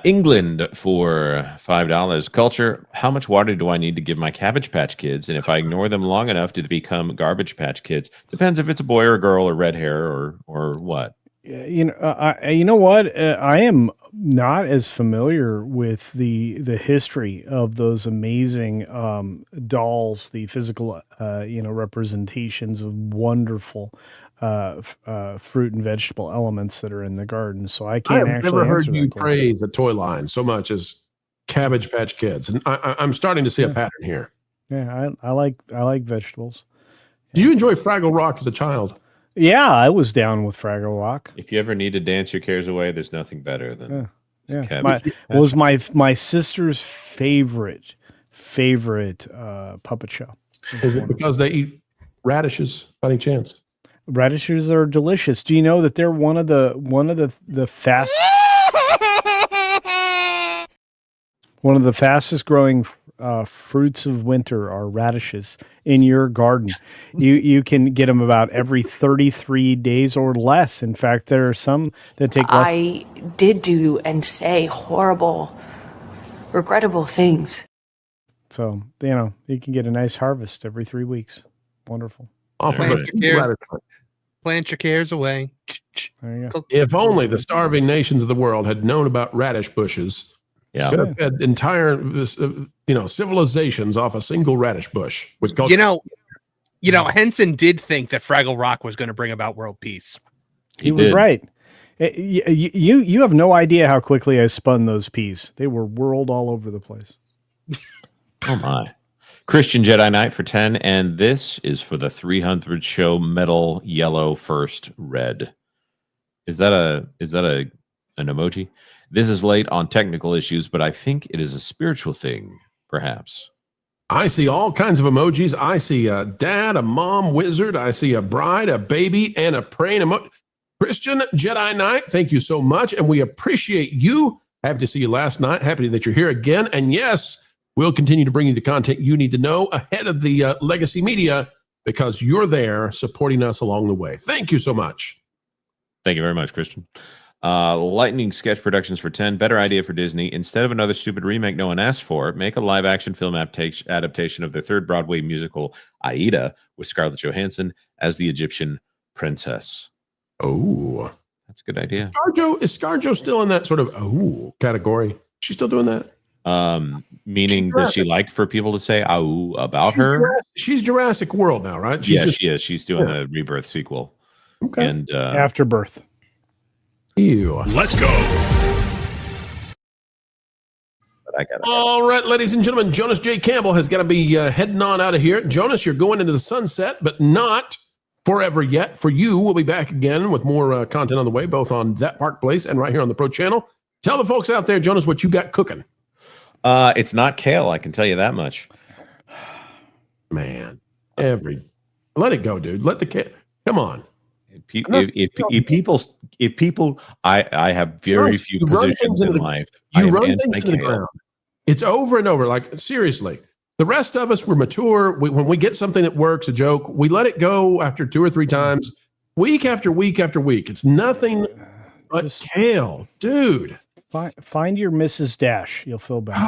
England for $5. Culture. How much water do I need to give my Cabbage Patch Kids? And if I ignore them long enough, do they become Garbage Patch Kids? Depends if it's a boy or a girl or red hair or what. You know what? I am not as familiar with the history of those amazing dolls, the physical representations of wonderful fruit and vegetable elements that are in the garden. So I can't I've actually never heard answer you that question. praise a toy line so much as Cabbage Patch Kids, and I'm starting to see a pattern here. Yeah, I like vegetables. Do you enjoy Fraggle Rock as a child? Yeah, I was down with Fraggle Rock. If you ever need to dance your cares away, there's nothing better than Cabbage Was my sister's favorite puppet show. Is it because they eat radishes by any chance? Radishes are delicious. Do you know that they're one of the fastest growing fruits of winter are radishes in your garden. You can get them about every 33 days or less. In fact, there are some that take less. I did do and say horrible, regrettable things. So, you can get a nice harvest every 3 weeks. Wonderful. Plant your cares away. There you go. If only the starving nations of the world had known about radish bushes. Yeah. Could have fed entire civilizations off a single radish bush with culture. Henson did think that Fraggle Rock was going to bring about world peace. He was right. You have no idea how quickly I spun those peas. They were whirled all over the place. Oh my. Christian Jedi Knight for 10, and this is for the 300 show metal yellow first red. Is that an emoji? This is late on technical issues, but I think it is a spiritual thing, perhaps. I see all kinds of emojis. I see a dad, a mom wizard. I see a bride, a baby, and a praying emoji. Christian Jedi Knight, thank you so much, and we appreciate you. Happy to see you last night. Happy that you're here again. And yes, we'll continue to bring you the content you need to know ahead of the legacy media because you're there supporting us along the way. Thank you so much. Thank you very much, Christian. Lightning Sketch Productions for 10. Better idea for Disney. Instead of another stupid remake no one asked for, make a live-action film adaptation of their third Broadway musical, Aida, with Scarlett Johansson as the Egyptian princess. Oh. That's a good idea. Is ScarJo still in that sort of category? She's still doing that? Meaning, does she like for people to say "ow" about her? She's Jurassic World now, right? She is. She's doing the Rebirth sequel. Okay. And Afterbirth. Ew. Let's go. All right, ladies and gentlemen, Jonas J. Campbell has got to be heading on out of here. Jonas, you're going into the sunset, but not forever yet. For you, we'll be back again with more content on the way, both on That Park Place and right here on the Pro Channel. Tell the folks out there, Jonas, what you got cooking. It's not kale, I can tell you that much. Man, let it go, dude. Let the kale. Come on. If people, I have very few positions in life. You run things into the ground. It's over and over. Like, seriously, the rest of us, we're mature. When we get something that works, a joke, we let it go after 2 or 3 times, week after week after week. It's nothing but kale, dude. Find your Mrs. Dash. You'll feel better.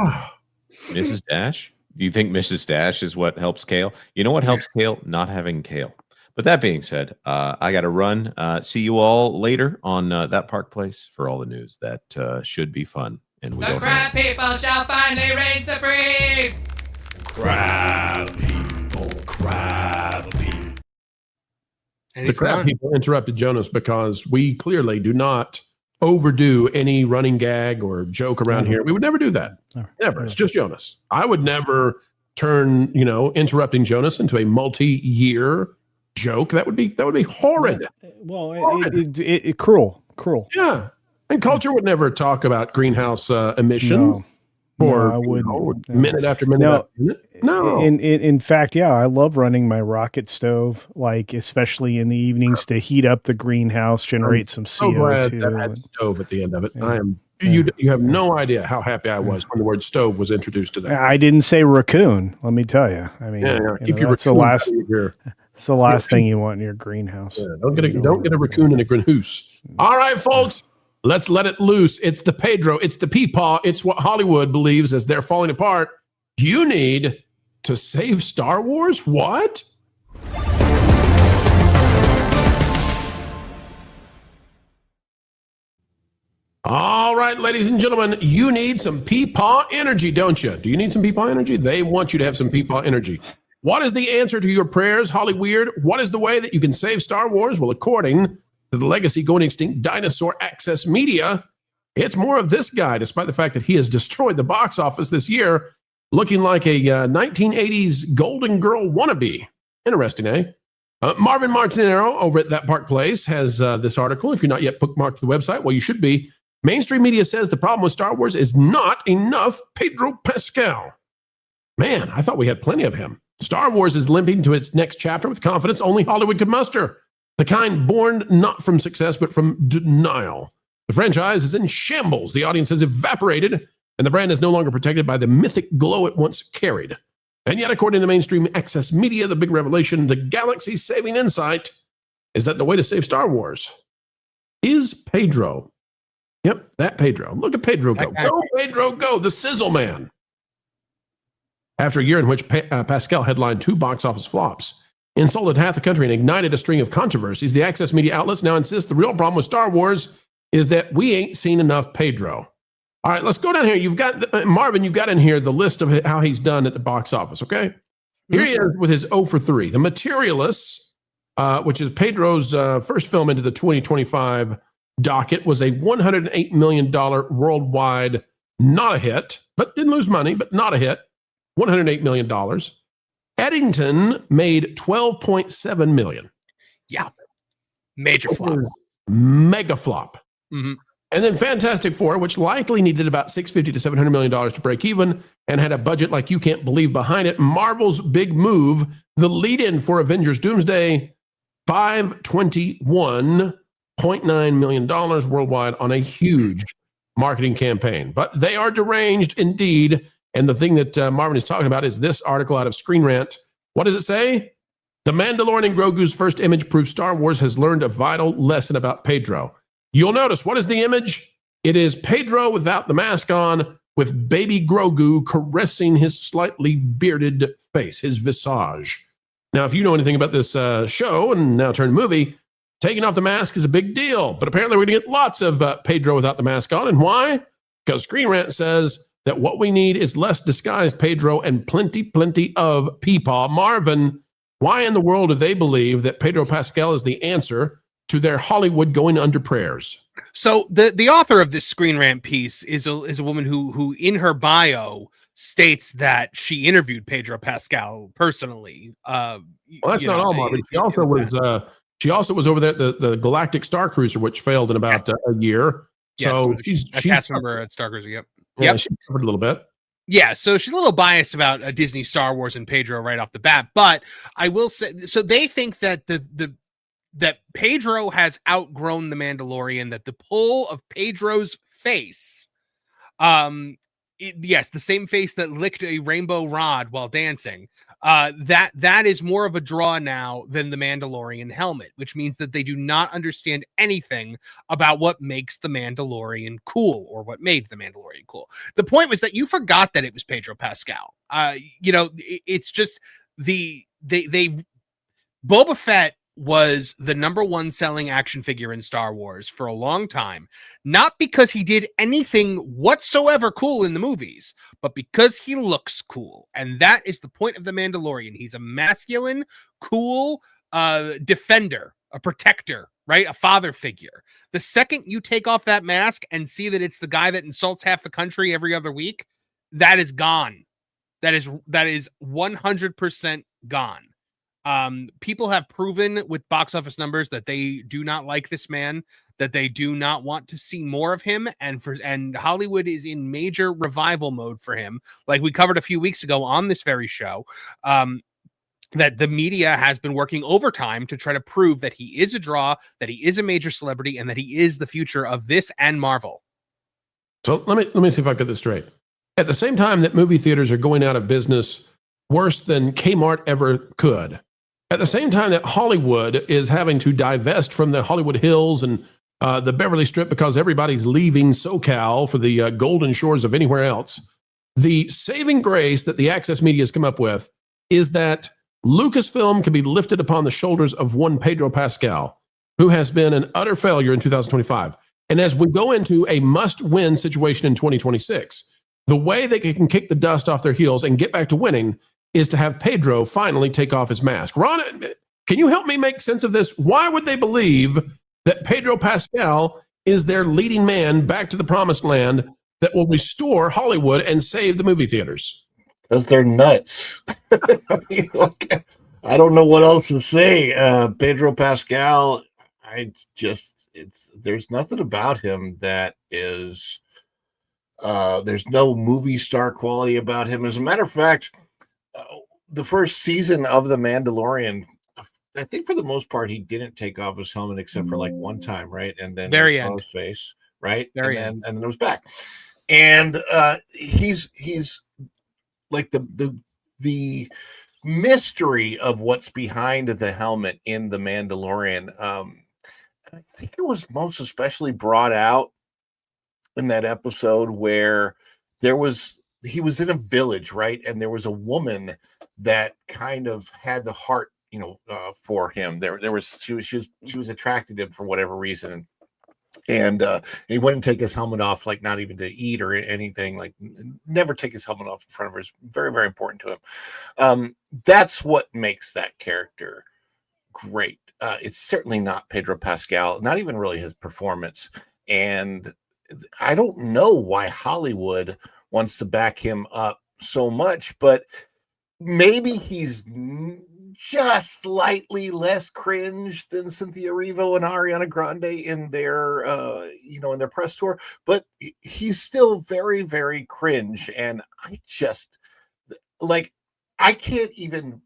Mrs. Dash? Do you think Mrs. Dash is what helps kale? You know what helps kale? Not having kale. But that being said, I got to run. See you all later on That Park Place for all the news. That should be fun. And we The crab people shall finally reign supreme. Crab people, crab people. The crab people interrupted Jonas because we clearly do not overdo any running gag or joke around here. We would never do that. Never. It's just Jonas. I would never turn, interrupting Jonas into a multi-year joke. That would be horrid. Well, cruel. Yeah. And culture would never talk about greenhouse emissions. For I wouldn't. minute after minute No. after minute. No. In fact, yeah, I love running my rocket stove, like especially in the evenings to heat up the greenhouse, generate some So glad CO2. that had stove at the end of it. Yeah. I am. You have no idea how happy I was when the word stove was introduced to that. I didn't say raccoon. Let me tell you. I mean, Yeah, keep your that's the raccoon last. out of your- It's the last thing you want in your greenhouse. Yeah, don't get a raccoon in a greenhouse. All right, folks, let's let it loose. It's the Pedro. It's the Peepaw. It's what Hollywood believes as they're falling apart. You need to save Star Wars. What? All right, ladies and gentlemen, you need some Peepaw energy, don't you? Do you need some Peepaw energy? They want you to have some Peepaw energy. What is the answer to your prayers, Holly Weird? What is the way that you can save Star Wars? Well, according to the legacy going extinct dinosaur access media, it's more of this guy, despite the fact that he has destroyed the box office this year, looking like a 1980s Golden Girl wannabe. Interesting, eh? Marvin Martinero over at That Park Place has this article. If you're not yet bookmarked the website, well, you should be. Mainstream media says the problem with Star Wars is not enough Pedro Pascal. Man, I thought we had plenty of him. Star Wars is limping to its next chapter with confidence only Hollywood could muster. The kind born not from success, but from denial. The franchise is in shambles. The audience has evaporated, and the brand is no longer protected by the mythic glow it once carried. And yet, according to the mainstream access media, the big revelation, the galaxy-saving insight, is that the way to save Star Wars is Pedro. Yep, that Pedro. Look at Pedro go. Go, Pedro, go. The sizzle man. After a year in which Pascal headlined 2 box office flops, insulted half the country, and ignited a string of controversies, the access media outlets now insist the real problem with Star Wars is that we ain't seen enough Pedro. All right, let's go down here. You've got, Marvin, you've got in here the list of how he's done at the box office, okay? Here he is with his 0 for 3. The Materialists, which is Pedro's first film into the 2025 docket, was a $108 million worldwide, not a hit, but didn't lose money, but not a hit. $108 million. Eddington made $12.7 million. Yeah. Major flop. Mega flop. Mm-hmm. And then Fantastic Four, which likely needed about $650 to $700 million to break even and had a budget like you can't believe behind it. Marvel's big move, the lead-in for Avengers Doomsday, $521.9 million worldwide on a huge marketing campaign. But they are deranged indeed. And the thing that Marvin is talking about is this article out of Screen Rant. What does it say? The Mandalorian and Grogu's first image proves Star Wars has learned a vital lesson about Pedro. You'll notice, what is the image? It is Pedro without the mask on, with baby Grogu caressing his slightly bearded face, his visage. Now, if you know anything about this show and now turned movie, taking off the mask is a big deal. But apparently we're going to get lots of Pedro without the mask on. And why? Because Screen Rant says that what we need is less disguised Pedro and plenty of Peepaw. Marvin, why in the world do they believe that Pedro Pascal is the answer to their Hollywood going under prayers? So the author of this Screen Rant piece is a woman who in her bio states that she interviewed Pedro Pascal personally. Well, that's not all, Marvin. She also was over there at the Galactic Star Cruiser, which failed in about a year. So she's a cast member at Star Cruiser. Yep. Yeah, she covered a little bit. Yeah, so she's a little biased about Disney, Star Wars, and Pedro right off the bat. But I will say, so they think that that Pedro has outgrown the Mandalorian. That the pull of Pedro's face, yes, the same face that licked a rainbow rod while dancing. That is more of a draw now than the Mandalorian helmet, which means that they do not understand anything about what makes the Mandalorian cool or what made the Mandalorian cool. The point was that you forgot that it was Pedro Pascal. It's just they Boba Fett was the #1 selling action figure in Star Wars for a long time, not because he did anything whatsoever cool in the movies, but because he looks cool. And that is the point of the Mandalorian. He's a masculine, cool defender, a protector, right? A father figure. The second you take off that mask and see that it's the guy that insults half the country every other week, that is gone. That is 100% gone. People have proven with box office numbers that they do not like this man, that they do not want to see more of him, and Hollywood is in major revival mode for him, like we covered a few weeks ago on this very show. That the media has been working overtime to try to prove that he is a draw, that he is a major celebrity, and that he is the future of this and Marvel. So let me see if I get this straight. At the same time that movie theaters are going out of business worse than Kmart ever could, at the same time that Hollywood is having to divest from the Hollywood Hills and the Beverly Strip because everybody's leaving SoCal for the golden shores of anywhere else, the saving grace that the access media has come up with is that Lucasfilm can be lifted upon the shoulders of one Pedro Pascal, who has been an utter failure in 2025. And as we go into a must-win situation in 2026, the way they can kick the dust off their heels and get back to winning is to have Pedro finally take off his mask. Ron, can you help me make sense of this? Why would they believe that Pedro Pascal is their leading man back to the promised land that will restore Hollywood and save the movie theaters? Because they're nuts. I don't know what else to say. Pedro Pascal, there's nothing about him that is, there's no movie star quality about him. As a matter of fact, the first season of The Mandalorian, I think for the most part, he didn't take off his helmet except for like one time, right? And then Very saw end. his face, right? Very and then it was back. And he's like the mystery of what's behind the helmet in The Mandalorian. I think it was most especially brought out in that episode where he was in a village, right? And there was a woman that kind of had the heart, for him. She was attracted to him for whatever reason. And he wouldn't take his helmet off, like not even to eat or anything, like never take his helmet off in front of her. It's very, very important to him. That's what makes that character great. It's certainly not Pedro Pascal, not even really his performance. And I don't know why Hollywood wants to back him up so much, but maybe he's just slightly less cringe than Cynthia Erivo and Ariana Grande in their in their press tour, but he's still very, very cringe. And I just I can't even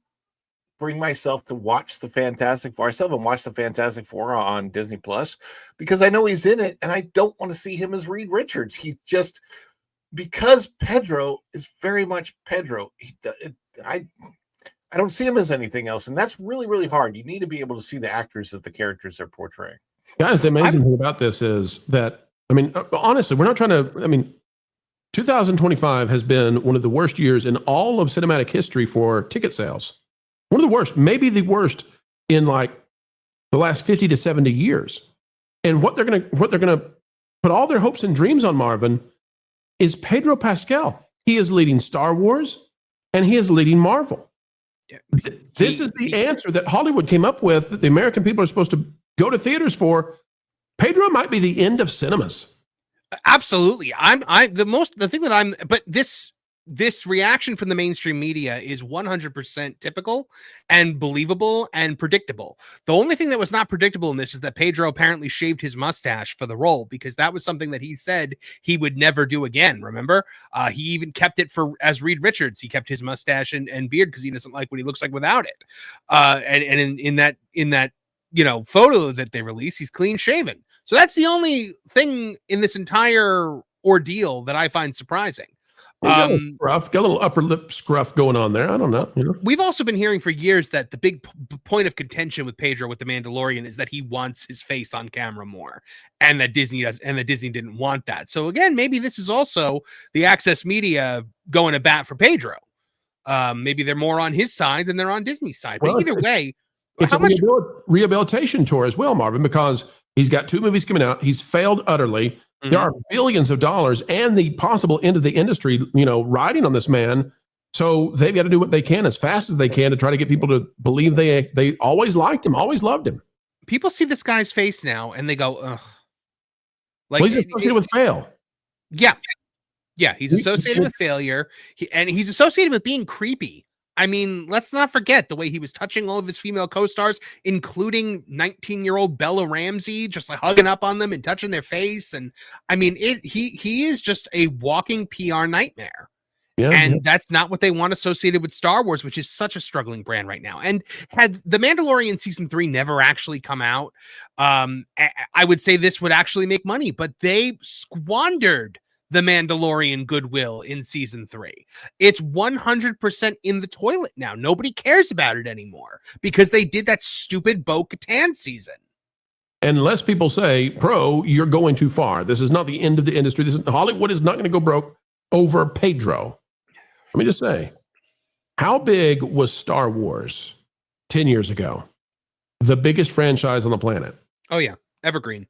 bring myself to watch the Fantastic Four. I still haven't watched the Fantastic Four on Disney Plus because I know he's in it and I don't want to see him as Reed Richards. Because Pedro is very much Pedro. I don't see him as anything else, and that's really, really hard. You need to be able to see the actors that the characters they're portraying. Guys, the amazing thing about this is that, honestly, we're not trying to, 2025 has been one of the worst years in all of cinematic history for ticket sales. One of the worst, maybe the worst in like the last 50 to 70 years. And what they're going to put all their hopes and dreams on, Marvin, is Pedro Pascal. He is leading Star Wars and he is leading Marvel. This is the answer that Hollywood came up with that the American people are supposed to go to theaters for. Pedro might be the end of cinemas. Absolutely. But this reaction from the mainstream media is 100% typical and believable and predictable. The only thing that was not predictable in this is that Pedro apparently shaved his mustache for the role, because that was something that he said he would never do again. Remember, he even kept it as Reed Richards. He kept his mustache and beard because he doesn't like what he looks like without it. And in that photo that they released, he's clean shaven. So that's the only thing in this entire ordeal that I find surprising. Got a little upper lip scruff going on there. I don't know. We've also been hearing for years that the big point of contention with Pedro with The Mandalorian is that he wants his face on camera more, and that Disney didn't want that. So again, maybe this is also the access media going to bat for Pedro. Maybe they're more on his side than they're on Disney's side. But either way, it's a rehabilitation tour as well, Marvin, because he's got 2 movies coming out. He's failed utterly. Mm-hmm. There are billions of dollars and the possible end of the industry, riding on this man. So they've got to do what they can as fast as they can to try to get people to believe they always liked him, always loved him. People see this guy's face now and they go, ugh. He's associated with fail. Yeah. Yeah, he's associated with failure. He's associated with being creepy. I mean, let's not forget the way he was touching all of his female co-stars, including 19-year-old Bella Ramsey, just like hugging up on them and touching their face. And I mean, he is just a walking PR nightmare. Yeah, and that's not what they want associated with Star Wars, which is such a struggling brand right now. And had The Mandalorian season 3 never actually come out, I would say this would actually make money, but they squandered The Mandalorian goodwill in season 3. It's 100% in the toilet now. Nobody cares about it anymore because they did that stupid Bo-Katan season. Unless people say, Pro, you're going too far. This is not the end of the industry. Hollywood is not going to go broke over Pedro. Let me just say, how big was Star Wars 10 years ago? The biggest franchise on the planet. Oh, yeah. Evergreen.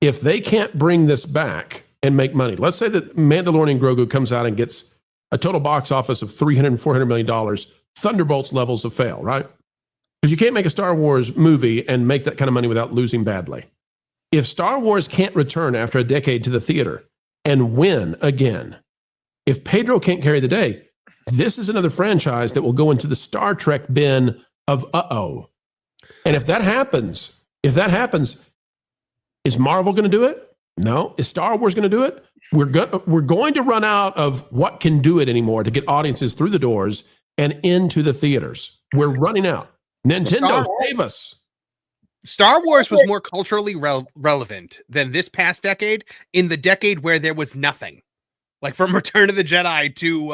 If they can't bring this back and make money, let's say that Mandalorian Grogu comes out and gets a total box office of $300 and $400 million, Thunderbolts levels of fail, right? Because you can't make a Star Wars movie and make that kind of money without losing badly. If Star Wars can't return after a decade to the theater and win again, if Pedro can't carry the day, this is another franchise that will go into the Star Trek bin of uh-oh. And if that happens, is Marvel going to do it? No. Is Star Wars going to do it? We're going to run out of what can do it anymore to get audiences through the doors and into the theaters. We're running out. Nintendo, save us. Star Wars was more culturally relevant than this past decade, in the decade where there was nothing. Like from Return of the Jedi to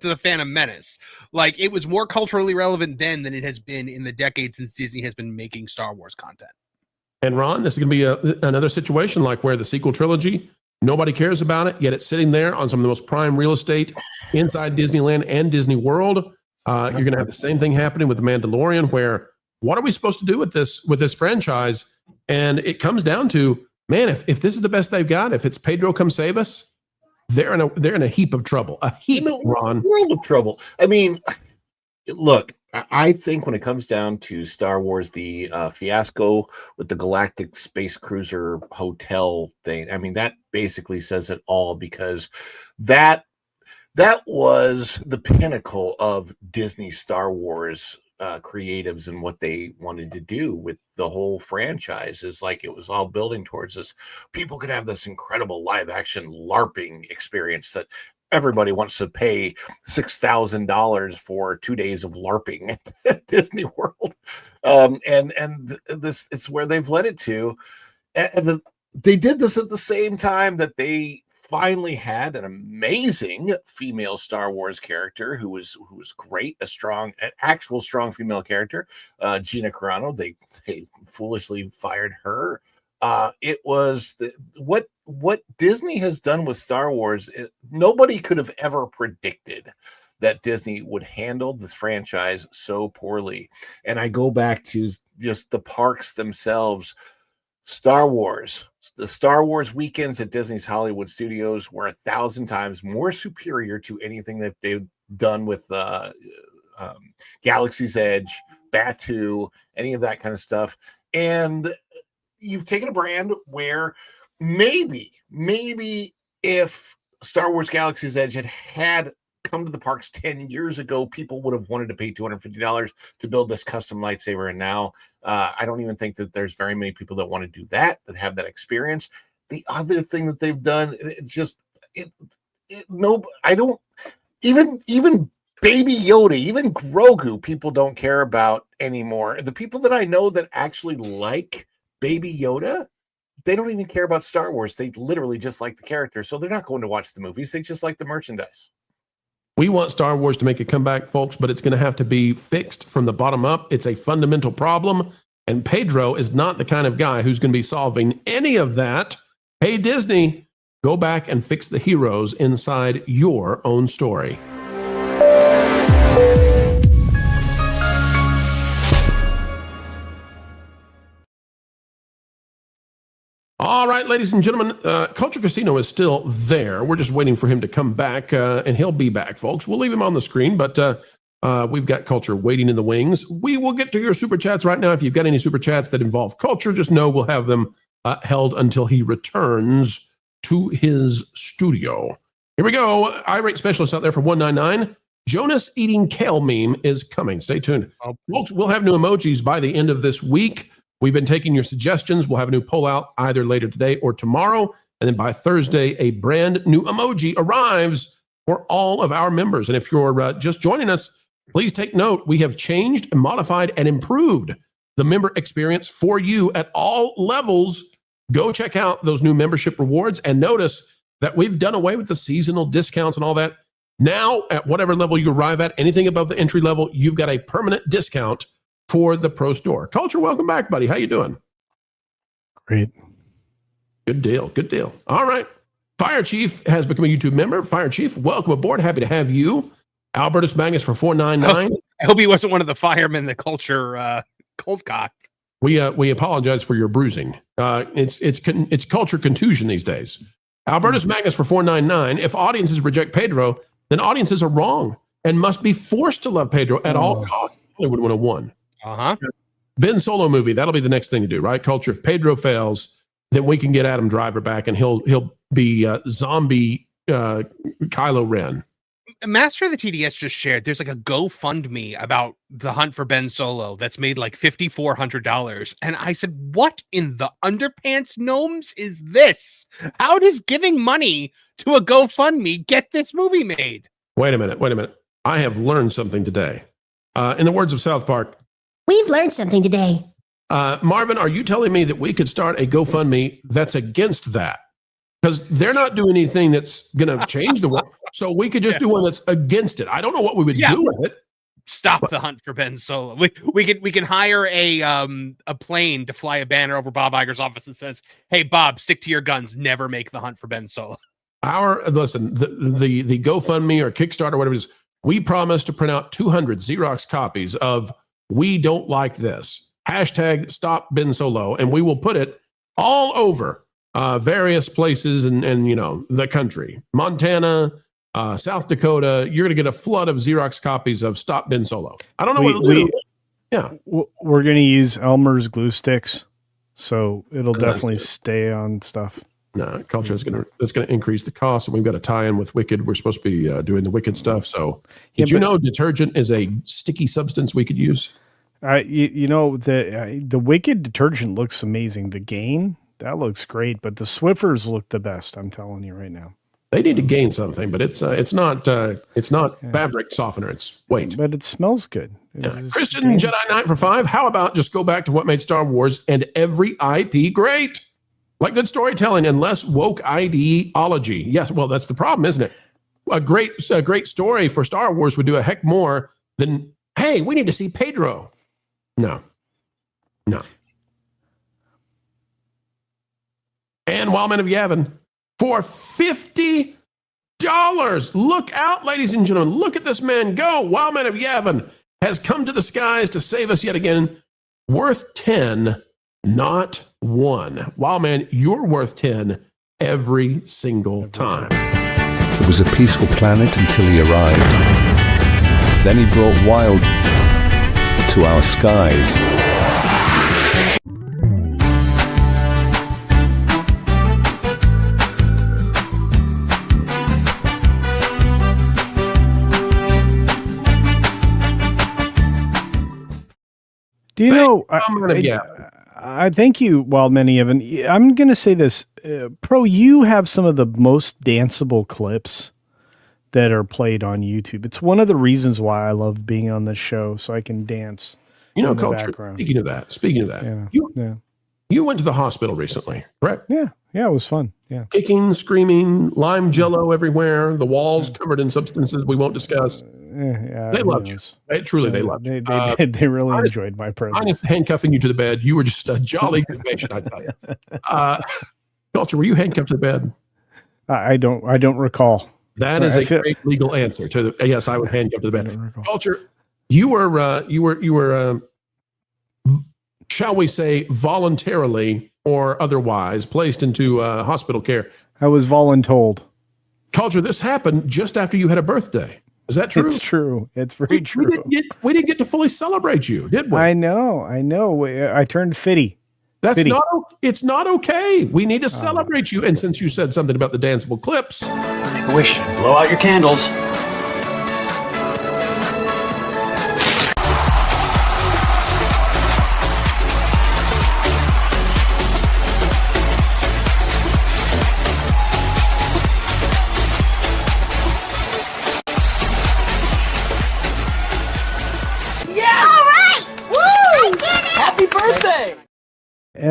the Phantom Menace. Like it was more culturally relevant then than it has been in the decade since Disney has been making Star Wars content. And Ron, this is going to be another situation like where the sequel trilogy, nobody cares about it, yet it's sitting there on some of the most prime real estate inside Disneyland and Disney World. You're going to have the same thing happening with The Mandalorian, where what are we supposed to do with this franchise? And it comes down to, man, if this is the best they've got, if it's Pedro come save us, they're in a heap of trouble. Ron. World of trouble. I mean, look, I think when it comes down to Star Wars, the fiasco with the Galactic Space Cruiser Hotel thing, I mean, that basically says it all, because that was the pinnacle of Disney Star Wars creatives and what they wanted to do with the whole franchise. Is like it was all building towards this. People could have this incredible live action LARPing experience that everybody wants to pay $6,000 for 2 days of LARPing at Disney World. And this, it's where they've led it to. And they did this at the same time that they finally had an amazing female Star Wars character who was great, an actual strong female character, Gina Carano. They foolishly fired her. It was what Disney has done with Star Wars. Nobody could have ever predicted that Disney would handle this franchise so poorly. And I go back to just the parks themselves. Star Wars. The Star Wars weekends at Disney's Hollywood Studios were 1,000 times more superior to anything that they've done with Galaxy's Edge, Batuu, any of that kind of stuff. And you've taken a brand where maybe if Star Wars Galaxy's Edge had come to the parks 10 years ago, people would have wanted to pay $250 to build this custom lightsaber. And now I don't even think that there's very many people that want to do that have that experience. The other thing that they've done, even Baby Yoda, even Grogu, people don't care about anymore. The people that I know that actually like Baby Yoda, they don't even care about Star Wars. They literally just like the character. So they're not going to watch the movies. They just like the merchandise. We want Star Wars to make a comeback, folks, but it's going to have to be fixed from the bottom up. It's a fundamental problem, and Pedro is not the kind of guy who's going to be solving any of that. Hey, Disney, go back and fix the heroes inside your own story. All right, ladies and gentlemen, Culture Casino is still there. We're just waiting for him to come back, and he'll be back, folks. We'll leave him on the screen, but we've got Culture waiting in the wings. We will get to your Super Chats right now. If you've got any Super Chats that involve Culture, just know we'll have them held until he returns to his studio. Here we go. Irate Specialist out there for $1.99. Jonas eating kale meme is coming. Stay tuned. We'll have new emojis by the end of this week. We've been taking your suggestions. We'll have a new poll out either later today or tomorrow. And then by Thursday, a brand new emoji arrives for all of our members. And if you're just joining us, please take note. We have changed and modified and improved the member experience for you at all levels. Go check out those new membership rewards and notice that we've done away with the seasonal discounts and all that. Now, at whatever level you arrive at, anything above the entry level, you've got a permanent discount for the Pro Store. Culture, welcome back, buddy. How you doing? Great. Good deal. Good deal. All right. Fire Chief has become a YouTube member. Fire Chief, welcome aboard. Happy to have you. Albertus Magnus for $4.99. I hope he wasn't one of the firemen the culture cold cocked. We apologize for your bruising. It's culture contusion these days. Albertus Magnus for $4.99. If audiences reject Pedro, then audiences are wrong and must be forced to love Pedro at all costs. Hollywood 101. Ben Solo movie. That'll be the next thing to do, right? Culture. If Pedro fails, then we can get Adam Driver back, and he'll be zombie Kylo Ren. Master of the TDS just shared there's like a GoFundMe about the hunt for Ben Solo that's made like $5,400. And I said, what in the underpants gnomes is this? How does giving money to a GoFundMe get this movie made? Wait a minute. I have learned something today. In the words of South Park, We've learned something today. Marvin, are you telling me that we could start a GoFundMe that's against that? Because they're not doing anything that's going to change the world. So we could just do one that's against it. I don't know what we would do with it. Stop the hunt for Ben Solo. We can hire a plane to fly a banner over Bob Iger's office that says, "Hey Bob, stick to your guns. Never make the hunt for Ben Solo." Listen, the GoFundMe or Kickstarter, whatever it is, we promise to print out 200 Xerox copies of "We Don't Like This" hashtag Stop Ben Solo, and we will put it all over various places and the country, Montana, South Dakota. You're going to get a flood of Xerox copies of Stop Ben Solo. I don't know what to do. Yeah, we're going to use Elmer's glue sticks, so it'll definitely stay on stuff. No, culture is that's going to increase the cost, and we've got a tie-in with Wicked. We're supposed to be doing the Wicked stuff. So, did you know detergent is a sticky substance we could use? The Wicked detergent looks amazing. The Gain, that looks great, but the Swiffers look the best. I'm telling you right now. They need to gain something, but it's not fabric softener. It's weight. But it smells good. Christian Jedi Knight for $5. How about just go back to what made Star Wars and every IP great? Like good storytelling and less woke ideology. Yes, well, that's the problem, isn't it? A great story for Star Wars would do a heck more than, hey, we need to see Pedro. No. And Wildman of Yavin for $50. Look out, ladies and gentlemen. Look at this man go. Wildman of Yavin has come to the skies to save us yet again. Worth 10, not 1. Wildman, you're worth 10 every single time. It was a peaceful planet until he arrived. Then he brought wild to our skies. Do you know? I thank you, Wildman Evan. I'm going to say this, Pro. You have some of the most danceable clips that are played on YouTube. It's one of the reasons why I love being on this show, so I can dance. Culture. Speaking of that, you went to the hospital recently, correct? Yeah, it was fun. Yeah, kicking, screaming, lime jello everywhere, the walls covered in substances we won't discuss. They loved you. They loved you. They really enjoyed my presence. I was handcuffing you to the bed. You were just a jolly good patient, I tell you. Culture, were you handcuffed to the bed? I don't recall. That is a great legal answer to the yes. I would handcuff to the bed. Culture, you were, shall we say, voluntarily or otherwise placed into hospital care. I was voluntold. Culture, this happened just after you had a birthday. Is that true? It's true. It's very true. We didn't get to fully celebrate you, did we? I know. I turned 50. It's not okay. We need to celebrate you. And since you said something about the danceable clips, make a wish, blow out your candles.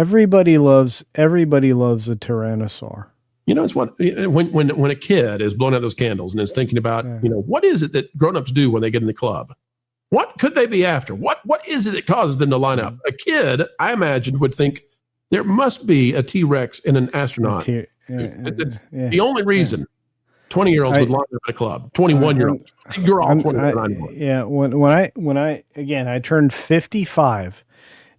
Everybody loves a Tyrannosaur. You know, it's what when a kid is blowing out those candles and is thinking about, what is it that grown-ups do when they get in the club? What could they be after? What is it that causes them to line up? A kid, I imagine, would think there must be a T-Rex in an astronaut. It's the only reason 20-year-olds would line up at a club. 21-year-olds. You're all 21. Yeah. When I turned 55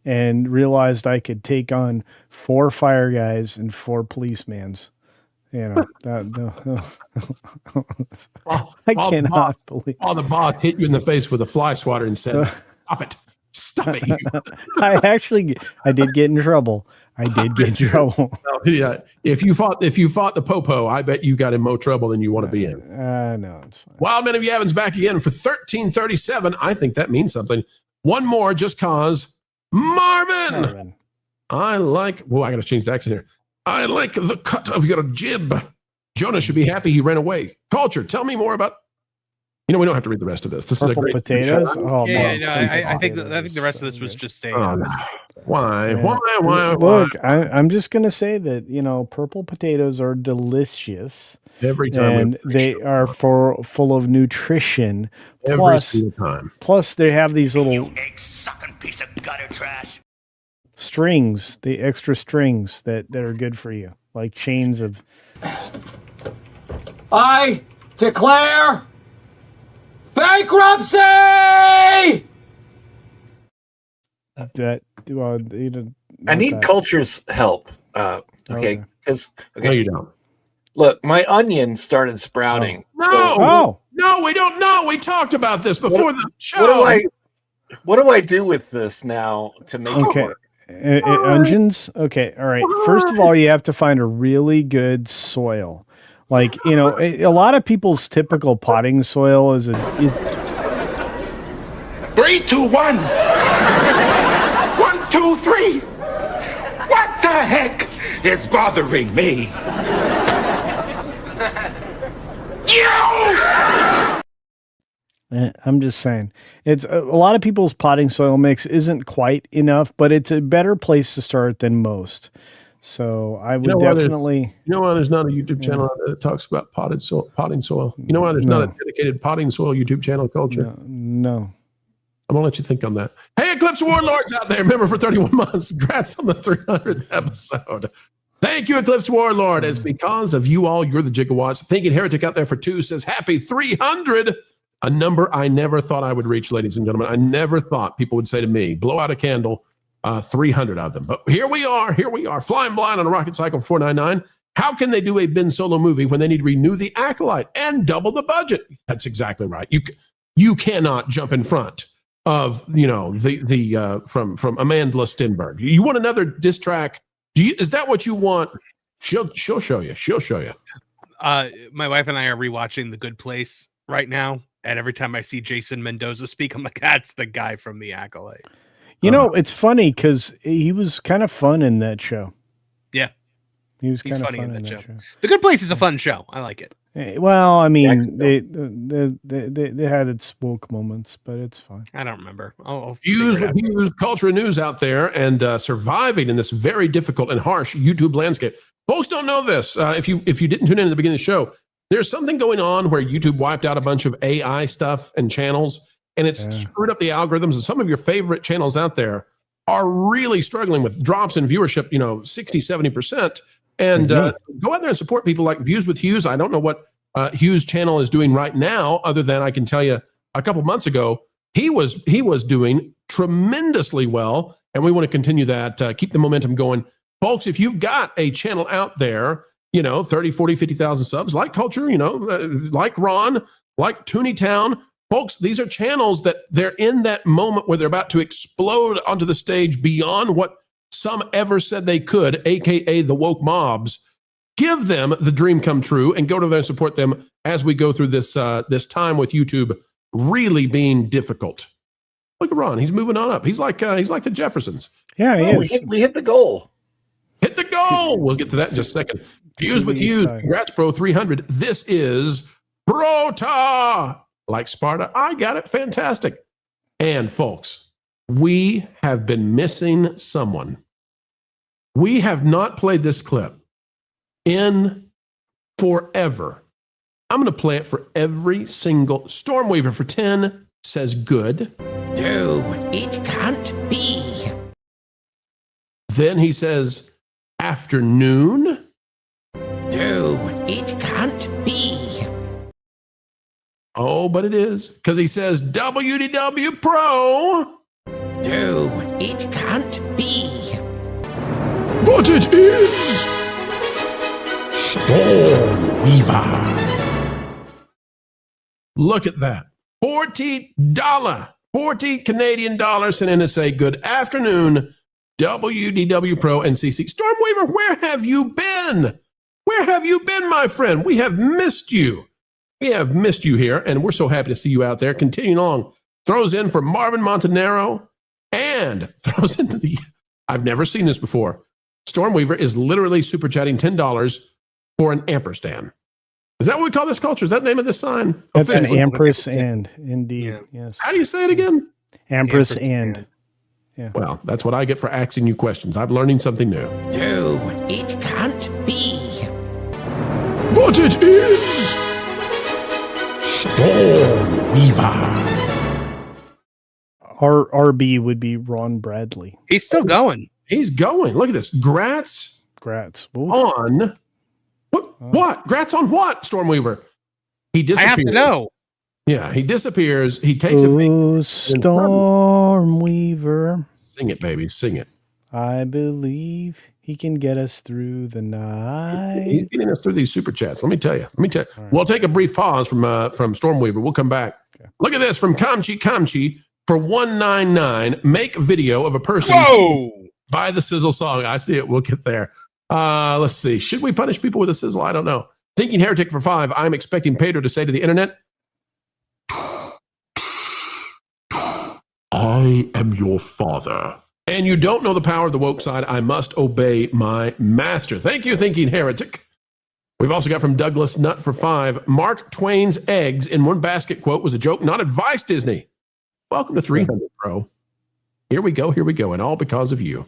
and realized I could take on 4 fire guys and 4 policemen. I cannot believe. Oh, the boss hit you in the face with a fly swatter and said, "Stop it, you." I did get in trouble. Yeah, if you fought the Popo, I bet you got in more trouble than you want to be in. No, it's fine. Wildman of Yavin's back again for 1337. I think that means something. One more, just cause. Marvin. I like. Well, I got to change the accent here. I like the cut of your jib. Jonah should be happy he ran away. Culture, tell me more about. We don't have to read the rest of this. This is a great potatoes. Oh, I think the rest of this was just a. Why? Look, I'm just gonna say that purple potatoes are delicious every time, and they are full of nutrition. Every single time. Plus, they have these little egg-sucking piece of gutter trash. Strings, the extra strings that are good for you, like chains of. I declare bankruptcy. I need Culture's help. Okay, because no, you don't. Look, my onion started sprouting. No, we don't know. We talked about this before the show. What do I do with this now to make it work? Onions? Okay, all right. First of all, you have to find a really good soil. Like, a lot of people's typical potting soil is 3, 2, 1. 1, 2, 3. What the heck is bothering me? I'm just saying, it's a lot of people's potting soil mix isn't quite enough, but it's a better place to start than most. So I would definitely. You know why there's not a YouTube channel that talks about potting soil? You know why there's not a dedicated potting soil YouTube channel, Culture? No. I'm gonna let you think on that. Hey, Eclipse Warlords out there, remember for 31 months. Congrats on the 300th episode. Thank you, Eclipse Warlord. It's because of you all. You're the gigawatts. Thinking Heretic out there for 2 says happy 300. A number I never thought I would reach, ladies and gentlemen. I never thought people would say to me, blow out a candle, 300 of them. But here we are, flying blind on a rocket cycle 499. How can they do a Ben Solo movie when they need to renew the Acolyte and double the budget? That's exactly right. You cannot jump in front of, from Amanda Stenberg. You want another diss track? Is that what you want? She'll show you. She'll show you. My wife and I are rewatching The Good Place right now. And every time I see Jason Mendoza speak, I'm like, that's the guy from The Acolyte. It's funny because he was kind of fun in that show. Yeah. He's kind of funny fun in that show. show. The Good Place is a fun show. I like it. Well, I mean, they had its woke moments, but it's fine. I don't remember. Hughes culture and news out there and surviving in this very difficult and harsh YouTube landscape. Folks don't know this. If you didn't tune in at the beginning of the show, there's something going on where YouTube wiped out a bunch of AI stuff and channels, and it's screwed up the algorithms. And some of your favorite channels out there are really struggling with drops in viewership, 60, 70%. And go out there and support people like Views with Hughes. I don't know what Hughes' channel is doing right now, other than I can tell you a couple months ago, he was doing tremendously well. And we want to continue that, keep the momentum going. Folks, if you've got a channel out there, 30, 40, 50,000 subs, like Culture, like Ron, like Tooneytown. Folks, these are channels that they're in that moment where they're about to explode onto the stage beyond what some ever said they could, aka the woke mobs. Give them the dream come true and go to there and support them as we go through this this time with YouTube really being difficult. Look at Ron; he's moving on up. He's like the Jeffersons. Yeah, he is. We hit the goal. Hit the goal. We'll get to that in just a second. Fuse with Hughes. Congrats, Pro 300. This is Prota. Like Sparta. I got it. Fantastic. And folks, we have been missing someone We have not played this clip in forever. I'm going to play it for every single Stormweaver for 10 says good. No, it can't be. Then he says afternoon. No, it can't be. Oh, but it is, because he says WDW Pro. No, it can't be. But it is Stormweaver. Look at that. $40 Canadian dollars sent in to say good afternoon, WDW Pro and CC. Stormweaver, where have you been? Where have you been, my friend? We have missed you. We have missed you here, and we're so happy to see you out there. Continuing along, throws in for Marvin Montanaro and throws into the, I've never seen this before. Stormweaver is literally super chatting $10 for an ampersand. Is that what we call this culture? Is that the name of this sign? That's Officially. an ampersand, indeed. Yes. How do you say it again? Ampersand. Yeah. Well, that's what I get for asking you questions. I'm learning something new. No, it can't be. But it is Stormweaver. RB would be Ron Bradley. He's still going. He's going. Look at this. Grats Oof. on what? Grats on what, Stormweaver? He disappears. I have to know. Yeah, he disappears. He takes a Stormweaver. Sing it, baby. Sing it. I believe he can get us through the night. He's getting us through these super chats. Let me tell you. Right. We'll take a brief pause from Stormweaver. We'll come back. Okay. Look at this from Kamchi for $199. Make video of a person. Whoa! By the Sizzle song. I see it. We'll get there. Let's see. Should we punish people with a sizzle? I don't know. Thinking Heretic for 5. I'm expecting Pedro to say to the internet, I am your father. And you don't know the power of the woke side. I must obey my master. Thank you, Thinking Heretic. We've also got from Douglas Nutt for 5. Mark Twain's eggs in one basket quote was a joke, not advice, Disney. Welcome to 300, bro. Here we go. And all because of you.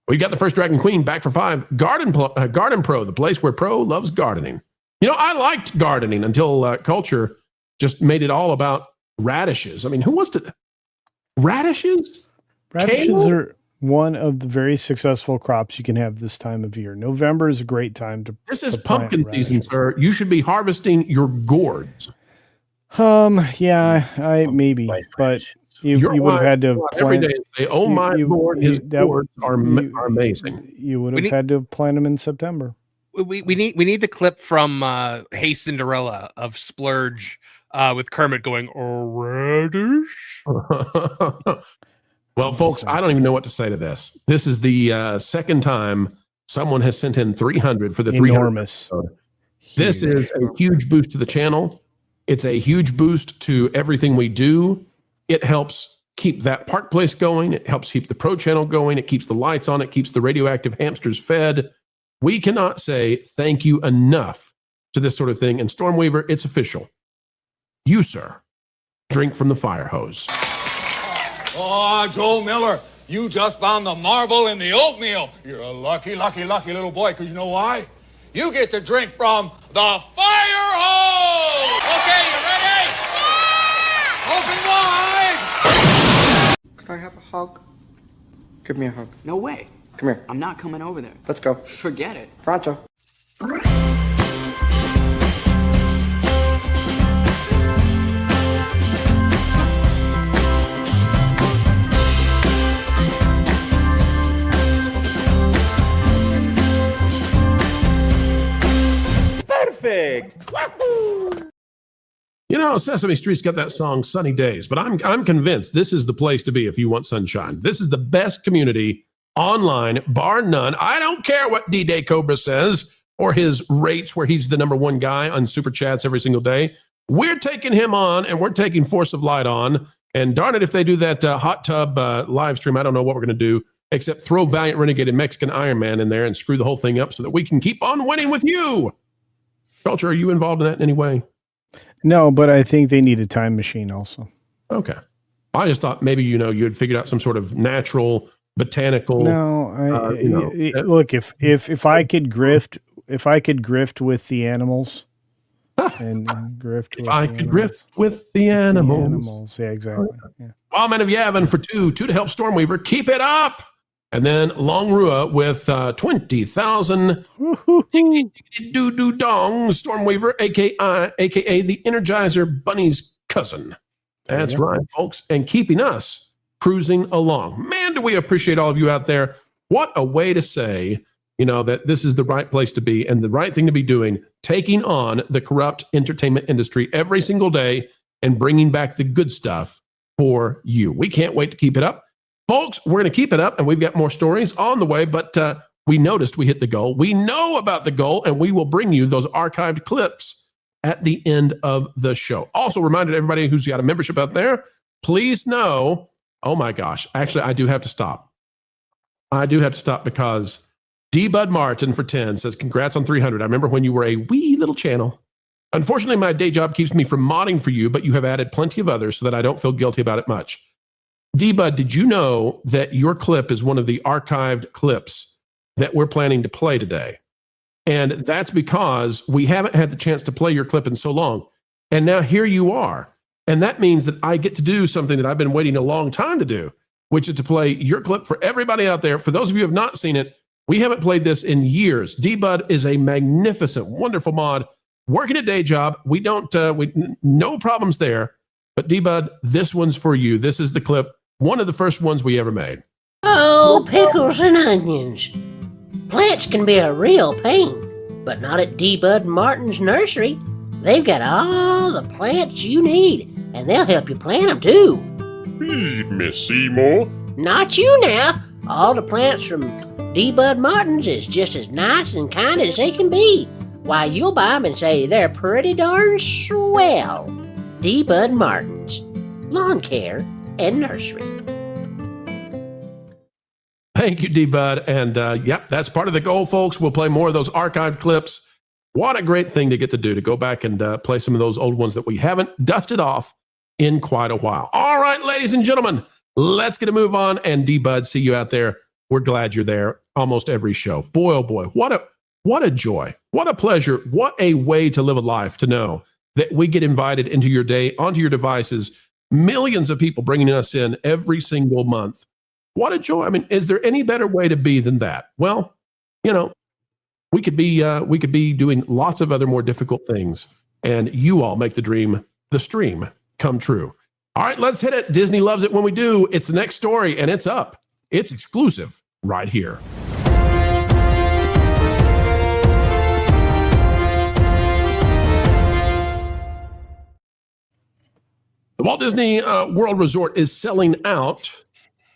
We got the first Dragon Queen back for 5. Garden Pro, the place where Pro loves gardening. You know, I liked gardening until culture just made it all about radishes. I mean, who wants to... Radishes? Radishes are one of the very successful crops you can have this time of year. November is a great time to. This is pumpkin season, sir. You should be harvesting your gourds. Yeah, I maybe, but you would have had to plant every day and say, "Oh my Lord, his gourds are amazing." You would have had to plant them in September. We need the clip from Hey Cinderella of Splurge with Kermit going, "Oh, radish." Well, folks, I don't even know what to say to this. This is the second time someone has sent in 300 for the 300. Enormous. This is a huge boost to the channel. It's a huge boost to everything we do. It helps keep that park place going. It helps keep the Pro Channel going. It keeps the lights on. It keeps the radioactive hamsters fed. We cannot say thank you enough to this sort of thing. And Stormweaver, it's official. You, sir, drink from the fire hose. Oh, Joel Miller, you just found the marble in the oatmeal. You're a lucky little boy, because you know why? You get to drink from the fire hose! Okay, you ready? Open wide! Can I have a hug? Give me a hug. No way. Come here. I'm not coming over there. Let's go. Forget it. Pronto. Perfect. You know, Sesame Street's got that song Sunny Days, but I'm convinced this is the place to be if you want sunshine. This is the best community online, bar none. I don't care what D-Day Cobra says or his rates where he's the #1 guy on Super Chats every single day. We're taking him on, and we're taking Force of Light on. And darn it, if they do that hot tub live stream, I don't know what we're going to do except throw Valiant Renegade and Mexican Iron Man in there and screw the whole thing up so that we can keep on winning with you. Culture, are you involved in that in any way? No, but I think they need a time machine also. Okay. I just thought maybe, you had figured out some sort of natural botanical. No, look, if I could grift with the animals, and grift. If I could grift with the animals. Yeah, exactly. Yeah. Wildman of Yavin for 2 to help Stormweaver. Keep it up. And then Long Rua with 20,000 doo dong Stormweaver, aka the Energizer Bunny's cousin. That's right, folks. And keeping us cruising along. Man, do we appreciate all of you out there. What a way to say, that this is the right place to be and the right thing to be doing, taking on the corrupt entertainment industry every single day and bringing back the good stuff for you. We can't wait to keep it up. Folks, we're going to keep it up, and we've got more stories on the way, but we noticed we hit the goal. We know about the goal, and we will bring you those archived clips at the end of the show. Also, reminded everybody who's got a membership out there, please know, oh my gosh, actually, I do have to stop. Because D. Bud Martin for 10 says, congrats on 300. I remember when you were a wee little channel. Unfortunately, my day job keeps me from modding for you, but you have added plenty of others so that I don't feel guilty about it much. D-Bud, did you know that your clip is one of the archived clips that we're planning to play today? And that's because we haven't had the chance to play your clip in so long. And now here you are. And that means that I get to do something that I've been waiting a long time to do, which is to play your clip for everybody out there. For those of you who have not seen it, we haven't played this in years. D-Bud is a magnificent, wonderful mod, working a day job. We no problems there. But D-Bud, this one's for you. This is the clip. One of the first ones we ever made. Oh, pickles and onions. Plants can be a real pain, but not at D. Bud Martin's nursery. They've got all the plants you need, and they'll help you plant them too. Feed me, Seymour. Not you now. All the plants from D. Bud Martin's is just as nice and kind as they can be. Why, you'll buy them and say they're pretty darn swell. D. Bud Martin's. Lawn care and nursery. Thank you, D-Bud. And that's part of the goal, folks. We'll play more of those archived clips. What a great thing to get to do, to go back and play some of those old ones that we haven't dusted off in quite a while. All right, ladies and gentlemen, let's get a move on. And D-Bud, see you out there. We're glad you're there almost every show. Boy, oh boy, what a joy, what a pleasure, what a way to live a life, to know that we get invited into your day, onto your devices. Millions of people bringing us in every single month. What a joy. I mean, is there any better way to be than that? Well, we could be doing lots of other more difficult things, and you all make the stream come true. All right, let's hit it. Disney loves it when we do. It's the next story, and it's up. It's exclusive right here. The Walt Disney World Resort is selling out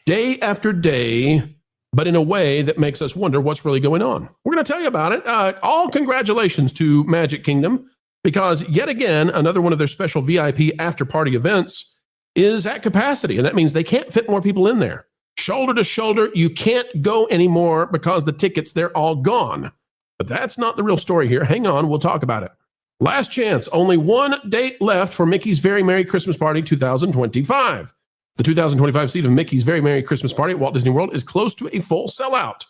day after day, but in a way that makes us wonder what's really going on. We're going to tell you about it. All congratulations to Magic Kingdom, because yet again, another one of their special VIP after-party events is at capacity, and that means they can't fit more people in there. Shoulder to shoulder, you can't go anymore because the tickets, they're all gone. But that's not the real story here. Hang on, we'll talk about it. Last chance, only one date left for Mickey's Very Merry Christmas Party 2025. The 2025 season of Mickey's Very Merry Christmas Party at Walt Disney World is close to a full sellout.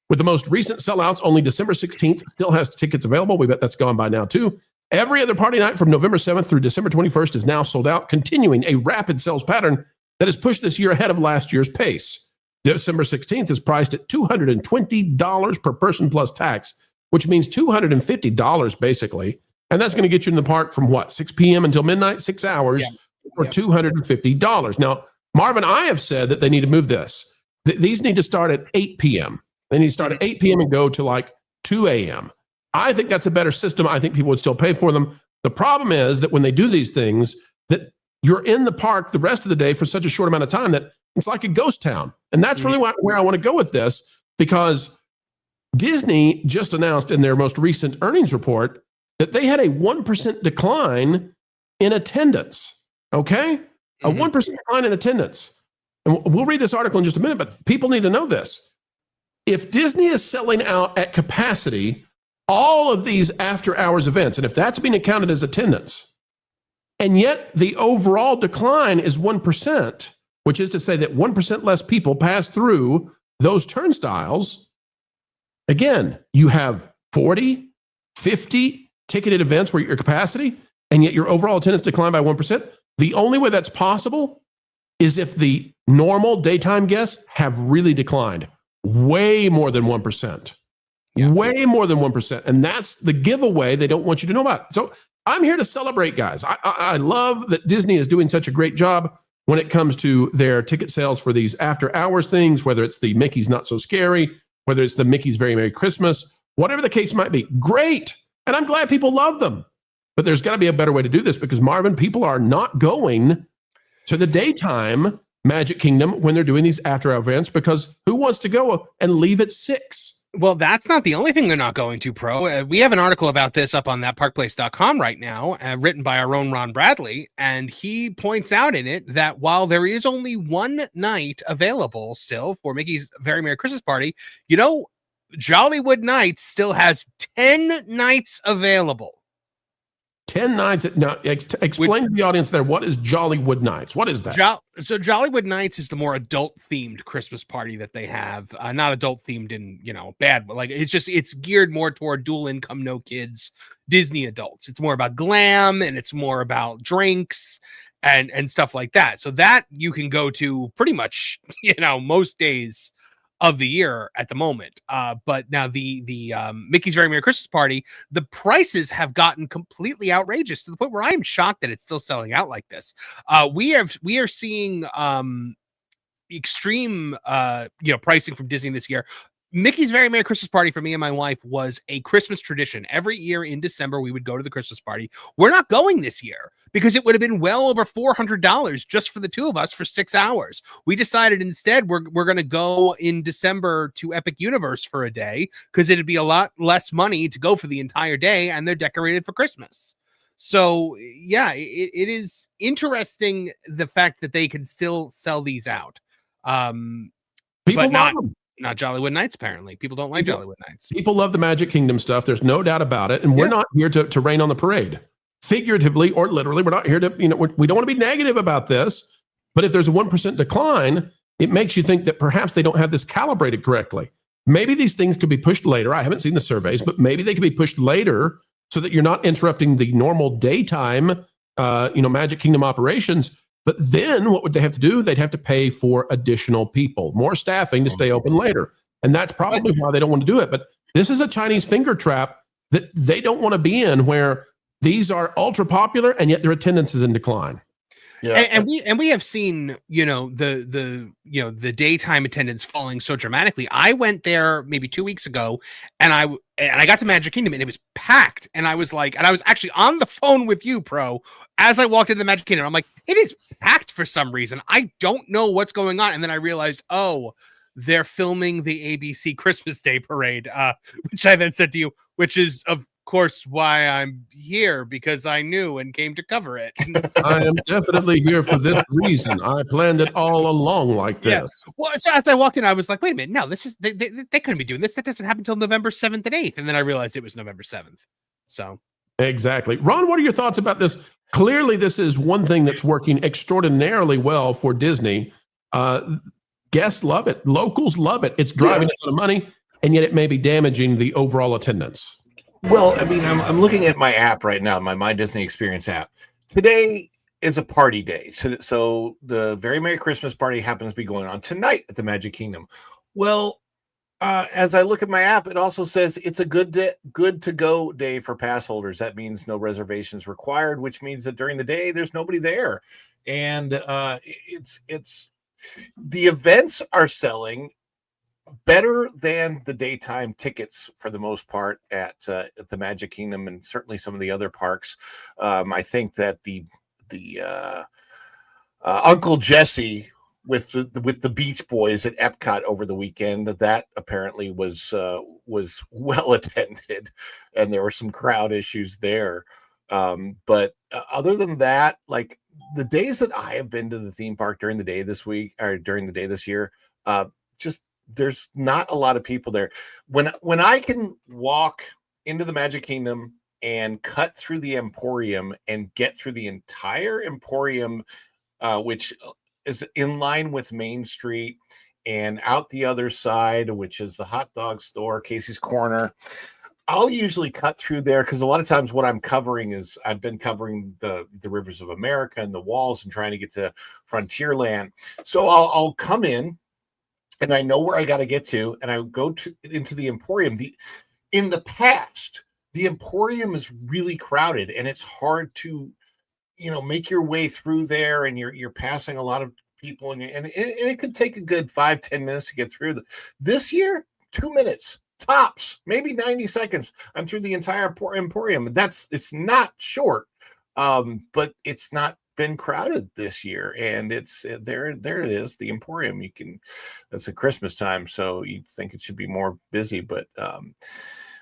With the most recent sellouts, only December 16th still has tickets available. We bet that's gone by now too. Every other party night from November 7th through December 21st is now sold out, continuing a rapid sales pattern that has pushed this year ahead of last year's pace. December 16th is priced at $220 per person plus tax, which means $250 basically. And that's going to get you in the park from 6 p.m. until midnight, 6 hours for $250. Now, Marvin, I have said that they need to move this. These need to start at 8 p.m. They need to start at 8 p.m. and go to 2 a.m. I think that's a better system. I think people would still pay for them. The problem is that when they do these things, that you're in the park the rest of the day for such a short amount of time that it's like a ghost town. And that's really where I want to go with this, because Disney just announced in their most recent earnings report that they had a 1% decline in attendance. Okay? A 1% decline in attendance. And we'll read this article in just a minute, but people need to know this. If Disney is selling out at capacity all of these after-hours events, and if that's being accounted as attendance, and yet the overall decline is 1%, which is to say that 1% less people pass through those turnstiles, again, you have 40, 50 ticketed events where your capacity, and yet your overall attendance declined by 1%. The only way that's possible is if the normal daytime guests have really declined way more than 1%. Way more than 1%. And that's the giveaway they don't want you to know about. So I'm here to celebrate, guys. I love that Disney is doing such a great job when it comes to their ticket sales for these after hours things, whether it's the Mickey's Not So Scary, whether it's the Mickey's Very Merry Christmas, whatever the case might be. Great. And I'm glad people love them. But there's got to be a better way to do this because, Marvin, people are not going to the daytime Magic Kingdom when they're doing these after hour events because who wants to go and leave at 6? Well, that's not the only thing they're not going to, Pro. We have an article about this up on thatparkplace.com right now, written by our own Ron Bradley, and he points out in it that while there is only one night available still for Mickey's Very Merry Christmas Party, you know, Jollywood Nights still has 10 nights available. 10 nights. Now, explain to the audience there, what is Jollywood Nights? What is that? So Jollywood Nights is the more adult-themed Christmas party that they have. Not adult-themed in, bad, but like it's geared more toward dual income, no kids, Disney adults. It's more about glam and it's more about drinks and stuff like that. So that you can go to pretty much, most days of the year at the moment. But now the Mickey's Very Merry Christmas Party, the prices have gotten completely outrageous to the point where I am shocked that it's still selling out like this. We are seeing extreme pricing from Disney this year. Mickey's Very Merry Christmas Party for me and my wife was a Christmas tradition. Every year in December, we would go to the Christmas party. We're not going this year because it would have been well over $400 just for the two of us for 6 hours. We decided instead we're going to go in December to Epic Universe for a day because it'd be a lot less money to go for the entire day, and they're decorated for Christmas. So, yeah, it is interesting the fact that they can still sell these out. People love them. Not Jollywood Nights, apparently. People don't like Jollywood Nights. People love the Magic Kingdom stuff. There's no doubt about it. And we're not here to rain on the parade. Figuratively or literally, we're not here to, we don't want to be negative about this. But if there's a 1% decline, it makes you think that perhaps they don't have this calibrated correctly. Maybe these things could be pushed later. I haven't seen the surveys, but maybe they could be pushed later so that you're not interrupting the normal daytime, Magic Kingdom operations. But then what would they have to do? They'd have to pay for additional people, more staffing to stay open later. And that's probably why they don't want to do it. But this is a Chinese finger trap that they don't want to be in, where these are ultra popular and yet their attendance is in decline. Yeah. And we have seen, the daytime attendance falling so dramatically. I went there maybe 2 weeks ago and I got to Magic Kingdom and it was packed. And I was actually on the phone with you, Pro, as I walked into the Magic Kingdom. I'm like, it is packed for some reason. I don't know what's going on. And then I realized, they're filming the ABC Christmas Day parade, which I then said to you, which is of course why I'm here, because I knew and came to cover it. I am definitely here for this reason. I planned it all along like this. Yes. Well, so as I walked in, I was like, wait a minute, no, this is they couldn't be doing this. That doesn't happen until November 7th and 8th. And then I realized it was November 7th. So exactly. Ron, what are your thoughts about this? Clearly, this is one thing that's working extraordinarily well for Disney. Guests love it. Locals love it. It's driving a ton of money, and yet it may be damaging the overall attendance. Well, I mean, I'm looking at my app right now, my Disney Experience app. Today is a party day. So the Very Merry Christmas Party happens to be going on tonight at the Magic Kingdom. Well, as I look at my app, it also says it's a good to go day for pass holders. That means no reservations required, which means that during the day, there's nobody there. And it's the events are selling better than the daytime tickets for the most part at the Magic Kingdom and certainly some of the other parks. I think that the Uncle Jesse with the Beach Boys at Epcot over the weekend, that apparently was well attended, and there were some crowd issues there. But other than that, like the days that I have been to the theme park during the day this year, just there's not a lot of people there. When I can walk into the Magic Kingdom and cut through the Emporium and get through the entire Emporium, which is in line with Main Street, and out the other side, which is the hot dog store, Casey's Corner. I'll usually cut through there because a lot of times what I'm covering is I've been covering the rivers of America and the walls and trying to get to Frontierland. So I'll come in and I know where I got to get to, and I go into the Emporium. In the past, the Emporium is really crowded and it's hard to, make your way through there, and you're passing a lot of people, and it could take a good 5-10 minutes to get through. This year, 2 minutes. Tops, maybe 90 seconds. I'm through the entire Emporium. It's not short, but it's not been crowded this year, and it's there it is, the Emporium. That's a Christmas time, so you'd think it should be more busy, but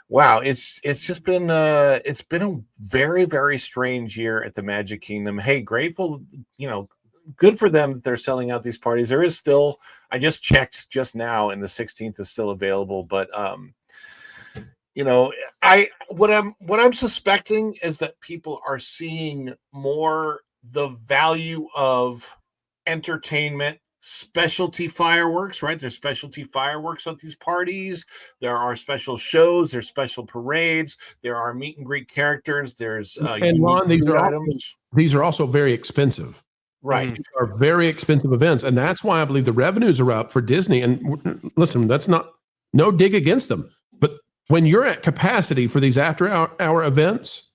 wow, it's just been it's been a very, very strange year at the Magic Kingdom. Hey, grateful, good for them that they're selling out these parties. There is still, I just checked just now, and the 16th is still available. But what I'm suspecting is that people are seeing more the value of entertainment, specialty fireworks, right? There's specialty fireworks at these parties. There are special shows. There's special parades. There are meet and greet characters. There's and Ron, these are also very expensive. Right. These are very expensive events. And that's why I believe the revenues are up for Disney. And listen, that's no dig against them. But when you're at capacity for these after-hour events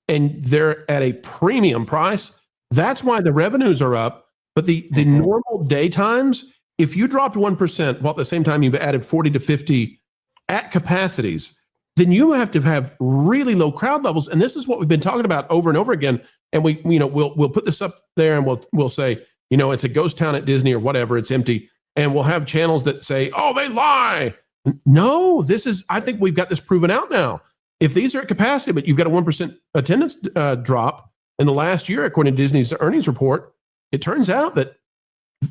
and they're at a premium price, that's why the revenues are up. But the normal day times, if you dropped 1% while at the same time you've added 40 to 50 at capacities, then you have to have really low crowd levels. And this is what we've been talking about over and over again. And we'll put this up there, and we'll say, it's a ghost town at Disney or whatever, it's empty. And we'll have channels that say, oh, they lie. No, I think we've got this proven out now. If these are at capacity, but you've got a 1% attendance drop in the last year, according to Disney's earnings report, it turns out that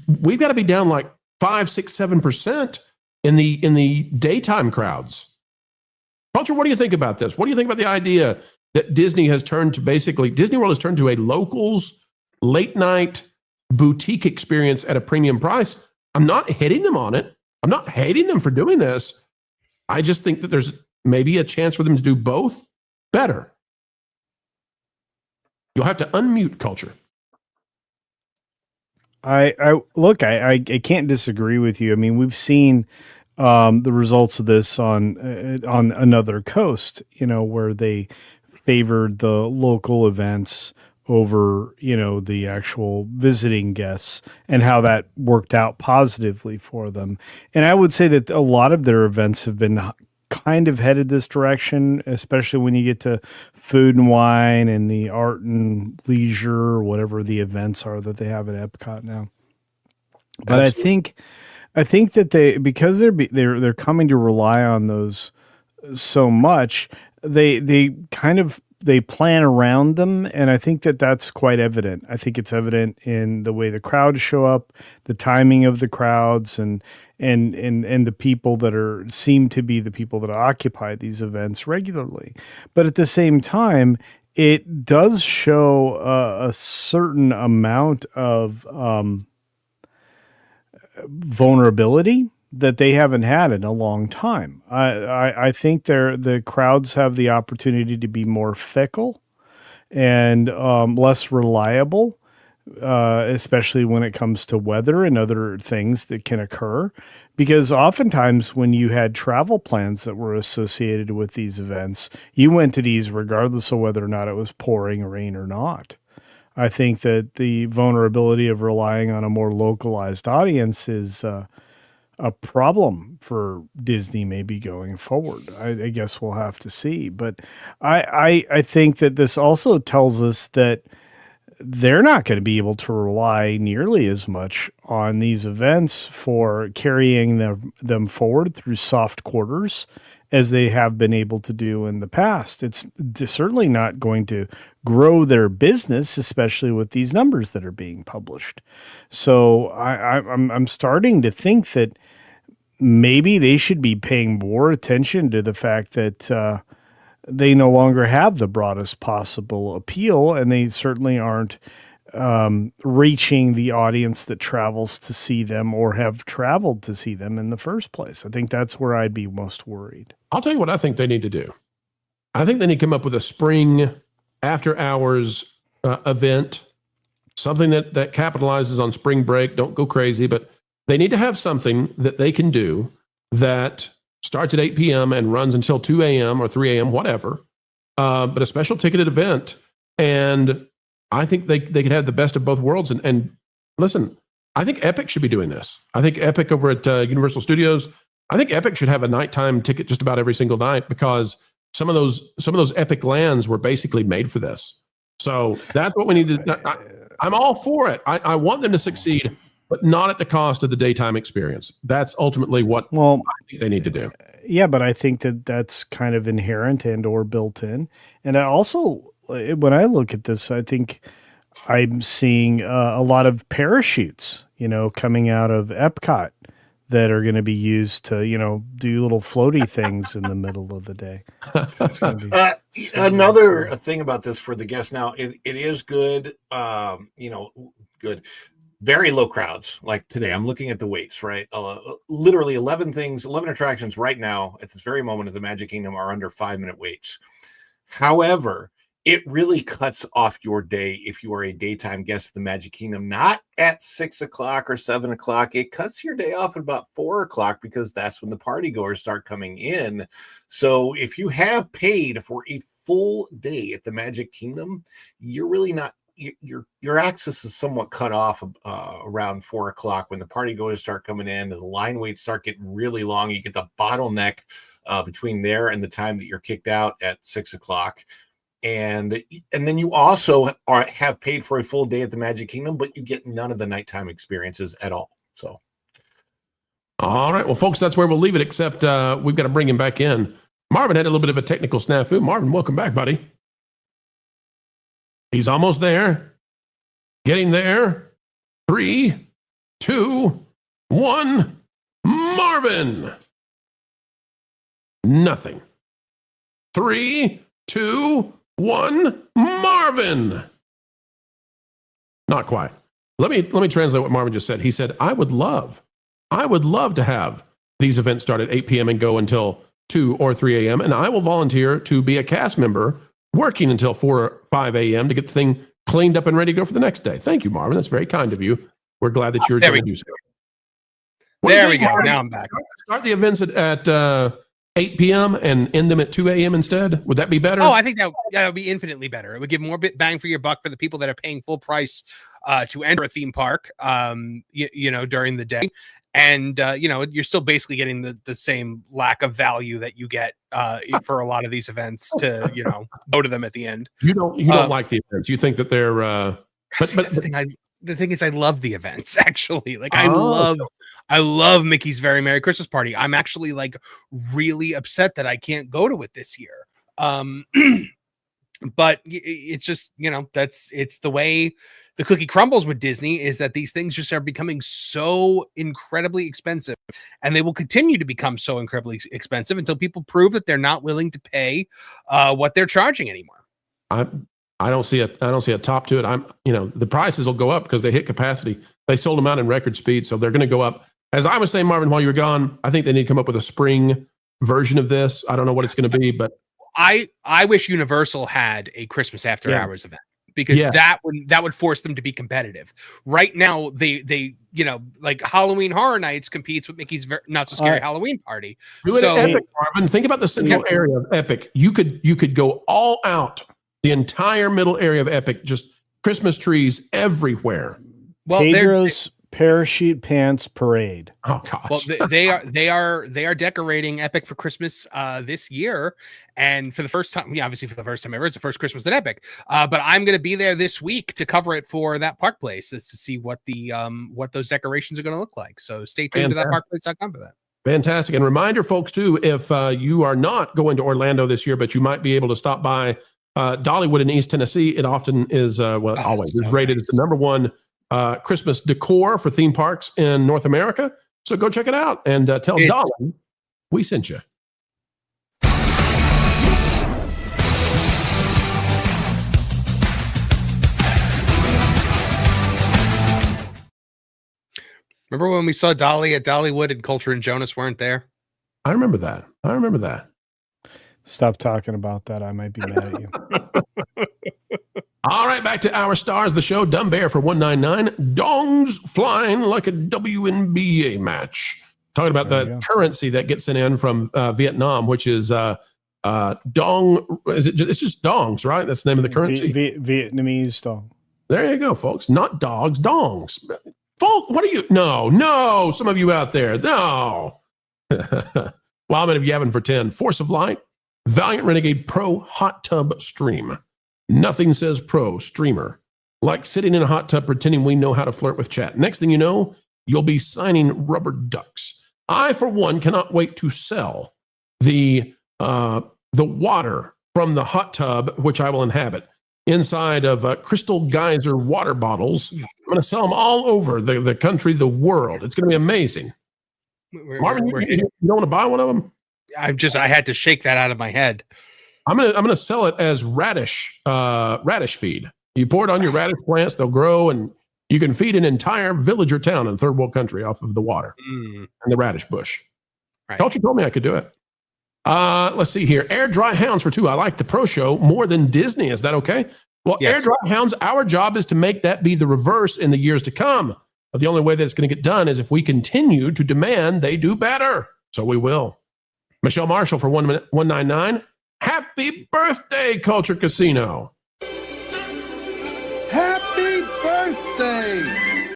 we've got to be down like 5, 6, 7% in the daytime crowds. Culture, what do you think about this? What do you think about the idea that Disney has turned to Disney World has turned to a locals late night boutique experience at a premium price? I'm not hitting them on it. I'm not hating them for doing this. I just think that there's maybe a chance for them to do both better. You'll have to unmute, Culture. I can't disagree with you. I mean, we've seen the results of this on another coast, where they favored the local events over, the actual visiting guests, and how that worked out positively for them. And I would say that a lot of their events have been kind of headed this direction, especially when you get to food and wine and the art and leisure, or whatever the events are that they have at Epcot now. But absolutely. I think that because they're coming to rely on those so much, they plan around them, and I think that that's quite evident. I think it's evident in the way the crowds show up, the timing of the crowds, and the people that seem to be the people that occupy these events regularly. But at the same time, it does show a certain amount of vulnerability that they haven't had in a long time. I think the crowds have the opportunity to be more fickle and less reliable, especially when it comes to weather and other things that can occur. Because oftentimes when you had travel plans that were associated with these events, you went to these regardless of whether or not it was pouring rain or not. I think that the vulnerability of relying on a more localized audience is a problem for Disney maybe going forward. I guess we'll have to see. But I think that this also tells us that they're not going to be able to rely nearly as much on these events for carrying them forward through soft quarters as they have been able to do in the past. It's certainly not going to grow their business, especially with these numbers that are being published. So I'm starting to think that maybe they should be paying more attention to the fact that they no longer have the broadest possible appeal, and they certainly aren't reaching the audience that travels to see them or have traveled to see them in the first place. I think that's where I'd be most worried. I'll tell you what I think they need to do. I think they need to come up with a spring after hours event, something that capitalizes on spring break. Don't go crazy, but they need to have something that they can do that starts at 8 p.m. and runs until 2 a.m. or 3 a.m., whatever. But a special ticketed event. And I think they could have the best of both worlds. And listen, I think Epic should be doing this. I think Epic over at Universal Studios, I think Epic should have a nighttime ticket just about every single night, because some of those Epic lands were basically made for this. So that's what we need to. I'm all for it. I want them to succeed, but not at the cost of the daytime experience. That's ultimately what I think they need to do. Yeah, but I think that's kind of inherent and or built in. And I also, when I look at this, I think I'm seeing a lot of parachutes, coming out of Epcot that are going to be used to, do little floaty things in the middle of the day. Another thing about this for the guests now, it is good, good. Very low crowds. Like today, I'm looking at the waits, right? Literally 11 attractions right now at this very moment at the Magic Kingdom are under 5-minute waits. However, it really cuts off your day if you are a daytime guest at the Magic Kingdom, not at 6 o'clock or 7 o'clock. It cuts your day off at about 4 o'clock, because that's when the party goers start coming in. So if you have paid for a full day at the Magic Kingdom, you're really not, your access is somewhat cut off around 4 o'clock when the party goers start coming in and the line waits start getting really long. You get the bottleneck between there and the time that you're kicked out at 6 o'clock. And then you also have paid for a full day at the Magic Kingdom, but you get none of the nighttime experiences at all. So, all right, well, folks, that's where we'll leave it. Except we've got to bring him back in. Marvin had a little bit of a technical snafu. Marvin, welcome back, buddy. He's almost there. Getting there. 3, 2, 1. Marvin. Nothing. 3, 2, 1. Marvin. Not quite. Let me translate what Marvin just said. He said, I would love to have these events start at 8 p.m. and go until 2 or 3 a.m. And I will volunteer to be a cast member working until 4 or 5 a.m. to get the thing cleaned up and ready to go for the next day. Thank you, Marvin. That's very kind of you. We're glad that you're going to do so. There we go. Marvin? Now I'm back. Start the events at 8 p.m. and end them at 2 a.m. instead? Would that be better? Oh, I think that would be infinitely better. It would give more bang for your buck for the people that are paying full price to enter a theme park, during the day. And, you're still basically getting the same lack of value that you get for a lot of these events to, go to them at the end. You don't like the events. You think that they're... The thing is, I love the events, actually. Like, I love Mickey's Very Merry Christmas Party. I'm actually really upset that I can't go to it this year. But it's just, it's the way the cookie crumbles with Disney, is that these things just are becoming so incredibly expensive, and they will continue to become so incredibly expensive until people prove that they're not willing to pay what they're charging anymore. I don't see a top to it. The prices will go up because they hit capacity. They sold them out in record speed, so they're going to go up. As I was saying, Marvin, while you were gone, I think they need to come up with a spring version of this. I don't know what it's going to be, but I wish Universal had a Christmas After Hours event, because that would force them to be competitive. Right now, they Halloween Horror Nights competes with Mickey's Not So Scary Halloween Party. So Epic, Marvin, think about the central area of Epic. You could go all out. The entire middle area of Epic, just Christmas trees everywhere. Well, Pedro's Parachute Pants Parade. Oh gosh. Well, they are decorating Epic for Christmas this year, and for the first time, obviously for the first time ever, it's the first Christmas at Epic. But I'm going to be there this week to cover it for that Park Place, is to see what those decorations are going to look like. So stay tuned to thatparkplace.com for that. Fantastic. And reminder, folks, too, if you are not going to Orlando this year, but you might be able to stop by Dollywood in East Tennessee, it often is, always is rated as the #1 Christmas decor for theme parks in North America. So go check it out and tell Dolly we sent you. Remember when we saw Dolly at Dollywood and Culture and Jonas weren't there? I remember that. Stop talking about that. I might be mad at you. All right, back to our stars of the show. Dumb Bear for 199. Dongs flying like a WNBA match. Talking about the currency that gets sent in from Vietnam, which is dong. It's just dongs, right? That's the name of the currency. Vietnamese dong. There you go, folks. Not dogs, dongs. Folk, what are you? No. Some of you out there, no. Wildman of Yavin for 10. Force of Light. Valiant Renegade Pro Hot Tub Stream. Nothing says pro streamer like sitting in a hot tub pretending we know how to flirt with chat. Next thing you know, you'll be signing rubber ducks. I, for one, cannot wait to sell the water from the hot tub, which I will inhabit, inside of crystal geyser water bottles. I'm going to sell them all over the country, the world. It's going to be amazing. Marvin, you don't want to buy one of them? I had to shake that out of my head. I'm gonna sell it as radish feed. You pour it on your radish plants, they'll grow, and you can feed an entire village or town in third world country off of the water and the radish bush. Right. Culture told me I could do it. Let's see here. Air Dry Hounds for 2. I like the Pro Show more than Disney. Is that okay? Well, yes. Air Dry Hounds, our job is to make that be the reverse in the years to come. But the only way that it's going to get done is if we continue to demand they do better. So we will. Michelle Marshall for 199. Happy birthday, Culture Casino. Happy birthday!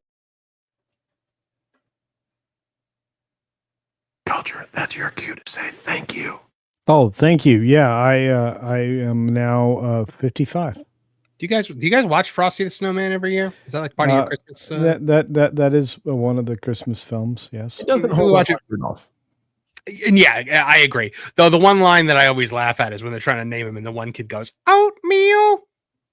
Culture, that's your cue to say thank you. Oh, thank you. Yeah, I am now 55. Do you guys watch Frosty the Snowman every year? Is that like part of your Christmas? That is one of the Christmas films. Yes, it doesn't hold watch it off. And yeah, I agree. Though the one line that I always laugh at is when they're trying to name him, and the one kid goes, "Oatmeal."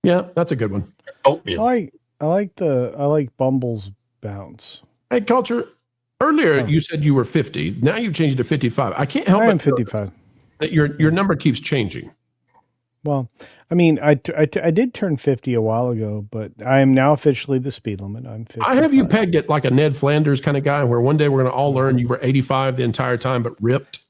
Yeah, that's a good one. Oatmeal. I like Bumble's bounce. Hey, Culture. Earlier you said you were 50. Now you've changed to 55. I can't help I'm but 55. That your number keeps changing. Well, I mean, I did turn 50 a while ago, but I am now officially the speed limit. I'm 55. I have you pegged at like a Ned Flanders kind of guy, where one day we're going to all learn you were 85 the entire time, but ripped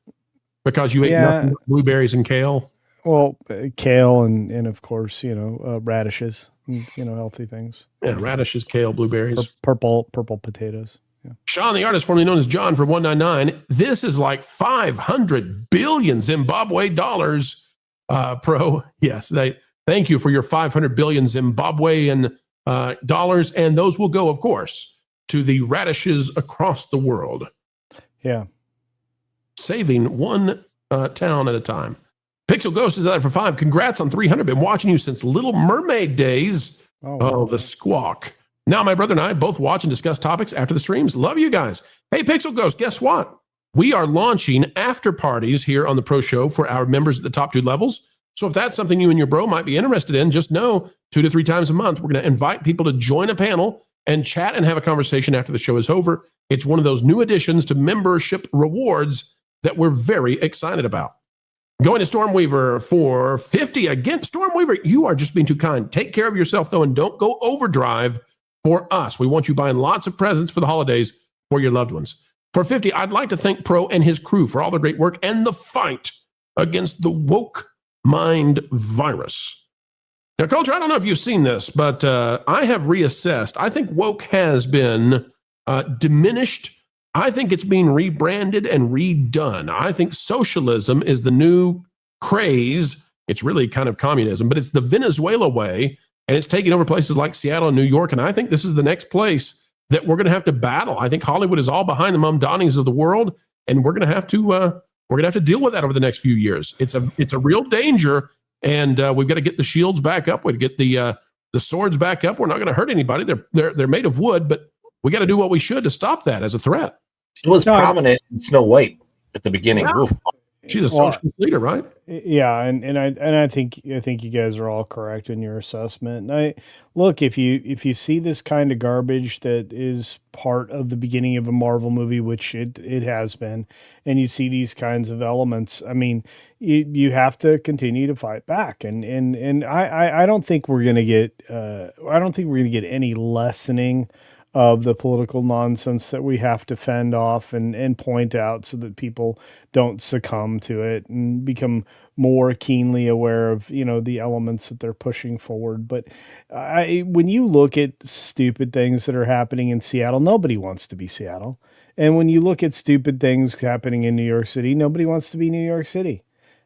because you ate nothing but blueberries and kale. Well, kale and of course, radishes, healthy things. Yeah, radishes, kale, blueberries, purple potatoes. Yeah. Sean, the artist formerly known as John for 199. This is like 500 billion Zimbabwe dollars. Pro, yes, thank you for your 500 billion Zimbabwean dollars, and those will go, of course, to the radishes across the world. Yeah, saving one town at a time. Pixel Ghost is there for 5. Congrats on 300. Been watching you since Little Mermaid days. Oh, the squawk. Now my brother and I both watch and discuss topics after the streams. Love you guys. Hey, Pixel Ghost, guess what? We are launching after parties here on the Pro Show for our members at the top 2 levels. So if that's something you and your bro might be interested in, just know 2 to 3 times a month, we're going to invite people to join a panel and chat and have a conversation after the show is over. It's one of those new additions to membership rewards that we're very excited about. Going to Stormweaver for 50. Again, Stormweaver, you are just being too kind. Take care of yourself, though, and don't go overdrive for us. We want you buying lots of presents for the holidays for your loved ones. For 50, I'd like to thank Pro and his crew for all their great work and the fight against the woke mind virus. Now, Culture, I don't know if you've seen this, but I have reassessed. I think woke has been diminished. I think it's being rebranded and redone. I think socialism is the new craze. It's really kind of communism, but it's the Venezuela way, and it's taking over places like Seattle and New York, and I think this is the next place that we're going to have to battle. I think Hollywood is all behind the Mamdani's of the world, and we're going to have to deal with that over the next few years. It's a real danger, and we've got to get the shields back up. We've got to get the swords back up. We're not going to hurt anybody. They're made of wood, but we got to do what we should to stop that as a threat. It was prominent in Snow White at the beginning. Yeah. She's a socialist leader, right? Yeah, and I think you guys are all correct in your assessment. And look, if you see this kind of garbage that is part of the beginning of a Marvel movie, which it has been, and you see these kinds of elements, I mean, you have to continue to fight back. And I don't think we're gonna get any lessening of the political nonsense that we have to fend off and point out so that people don't succumb to it and become more keenly aware of, the elements that they're pushing forward. But when you look at stupid things that are happening in Seattle, nobody wants to be Seattle. And when you look at stupid things happening in New York City, nobody wants to be New York City.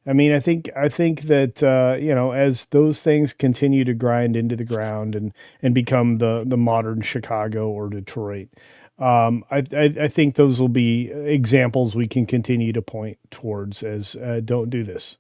I mean, I think that as those things continue to grind into the ground and become the modern Chicago or Detroit, I think those will be examples we can continue to point towards as don't do this.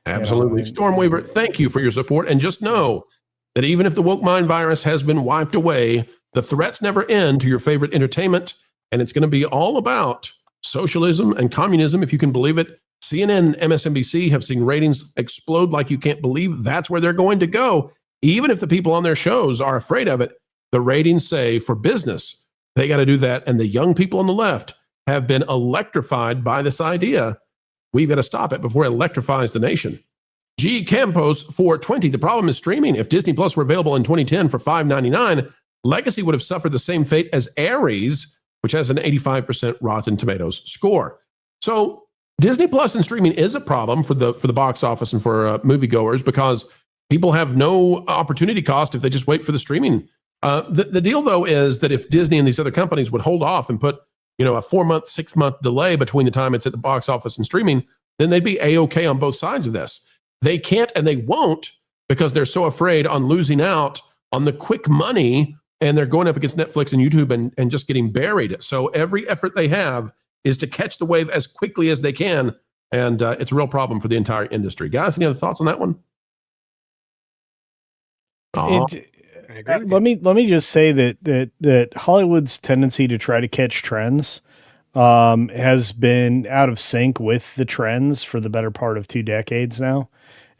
Absolutely. Stormweaver, thank you for your support. And just know that even if the woke mind virus has been wiped away, the threats never end to your favorite entertainment. And it's going to be all about socialism and communism, if you can believe it. CNN and MSNBC have seen ratings explode like you can't believe. That's where they're going to go. Even if the people on their shows are afraid of it, the ratings say for business, they got to do that. And the young people on the left have been electrified by this idea. We've got to stop it before it electrifies the nation. G. Campos 420. The problem is streaming. If Disney Plus were available in 2010 for $5.99, Legacy would have suffered the same fate as Aries, which has an 85% Rotten Tomatoes score. So Disney Plus and streaming is a problem for the box office and for moviegoers because people have no opportunity cost if they just wait for the streaming. The deal, though, is that if Disney and these other companies would hold off and put a 4-month, 6-month delay between the time it's at the box office and streaming, then they'd be A-okay on both sides of this. They can't and they won't because they're so afraid on losing out on the quick money, and they're going up against Netflix and YouTube and just getting buried. So every effort they have is to catch the wave as quickly as they can. And it's a real problem for the entire industry. Guys, any other thoughts on that one? Let me just say that Hollywood's tendency to try to catch trends has been out of sync with the trends for the better part of 2 decades now.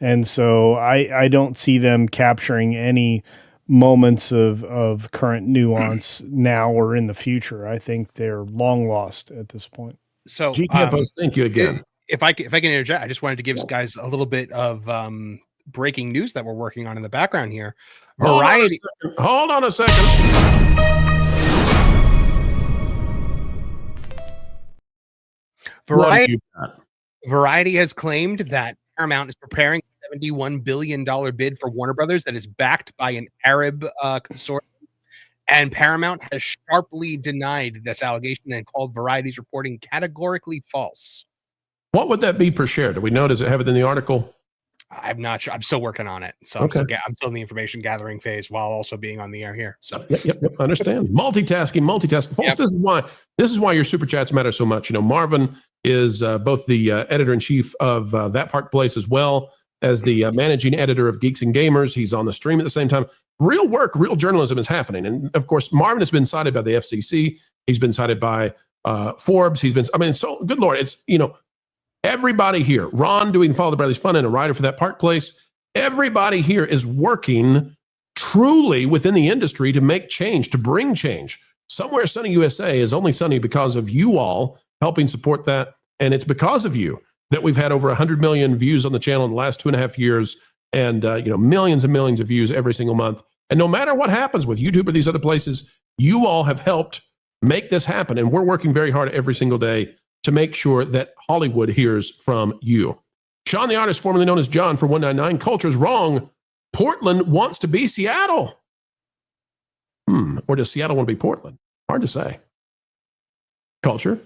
And so I don't see them capturing any moments of current nuance now or in the future. I think they're long lost at this point. So G. Campos, thank you again. If I can interject, I just wanted to give guys a little bit of breaking news that we're working on in the background here. Variety. Hold on a second. Variety has claimed that Paramount is preparing a $71 billion bid for Warner Brothers that is backed by an Arab consortium. And Paramount has sharply denied this allegation and called Variety's reporting categorically false. What would that be per share? Do we know? Does it have it in the article? I'm not sure. I'm still working on it. So Okay. I'm still in the information gathering phase while also being on the air here. So Yep. Understand. Multitasking. Folks, Yep. This is why your super chats matter so much. Marvin is both the editor-in-chief of That Park Place as well as the managing editor of Geeks and Gamers. He's on the stream at the same time. Real work, real journalism is happening. And of course, Marvin has been cited by the FCC. He's been cited by Forbes. So good Lord, it's, everybody here, Ron doing Follow the Bradley's Fun and a writer for That Park Place. Everybody here is working truly within the industry to make change, to bring change. Somewhere Sunny USA is only sunny because of you all helping support that. And it's because of you that we've had over 100 million views on the channel in the last 2.5 years and, millions and millions of views every single month. And no matter what happens with YouTube or these other places, you all have helped make this happen. And we're working very hard every single day to make sure that Hollywood hears from you. Sean the Artist, formerly known as John for 199, culture's wrong. Portland wants to be Seattle. Or does Seattle want to be Portland? Hard to say. Culture?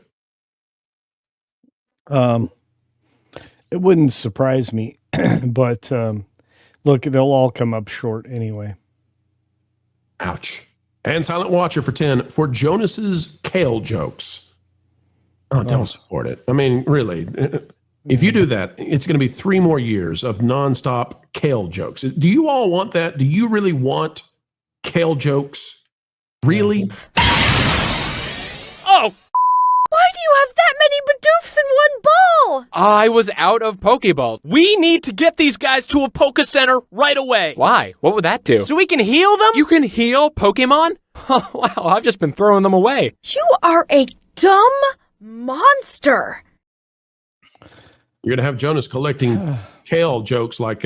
It wouldn't surprise me, but look, they'll all come up short anyway. Ouch. And Silent Watcher for 10 for Jonas's kale jokes. Oh, don't support it. I mean, really, if you do that, it's going to be 3 more years of nonstop kale jokes. Do you all want that? Do you really want kale jokes? Really? Oh, why do you have that many Bidoofs in one ball? I was out of Pokeballs. We need to get these guys to a Poke Center right away. Why? What would that do? So we can heal them? You can heal Pokemon? Oh, wow, I've just been throwing them away. You are a dumb monster. You're going to have Jonas collecting kale jokes like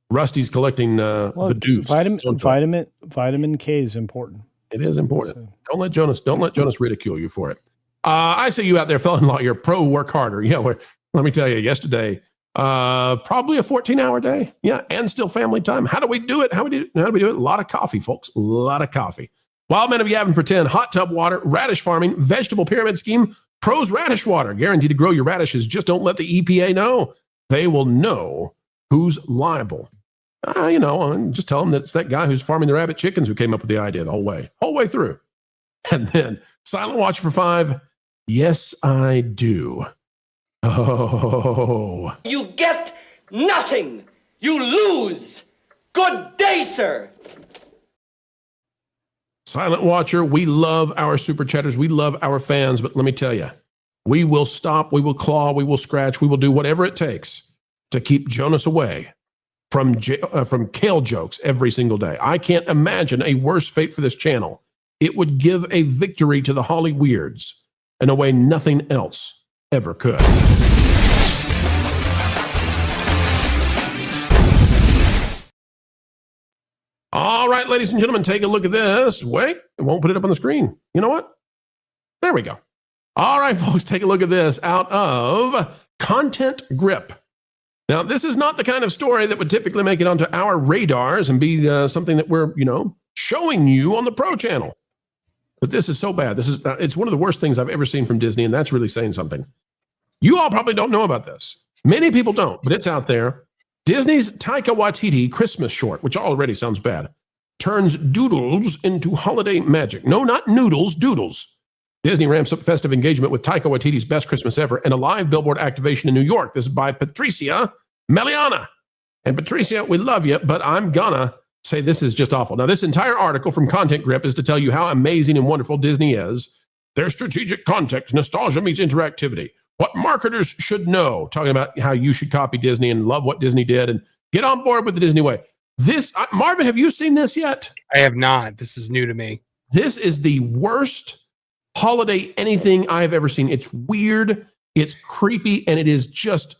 Rusty's collecting Bidoofs. Vitamin K is important. It is important. Don't let Jonas ridicule you for it. I see you out there, fellow-in-law. You're pro work harder. Yeah, let me tell you, yesterday, probably a 14-hour day. Yeah, and still family time. How do we do it? How do we do it? A lot of coffee, folks. A lot of coffee. Wild Men of Yavin for 10. Hot tub water, radish farming, vegetable pyramid scheme, Pros Radish Water. Guaranteed to grow your radishes. Just don't let the EPA know. They will know who's liable. Just tell them that it's that guy who's farming the rabbit chickens who came up with the idea the whole way through. And then Silent Watch for 5. Yes, I do. Oh. You get nothing. You lose. Good day, sir. Silent Watcher, we love our super chatters. We love our fans. But let me tell you, we will stop, we will claw, we will scratch, we will do whatever it takes to keep Jonas away from kale jokes every single day. I can't imagine a worse fate for this channel. It would give a victory to the Holly Weirds in a way nothing else ever could. All right, ladies and gentlemen, take a look at this. Wait, it won't put it up on the screen. You know what? There we go. All right, folks, take a look at this out of Content Grip. Now, this is not the kind of story that would typically make it onto our radars and be something that we're, showing you on the Pro Channel. But this is so bad. It's one of the worst things I've ever seen from Disney, and that's really saying something. You all probably don't know about this. Many people don't, but it's out there. Disney's Taika Waititi Christmas short, which already sounds bad, turns doodles into holiday magic. No, not noodles, doodles. Disney ramps up festive engagement with Taika Waititi's Best Christmas Ever and a live billboard activation in New York. This is by Patricia Meliana. And Patricia, we love you, but I'm gonna say this is just awful. Now, this entire article from Content Grip is to tell you how amazing and wonderful Disney is. Their strategic context, nostalgia meets interactivity. What marketers should know, talking about how you should copy Disney and love what Disney did and get on board with the Disney way. This, Marvin, have you seen this yet? I have not. This is new to me. This is the worst holiday anything I've ever seen. It's weird, it's creepy, and it is just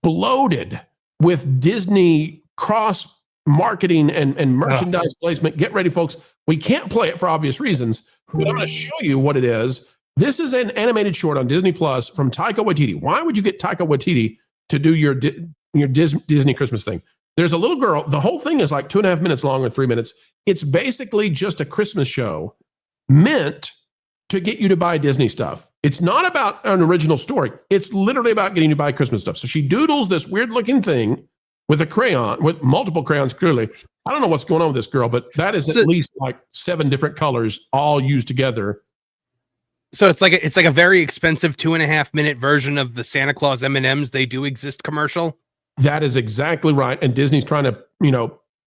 bloated with Disney cross marketing and merchandise placement. Get ready, folks. We can't play it for obvious reasons, but I'm going to show you what it is. This is an animated short on Disney Plus from Taika Waititi. Why would you get Taika Waititi to do your Disney Christmas thing? There's a little girl. The whole thing is like 2.5 minutes long or 3 minutes. It's basically just a Christmas show meant to get you to buy Disney stuff. It's not about an original story. It's literally about getting you to buy Christmas stuff. So she doodles this weird looking thing with a crayon, with multiple crayons, clearly. I don't know what's going on with this girl, but that is at least like 7 different colors all used together. So it's like a very expensive 2.5 minute version of the Santa Claus M&Ms They Do Exist commercial. That is exactly right. And Disney's trying to,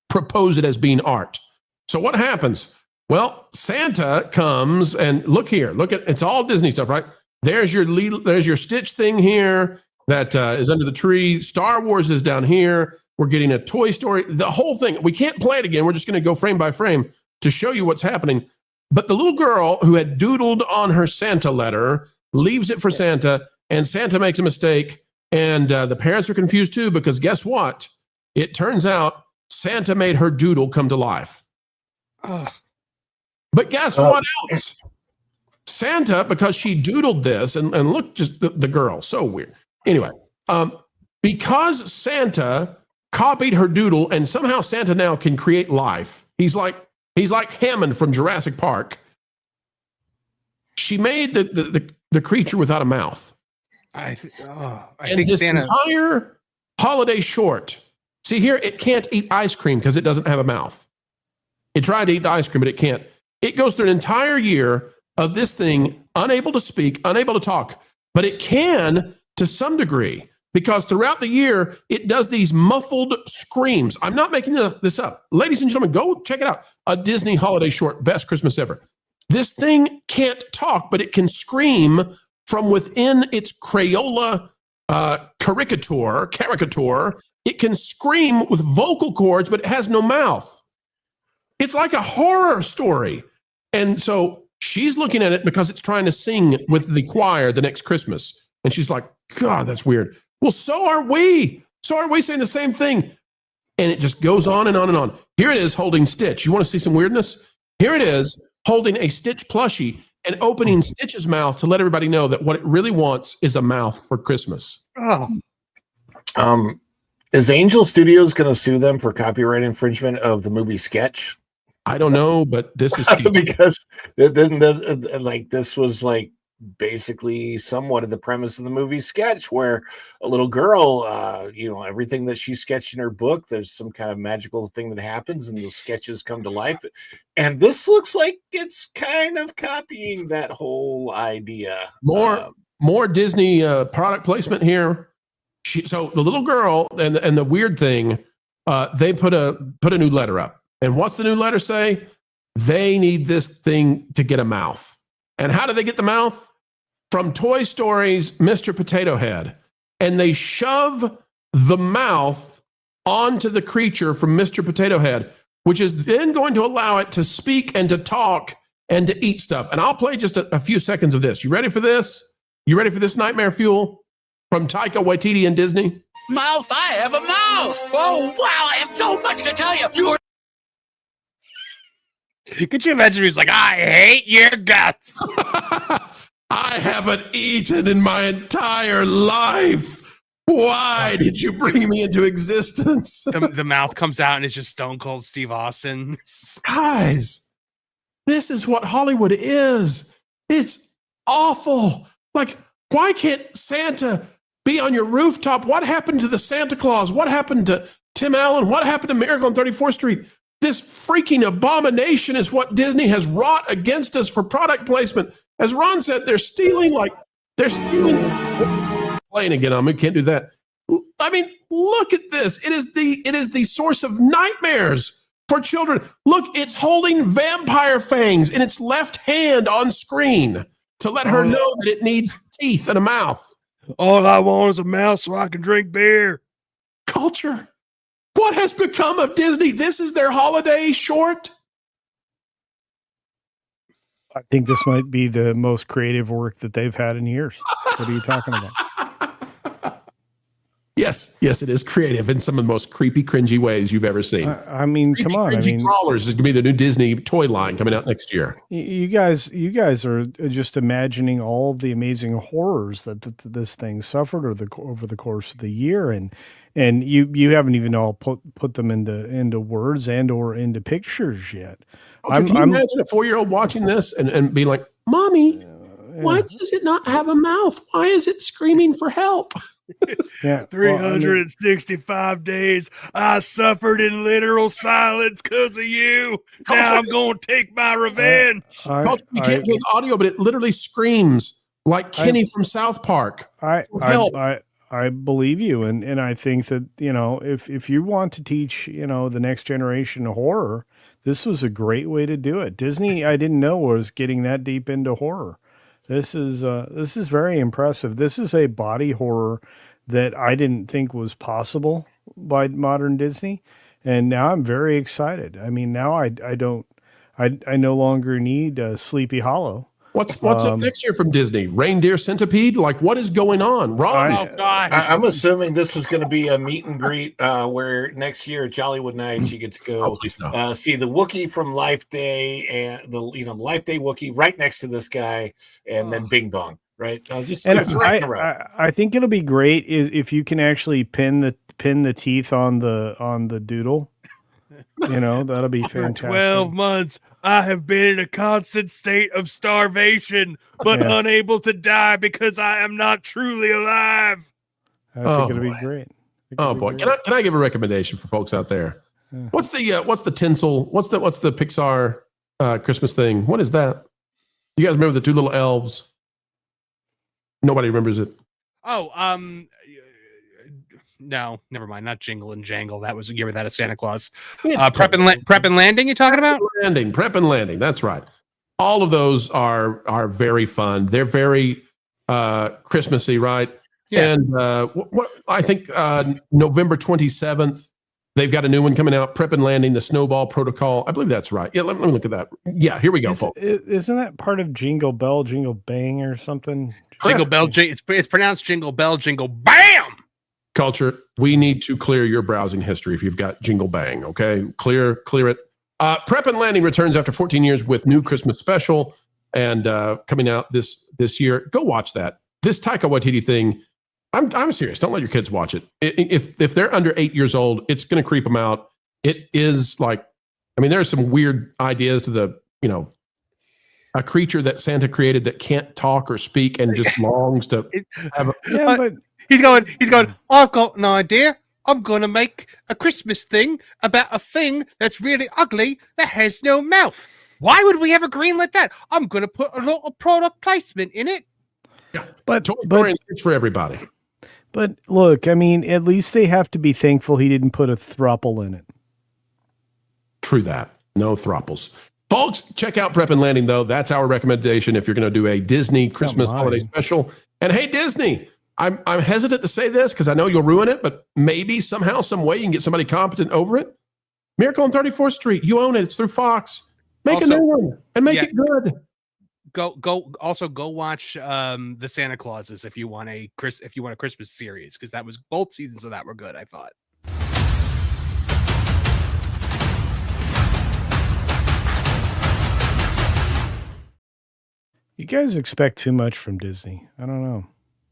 propose it as being art. So what happens? Well, Santa comes and look here. Look at, it's all Disney stuff, right? There's your Stitch thing here that is under the tree. Star Wars is down here. We're getting a Toy Story. The whole thing. We can't play it again. We're just going to go frame by frame to show you what's happening. But the little girl who had doodled on her Santa letter leaves it for Santa, and Santa makes a mistake. And the parents are confused too, because guess what? It turns out Santa made her doodle come to life. But guess what else? Santa, because she doodled this, and look, just the girl, so weird. Anyway, because Santa copied her doodle, and somehow Santa now can create life. He's like Hammond from Jurassic Park. She made the creature without a mouth. I And think this Santa. entire holiday short. See here, it can't eat ice cream because it doesn't have a mouth. It tried to eat the ice cream, but it can't. It goes through an entire year of this thing, unable to speak, unable to talk, but it can to some degree, because throughout the year, it does these muffled screams. I'm not making this up. Ladies and gentlemen, go check it out. A Disney holiday short, Best Christmas Ever. This thing can't talk, but it can scream from within its Crayola caricature. It can scream with vocal cords, but it has no mouth. It's like a horror story. And so she's looking at it because it's trying to sing with the choir the next Christmas. And she's like, God, that's weird. Well, so are we. So are we saying the same thing. And it just goes on and on and on. Here it is holding Stitch. You want to see some weirdness? Here it is holding a Stitch plushie and opening Stitch's mouth to let everybody know that what it really wants is a mouth for Christmas. Oh. Is Angel Studios going to sue them for copyright infringement of the movie Sketch? I don't know, but this is because this was like basically somewhat of the premise of the movie Sketch, where a little girl, everything that she sketched in her book, there's some kind of magical thing that happens and the sketches come to life. And this looks like it's kind of copying that whole idea. More Disney product placement here. So the little girl and the weird thing, they put a new letter up. And what's the new letter say? They need this thing to get a mouth. And how do they get the mouth? From Toy Story's Mr. Potato Head. And they shove the mouth onto the creature from Mr. Potato Head, which is then going to allow it to speak and to talk and to eat stuff. And I'll play just a few seconds of this. You ready for this? You ready for this nightmare fuel from Taika Waititi and Disney? Mouth, I have a mouth. Oh, wow, I have so much to tell you. You're Could you imagine he's like, I hate your guts. I haven't eaten in my entire life. Why did you bring me into existence? The mouth comes out and it's just Stone Cold Steve Austin. Guys, this is what Hollywood is. It's awful. Like, why can't Santa be on your rooftop? What happened to the Santa Claus? What happened to Tim Allen? What happened to Miracle on 34th Street? This freaking abomination is what Disney has wrought against us for product placement. As Ron said, they're stealing. Playing again on me, can't do that. I mean, look at this. It is the source of nightmares for children. Look, it's holding vampire fangs in its left hand on screen to let her know that it needs teeth and a mouth. All I want is a mouth so I can drink beer. Culture. What has become of Disney? This is their holiday short. I think this might be the most creative work that they've had in years. What are you talking about? Yes, it is creative in some of the most creepy, cringy ways you've ever seen. I mean, come on. Cringy Crawlers is going to be the new Disney toy line coming out next year. You guys are just imagining all of the amazing horrors that this thing suffered over the course of the year, and you haven't even all put them into words and or into pictures yet. Can you imagine a 4-year-old watching this and being like, "Mommy, why does it not have a mouth? Why is it screaming for help?" Yeah, 365 days I suffered in literal silence because of you. Now I'm going to take my revenge. You can't play the audio, but it literally screams like Kenny from South Park. I believe you, and I think that if you want to teach the next generation of horror, this was a great way to do it. Disney, I didn't know was getting that deep into horror. This is very impressive. This is a body horror that I didn't think was possible by modern Disney, and now I'm very excited. I mean, now I no longer need Sleepy Hollow. What's up next year from Disney? Reindeer Centipede? Like, what is going on? Ron? Oh, God. I'm assuming this is going to be a meet and greet where next year at Jollywood Nights you get to go see the Wookiee from Life Day and the Life Day Wookiee right next to this guy, and then Bing Bong, right? I think it'll be great if you can actually pin the teeth on the doodle. That'll be fantastic. 12 months I have been in a constant state of starvation, but unable to die because I am not truly alive. I think it'll be great. Oh boy, can I give a recommendation for folks out there? Yeah. What's the tinsel? What's the Pixar Christmas thing? What is that? You guys remember the two little elves? Nobody remembers it. Oh, no, never mind. Not Jingle and Jangle. That was give me that a Santa Claus. Prep and Landing. You talking about? Prep and Landing. That's right. All of those are very fun. They're very Christmassy, right? Yeah. And what I think November 27th, they've got a new one coming out. Prep and Landing, the Snowball Protocol. I believe that's right. Yeah, let me look at that. Yeah, here we go, folks. Isn't that part of Jingle Bell, Jingle Bang, or something? Jingle Bell. It's pronounced Jingle Bell, Jingle Bam. Culture, we need to clear your browsing history if you've got Jingle Bang, okay? Clear it. Prep and Landing returns after 14 years with new Christmas special and coming out this year. Go watch that. This Taika Waititi thing, I'm serious. Don't let your kids watch it. If they're under 8 years old, it's going to creep them out. It is like, I mean, there's some weird ideas to the, a creature that Santa created that can't talk or speak and just longs to have a... Yeah, but he's going, I've got an idea. I'm going to make a Christmas thing about a thing that's really ugly that has no mouth. Why would we ever greenlit that? I'm going to put a lot of product placement in it. Yeah, but it's for everybody. But look, I mean, at least they have to be thankful he didn't put a throuple in it. True that. No throuples. Folks, check out Prep and Landing, though. That's our recommendation if you're going to do a Disney Christmas holiday special. And hey, Disney, I'm hesitant to say this because I know you'll ruin it, but maybe somehow, some way you can get somebody competent over it. Miracle on 34th Street. You own it. It's through Fox. Make a new one and make it good. Go watch the Santa Clauses if you want a Christmas series, because that was both seasons of that were good, I thought. You guys expect too much from Disney. I don't know.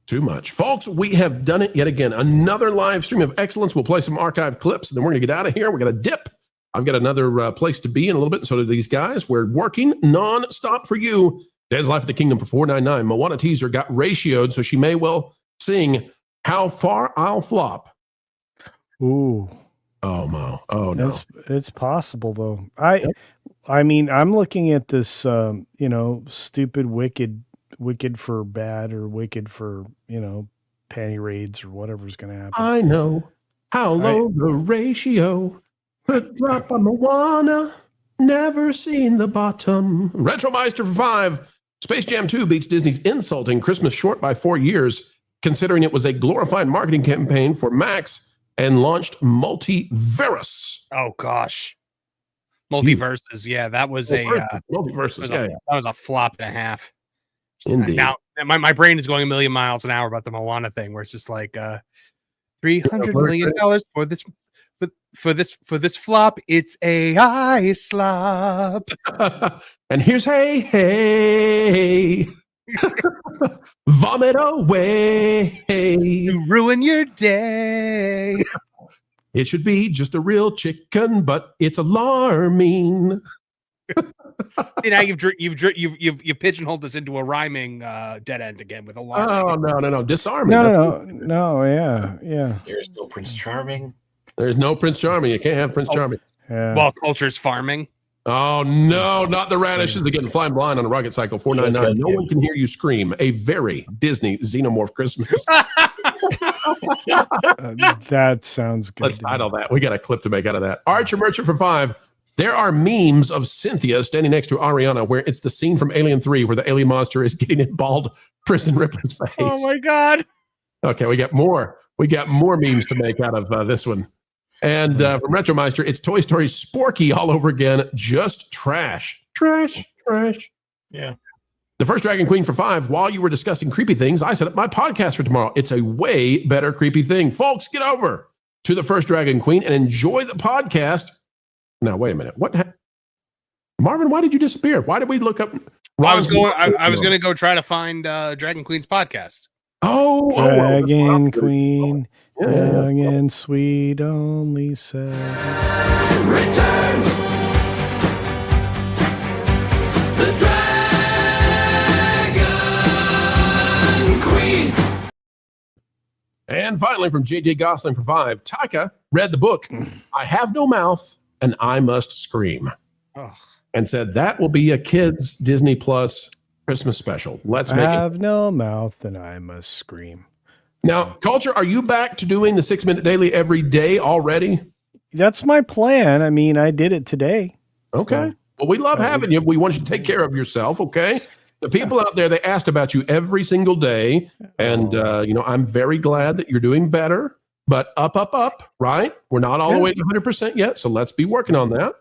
Too much. Folks, we have done it yet again. Another live stream of excellence. We'll play some archived clips, and then we're going to get out of here. We're going to dip. I've got another place to be in a little bit, and so do these guys. We're working non-stop for you. Dad's Life of the Kingdom for $4.99. Moana teaser got ratioed, so she may well sing How Far I'll Flop. Ooh. Oh, Mo. Oh, no. It's possible, though. I mean, I'm looking at this, stupid wicked for bad or wicked for, panty raids or whatever's going to happen. I know how low the ratio could drop on Moana. Never seen the bottom. Retromeister for 5. Space Jam 2 beats Disney's insulting Christmas short by 4 years, considering it was a glorified marketing campaign for Max and launched Multiverse. Oh, gosh. Multiverses, yeah, that was Multiverses, that was a flop and a half. Indeed. Now my brain is going a million miles an hour about the Moana thing, where it's just like $300 million for this flop. It's AI slop. And here's hey, vomit away. You ruin your day. It should be just a real chicken, but it's alarming. Now you've pigeonholed this into a rhyming dead end again with alarming. Oh no, disarming. No, yeah. There's no Prince Charming. There's no Prince Charming. You can't have Prince Charming. Yeah. While culture's farming. Oh no, not the radishes again. Flying blind on a rocket cycle. $4.99. No one can hear you scream. A very Disney xenomorph Christmas. That sounds good. Let's title that. We got a clip to make out of that. Archer Merchant for 5. There are memes of Cynthia standing next to Ariana where it's the scene from Alien 3 where the alien monster is getting in bald Prison Ripley's face. Oh my God. Okay, we got more. We got more memes to make out of this one. And from Retromeister, it's Toy Story Sporky all over again. Just trash. Trash. Yeah. The First Dragon Queen for 5. While you were discussing creepy things, I set up my podcast for tomorrow. It's a way better creepy thing. Folks, get over to The First Dragon Queen and enjoy the podcast. Now, wait a minute. Marvin, why did you disappear? Why did we look up? I was going to go try to find Dragon Queen's podcast. Dragon Queen, young and sweet, only said. Return the Dragon Queen. And finally, from JJ Gosling for 5, Taika read the book, I Have No Mouth and I Must Scream, and said that will be a kids Disney Plus Christmas special. Let's make it. I have no mouth and I must scream. Now, Culture, are you back to doing the 6-minute daily every day already? That's my plan. I mean, I did it today. Okay. So, well, we love having you. We want you to take care of yourself, okay? The people out there, they asked about you every single day. And, I'm very glad that you're doing better. But up, right? We're not all the way to 100% yet, so let's be working on that.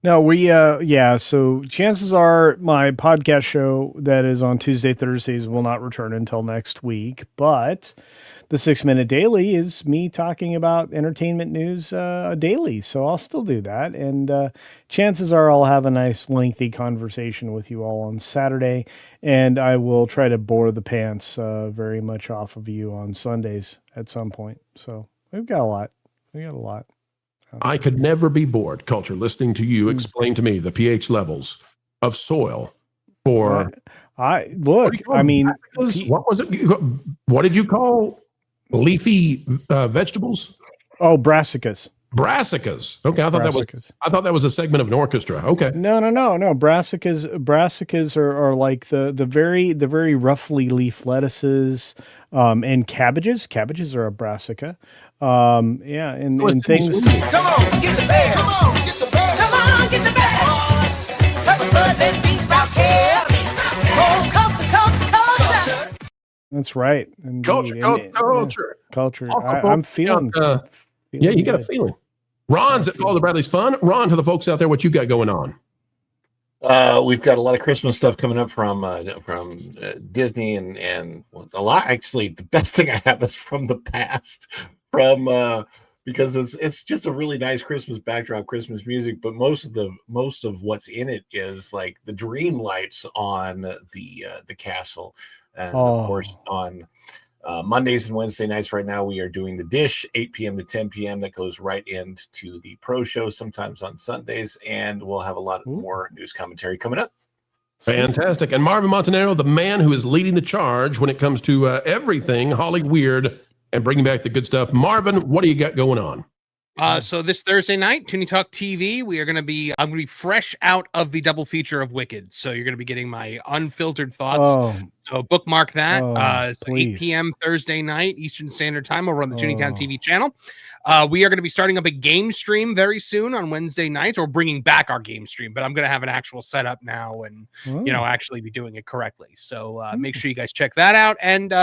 No, so chances are my podcast show that is on Tuesday, Thursdays will not return until next week, but the 6 Minute Daily is me talking about entertainment news daily. So I'll still do that. And chances are I'll have a nice lengthy conversation with you all on Saturday, and I will try to bore the pants very much off of you on Sundays at some point. So we've got a lot. I could never be bored, Culture, listening to you explain to me the pH levels of soil for. What was it? What did you call leafy vegetables? Oh, brassicas. Brassicas. Okay, I thought that was a segment of an orchestra. Okay. No. Brassicas are like the very roughly leaf lettuces, and cabbages. Cabbages are a brassica. And things. Come on, get the bear. Come on, get the bear. Come on, get the bear. Pepper buds and beans about care. Oh, culture. That's right. Indeed. Culture. I'm feeling. You got a feeling. Ron's at Follow the Bradley's Fun. Ron, to the folks out there, what you got going on? We've got a lot of Christmas stuff coming up from Disney and a lot. Actually, the best thing I have is from the past, because it's just a really nice Christmas backdrop, Christmas music. But most of what's in it is like the dream lights on the castle, and of course on Mondays and Wednesday nights. Right now, we are doing the Dish 8 p.m. to 10 p.m. that goes right into the Pro Show. Sometimes on Sundays, and we'll have a lot more news commentary coming up. Fantastic. And Marvin Montanaro, the man who is leading the charge when it comes to everything Holly Weird and bringing back the good stuff. Marvin, what do you got going on? So this Thursday night, Toonie Talk TV, I'm going to be fresh out of the double feature of Wicked. So you're going to be getting my unfiltered thoughts. So bookmark that. So 8 p.m. Thursday night, Eastern Standard Time over on the Toonitown TV channel. We are going to be starting up a game stream very soon on Wednesday nights, or bringing back our game stream, but I'm going to have an actual setup now and, actually be doing it correctly. So make sure you guys check that out, and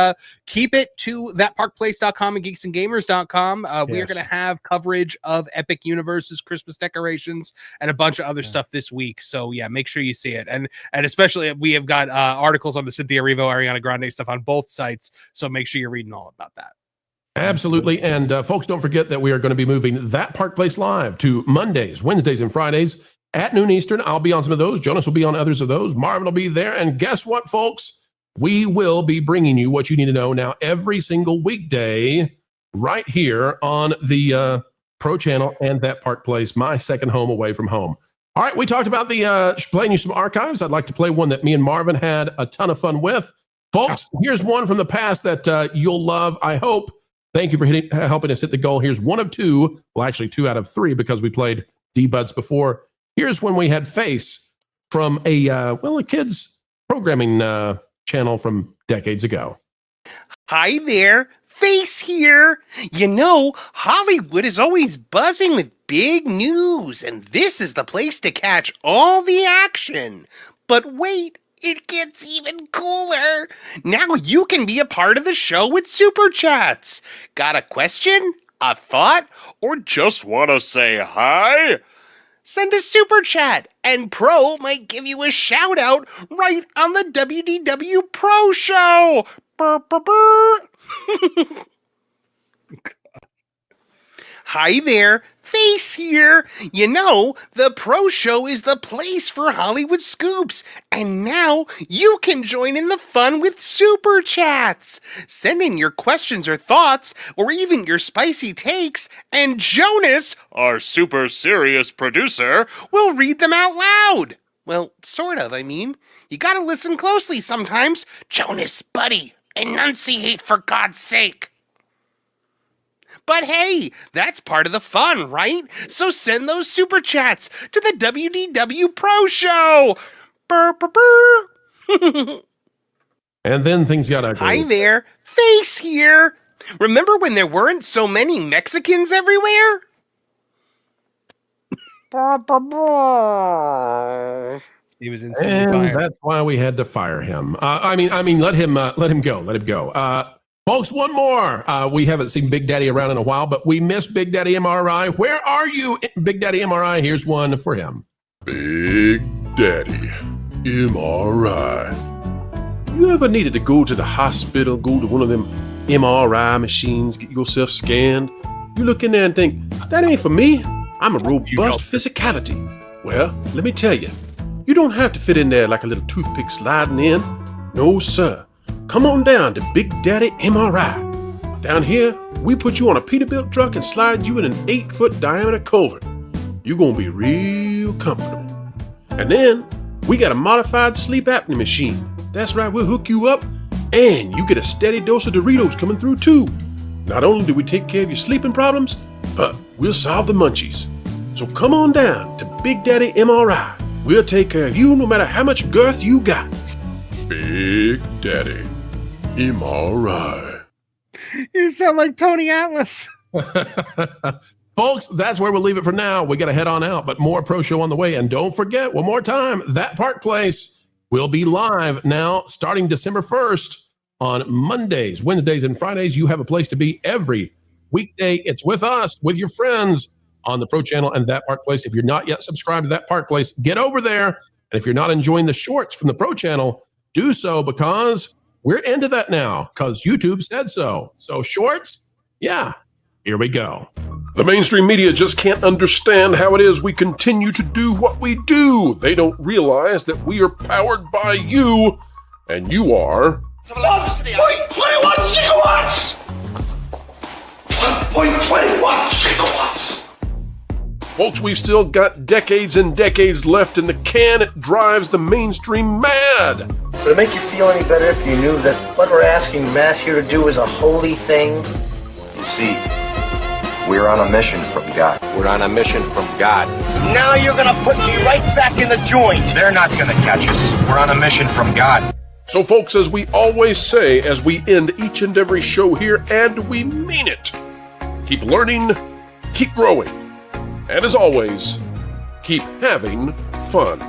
keep it to thatparkplace.com and geeksandgamers.com. We are going to have coverage of Epic Universe's Christmas decorations and a bunch of other stuff this week. So make sure you see it. And especially we have got articles on the Cynthia Ariana Grande stuff on both sites. So make sure you're reading all about that. Absolutely. And folks, don't forget that we are going to be moving That Park Place Live to Mondays, Wednesdays, and Fridays at noon Eastern. I'll be on some of those. Jonas will be on others of those. Marvin will be there. And guess what, folks? We will be bringing you what you need to know now every single weekday right here on the Pro Channel and That Park Place, my second home away from home. All right, we talked about the playing you some archives. I'd like to play one that me and Marvin had a ton of fun with. Folks, here's one from the past that you'll love, I hope. Thank you for helping us hit the goal. Here's one of two. Well, actually, 2 out of 3 because we played D-Buds before. Here's when we had Face from a kids programming channel from decades ago. Hi there, Face here. You know, Hollywood is always buzzing with big news, and this is the place to catch all the action. But wait, it gets even cooler. Now you can be a part of the show with Super Chats. Got a question, a thought, or just want to say hi? Send a Super Chat, and Pro might give you a shout out right on the WDW Pro Show. Burr, burr, burr. Hi there, Face here. You know, the Pro Show is the place for Hollywood scoops, and now you can join in the fun with Super Chats. Send in your questions or thoughts, or even your spicy takes, and Jonas, our super serious producer, will read them out loud. Well, sort of, I mean. You gotta listen closely sometimes. Jonas, buddy, enunciate for God's sake. But hey, that's part of the fun, right? So send those Super Chats to the WDW Pro Show. Burr, burr, burr. And then things got ugly. Hi there, Face here. Remember when there weren't so many Mexicans everywhere? He was And fired. that's why we had to fire him. Let him go. Folks, one more. We haven't seen Big Daddy around in a while, but we miss Big Daddy MRI. Where are you, Big Daddy MRI? Here's one for him. Big Daddy MRI. You ever needed to go to the hospital, go to one of them MRI machines, get yourself scanned? You look in there and think, that ain't for me. I'm a robust physicality. Well, let me tell you, you don't have to fit in there like a little toothpick sliding in. No, sir. Come on down to Big Daddy MRI. Down here, we put you on a Peterbilt truck and slide you in an 8-foot diameter culvert. You're gonna be real comfortable. And then, we got a modified sleep apnea machine. That's right, we'll hook you up, and you get a steady dose of Doritos coming through too. Not only do we take care of your sleeping problems, but we'll solve the munchies. So come on down to Big Daddy MRI. We'll take care of you no matter how much girth you got. Big Daddy MRI. You sound like Tony Atlas. Folks, that's where we'll leave it for now. We got to head on out, but more Pro Show on the way. And don't forget, one more time, That Park Place will be live now starting December 1st on Mondays, Wednesdays, and Fridays. You have a place to be every weekday. It's with us, with your friends on the Pro Channel and That Park Place. If you're not yet subscribed to That Park Place, get over there. And if you're not enjoying the shorts from the Pro Channel, do so, because we're into that now, because YouTube said so. So shorts, yeah, here we go. The mainstream media just can't understand how it is we continue to do what we do. They don't realize that we are powered by you, and you are... 1.21 gigawatts! 1.21 gigawatts! Folks, we've still got decades and decades left in the can. It drives the mainstream mad. Would it make you feel any better if you knew that what we're asking Matt here to do is a holy thing? You see, we're on a mission from God. We're on a mission from God. Now you're gonna put me right back in the joint. They're not gonna catch us. We're on a mission from God. So folks, as we always say, as we end each and every show here, and we mean it, keep learning, keep growing, and as always, keep having fun.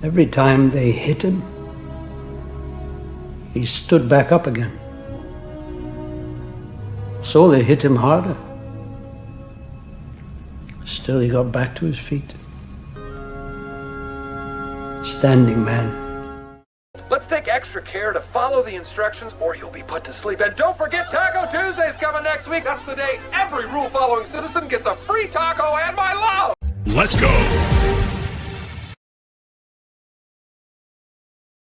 Every time they hit him, he stood back up again. So they hit him harder. Still, he got back to his feet. Standing man. Let's take extra care to follow the instructions or you'll be put to sleep. And don't forget Taco Tuesday's coming next week. That's the day every rule-following citizen gets a free taco and my love. Let's go.